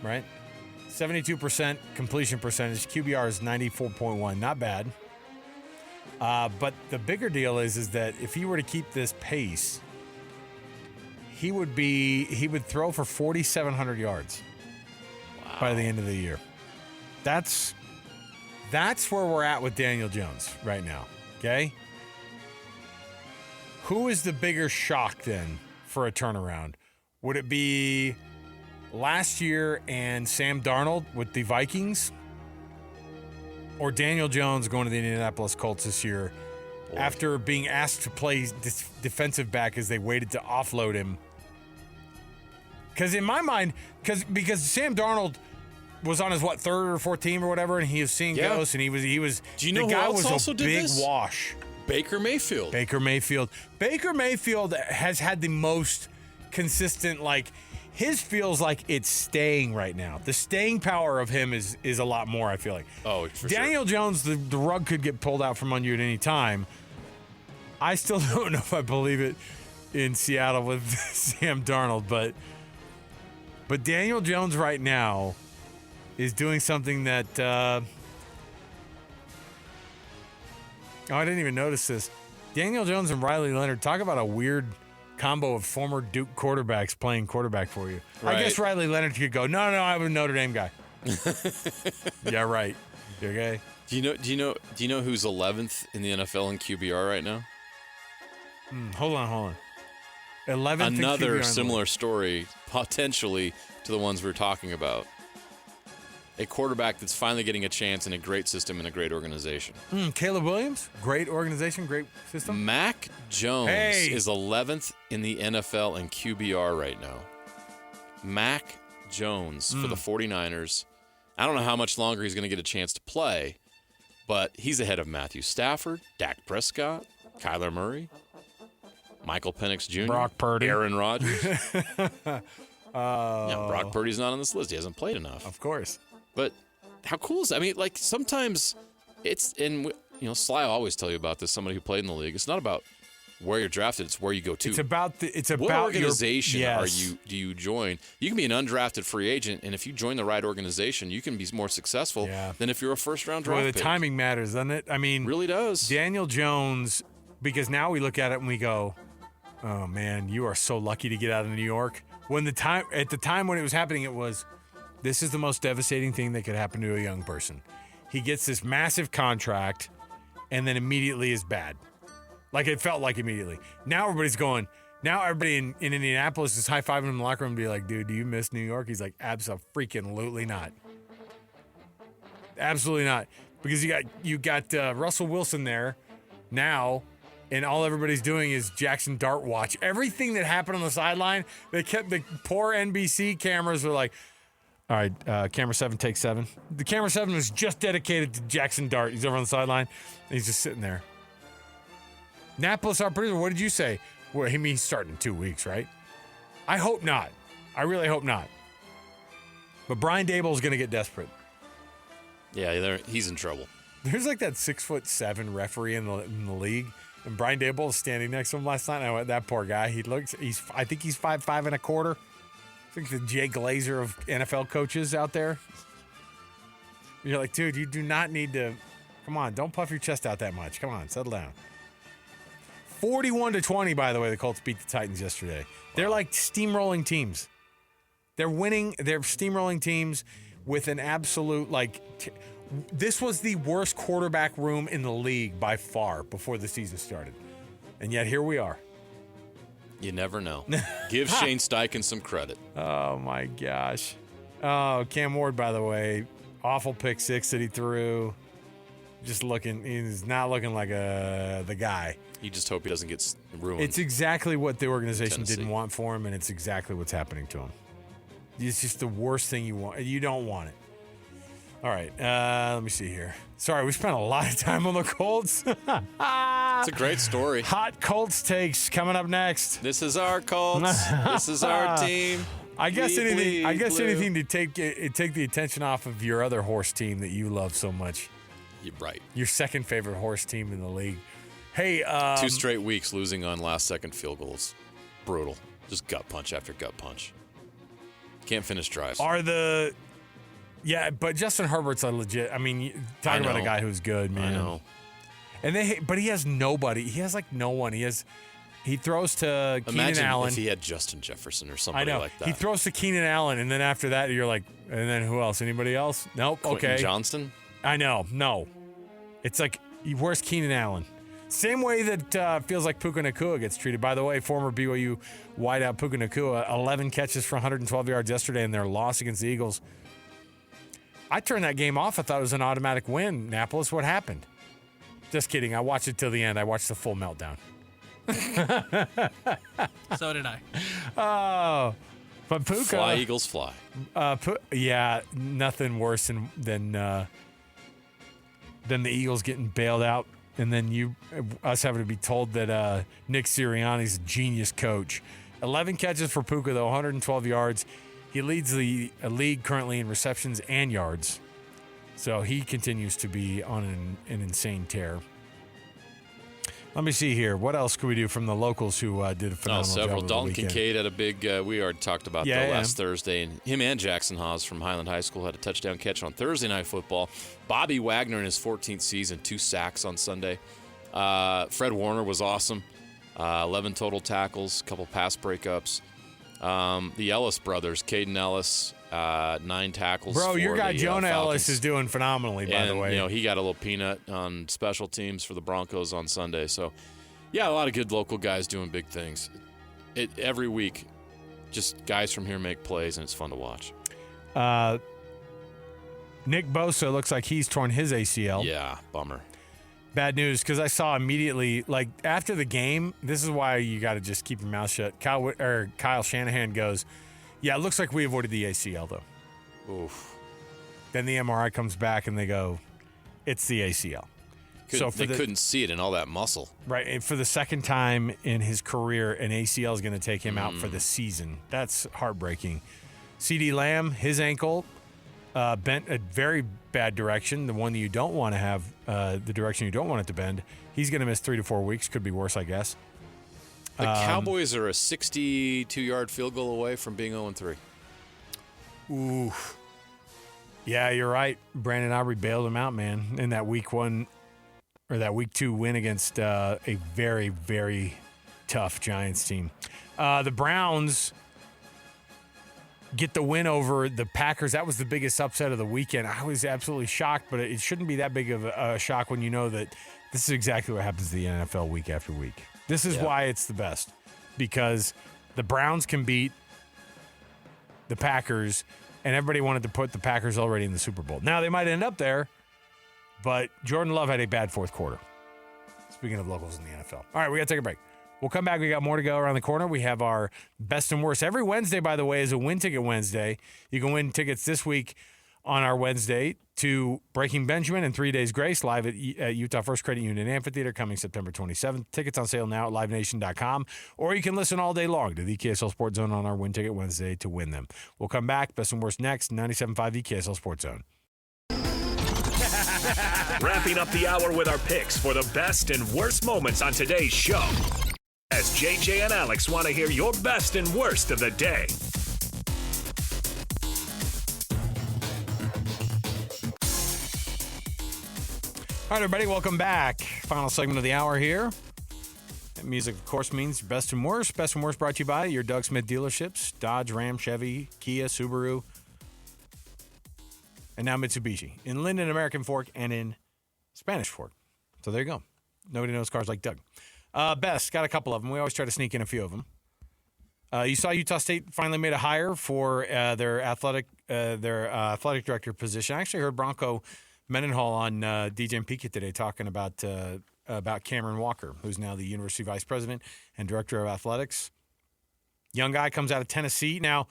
72% completion percentage. QBR is 94.1. Not bad. But the bigger deal is that if he were to keep this pace, he would throw for 4,700 yards by the end of the year. That's where we're at with Daniel Jones right now. Okay. Who is the bigger shock then for a turnaround? Would it be last year and Sam Darnold with the Vikings, or Daniel Jones going to the Indianapolis Colts this year after being asked to play defensive back as they waited to offload him? Because in my mind, because Sam Darnold was on his third or fourth team or whatever, and he was seeing ghosts, and he was. Do you know who else also did big this? Wash. Baker Mayfield. Baker Mayfield has had the most consistent, his feels like it's staying right now. The staying power of him is a lot more, I feel like. Oh, for Daniel Jones, the rug could get pulled out from under you at any time. I still don't know if I believe it in Seattle with Sam Darnold, but Daniel Jones right now is doing something that I didn't even notice this. Daniel Jones and Riley Leonard, talk about a weird combo of former Duke quarterbacks playing quarterback for you. Right. I guess Riley Leonard could go, no, I'm a Notre Dame guy. Yeah, right. You okay? Do you know who's 11th in the NFL in QBR right now? Hold on. 11th. Another similar story, potentially to the ones we're talking about. A quarterback that's finally getting a chance in a great system and a great organization. Caleb Williams, great organization, great system. Mac Jones is 11th in the NFL in QBR right now. Mac Jones for the 49ers. I don't know how much longer he's going to get a chance to play, but he's ahead of Matthew Stafford, Dak Prescott, Kyler Murray, Michael Penix Jr., Brock Purdy, Aaron Rodgers. Brock Purdy's not on this list. He hasn't played enough. Of course. But how cool is that? I mean, sometimes it's, and Sly will always tell you about this, somebody who played in the league. It's not about where you're drafted, it's where you go to. It's about what organization yes. do you join? You can be an undrafted free agent, and if you join the right organization, you can be more successful than if you're a first-round draft pick. The timing matters, doesn't it? I mean, really does. Daniel Jones, because now we look at it and we go, oh man, you are so lucky to get out of New York. At the time when it was happening, it was, this is the most devastating thing that could happen to a young person. He gets this massive contract and then immediately is bad. It felt like immediately. Now everybody in Indianapolis is high-fiving him in the locker room and be like, dude, do you miss New York? He's like, absolutely not. Absolutely not. Because you got Russell Wilson there now, and all everybody's doing is Jackson Dart watch. Everything that happened on the sideline, they kept the poor NBC cameras were like, all right, camera 7, take 7. The camera 7 was just dedicated to Jackson Dart. He's over on the sideline, and he's just sitting there. Napolis, our producer, what did you say? Well, he's starting in 2 weeks, right? I hope not. I really hope not. But Brian Daboll's going to get desperate. Yeah, he's in trouble. There's that 6'7" referee in the league, and Brian Daboll was standing next to him last night. And I went, that poor guy. I think he's 5'5" and a quarter. I think the Jay Glazer of NFL coaches out there. You're like, dude, you do not need to. Come on, don't puff your chest out that much. Come on, settle down. 41-20, by the way, the Colts beat the Titans yesterday. Wow. They're steamrolling teams. They're winning. They're steamrolling teams with an absolute, this was the worst quarterback room in the league by far before the season started. And yet here we are. You never know. Give Shane Steichen some credit. Oh, my gosh. Oh, Cam Ward, by the way, awful pick 6 that he threw. He's not looking like the guy. You just hope he doesn't get ruined. It's exactly what the organization didn't want for him, and it's exactly what's happening to him. It's just the worst thing you want. You don't want it. All right, let me see here. Sorry, we spent a lot of time on the Colts. It's a great story. Hot Colts takes coming up next. This is our Colts. This is our team. I guess anything to take the attention off of your other horse team that you love so much. You're right. Your second favorite horse team in the league. Hey, 2 straight weeks losing on last-second field goals. Brutal. Just gut punch after gut punch. Can't finish drives. Yeah, but Justin Herbert's a legit. I mean, talking about a guy who's good, man. I know. But he has nobody. He has no one. He throws to Keenan Allen. Imagine if he had Justin Jefferson or somebody like that. He throws to Keenan Allen, and then after that, you're like, and then who else? Anybody else? Nope. Quentin Okay. Johnston? I know. No. It's where's Keenan Allen? Same way that feels like Puka Nacua gets treated. By the way, former BYU wideout Puka Nacua, 11 catches for 112 yards yesterday in their loss against the Eagles. I turned that game off. I thought it was an automatic win. Annapolis, what happened? Just kidding. I watched it till the end. I watched the full meltdown. So did I. Oh, but Puka. Fly, Eagles, fly. Nothing worse than the Eagles getting bailed out, and then us having to be told that Nick Sirianni's a genius coach. 11 catches for Puka, though, 112 yards. He leads the league currently in receptions and yards. So he continues to be on an insane tear. Let me see here. What else could we do from the locals who did a phenomenal job? Several. Over Dalton the weekend? Kincaid had a big, we already talked about that last Thursday. And him and Jackson Haas from Highland High School had a touchdown catch on Thursday Night Football. Bobby Wagner in his 14th season, 2 sacks on Sunday. Fred Warner was awesome. 11 total tackles, a couple pass breakups. The Ellis brothers, Caden Ellis, 9 tackles. Bro, your guy Jonah Falcons. Ellis is doing phenomenally, by the way. He got a little peanut on special teams for the Broncos on Sunday. So, yeah, a lot of good local guys doing big things. Every week, just guys from here make plays, and it's fun to watch. Nick Bosa looks like he's torn his ACL. Yeah, bummer. Bad news, because I saw immediately, like, after the game, this is why you got to just keep your mouth shut. Kyle Shanahan goes, yeah, it looks like we avoided the ACL, though. Oof. Then the MRI comes back, and they go, it's the ACL. They couldn't see it in all that muscle. Right, and for the second time in his career, an ACL is going to take him out for the season. That's heartbreaking. CeeDee Lamb, his ankle bent a very bad direction, the one that you don't want to have, the direction you don't want it to bend. He's going to miss 3 to 4 weeks. Could be worse, I guess. The Cowboys are a 62-yard field goal away from being 0-3. Ooh. Yeah, you're right. Brandon Aubrey bailed him out, man, in that week 2 win against a very, very tough Giants team. The Browns get the win over the Packers. That was the biggest upset of the weekend. I was absolutely shocked, but it shouldn't be that big of a shock when you know that this is exactly what happens to the NFL week after week. This is why it's the best, because the Browns can beat the Packers, and everybody wanted to put the Packers already in the Super Bowl. Now, they might end up there, but Jordan Love had a bad fourth quarter. Speaking of locals in the NFL. All right, we got to take a break. We'll come back. We got more to go around the corner. We have our best and worst. Every Wednesday, by the way, is a Win Ticket Wednesday. You can win tickets this week on our Wednesday to Breaking Benjamin and 3 Days Grace live at Utah First Credit Union Amphitheater coming September 27th. Tickets on sale now at livenation.com, or you can listen all day long to the EKSL Sports Zone on our Win Ticket Wednesday to win them. We'll come back. Best and worst next. 97.5 EKSL Sports Zone. Wrapping up the hour with our picks for the best and worst moments on today's show. As JJ and Alex want to hear your best and worst of the day. All right, everybody, welcome back. Final segment of the hour here. That music, of course, means best and worst. Best and worst brought to you by your Doug Smith dealerships, Dodge, Ram, Chevy, Kia, Subaru, and now Mitsubishi. In Linden, American Fork, and in Spanish Fork. So there you go. Nobody knows cars like Doug. Best, got a couple of them. We always try to sneak in a few of them. You saw Utah State finally made a hire for their athletic director position. I actually heard Bronco Mendenhall on DJ and Pika today talking about Cameron Walker, who's now the University Vice President and Director of Athletics. Young guy, comes out of Tennessee. Now,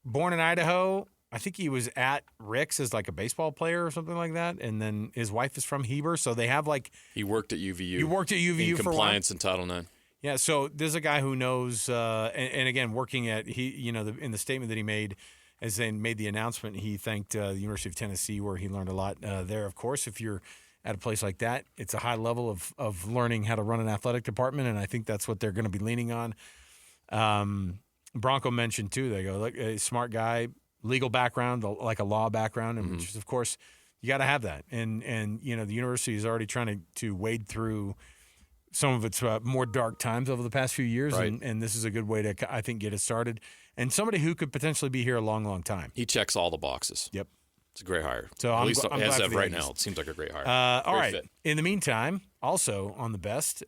born in Idaho. I think he was at Rick's as like a baseball player or something like that. And then his wife is from Heber. So they have like... He worked at UVU. You worked at UVU for a while? Compliance in Title IX. Yeah, so there's a guy who knows, and again, working at, in the statement that he made, as they made the announcement, he thanked the University of Tennessee, where he learned a lot there. Of course, if you're at a place like that, it's a high level of learning how to run an athletic department, and I think that's what they're going to be leaning on. Bronco mentioned, too, they go, look, a smart guy, legal background, like a law background, and which is, of course, you got to have that. And the university is already trying to wade through some of its more dark times over the past few years, right. and this is a good way to, I think, get it started. And somebody who could potentially be here a long, long time. He checks all the boxes. Yep. It's a great hire. So at least I'm as glad of for right the now, it seems like a great hire. All right. Fit. In the meantime, also on the best.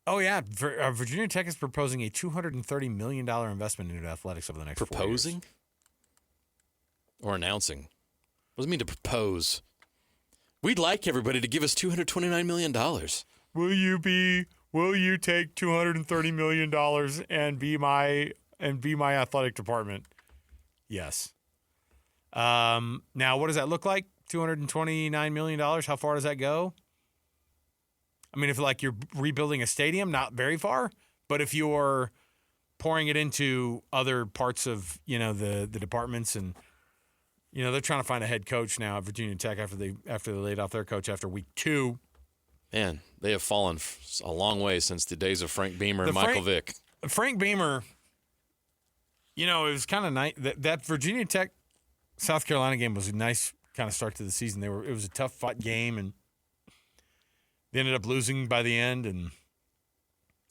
Virginia Tech is proposing a $230 million investment into athletics over the next 4 years. Proposing? Or announcing? What does it mean to propose? We'd like everybody to give us $229 million. Will you take $230 million and be my athletic department? Yes. Now, what does that look like? $229 million. How far does that go? I mean, if you're rebuilding a stadium, not very far. But if you're pouring it into other parts of, the departments, and, they're trying to find a head coach now at Virginia Tech after they laid off their coach after week 2. Man, they have fallen a long way since the days of Frank Beamer and Michael Vick. Frank Beamer, it was kind of nice. That Virginia Tech South Carolina game was a nice kind of start to the season. It was a tough fought game, and they ended up losing by the end, and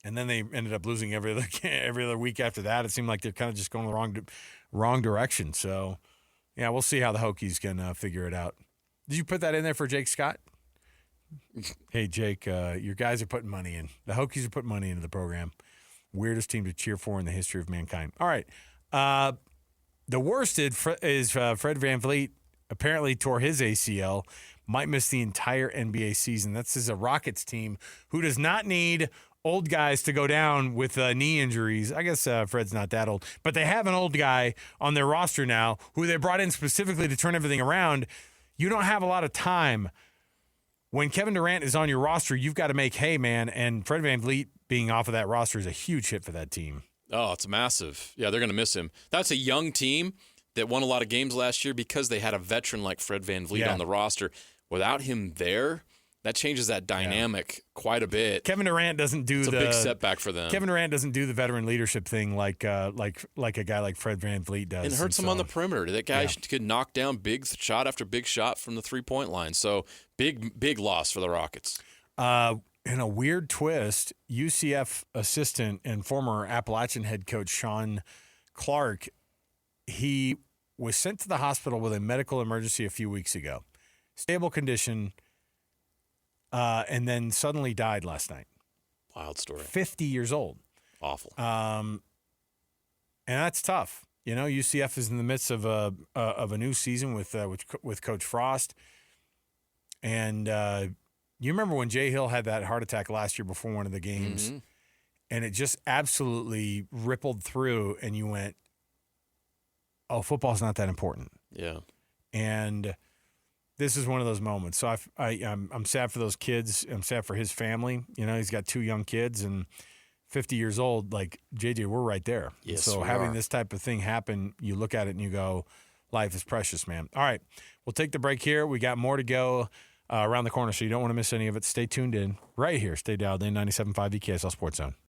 then they ended up losing every other week after that. It seemed like they're kind of just going the wrong direction. So, yeah, we'll see how the Hokies can figure it out. Did you put that in there for Jake Scott? Hey, Jake, your guys are putting money in. The Hokies are putting money into the program. Weirdest team to cheer for in the history of mankind. All right. The worst is Fred VanVleet apparently tore his ACL, might miss the entire NBA season. This is a Rockets team who does not need old guys to go down with knee injuries. I guess Fred's not that old, but they have an old guy on their roster now who they brought in specifically to turn everything around. You don't have a lot of time. When Kevin Durant is on your roster, you've got to make hay, man, and Fred VanVleet being off of that roster is a huge hit for that team. Oh, it's massive. Yeah, they're going to miss him. That's a young team that won a lot of games last year because they had a veteran like Fred VanVleet on the roster. Without him there, that changes that dynamic quite a bit. Kevin Durant doesn't do it's a big setback for them. Kevin Durant doesn't do the veteran leadership thing like a guy like Fred VanVleet does. And hurts him on the perimeter. That guy could knock down big shot after big shot from the three-point line. So big loss for the Rockets. In a weird twist, UCF assistant and former Appalachian head coach Sean Clark, he was sent to the hospital with a medical emergency a few weeks ago. Stable condition, and then suddenly died last night. Wild story. 50 years old. Awful. And that's tough. UCF is in the midst of a new season with Coach Frost. And you remember when Jay Hill had that heart attack last year before one of the games, and it just absolutely rippled through, and you went, oh, football's not that important. Yeah. And this is one of those moments. So I'm sad for those kids. I'm sad for his family. He's got 2 young kids and 50 years old. Like, JJ, we're right there. Yes, so having this type of thing happen, you look at it and you go, life is precious, man. All right, we'll take the break here. We got more to go around the corner, so you don't want to miss any of it. Stay tuned in right here. Stay dialed in, 97.5 EKSL Sports Zone.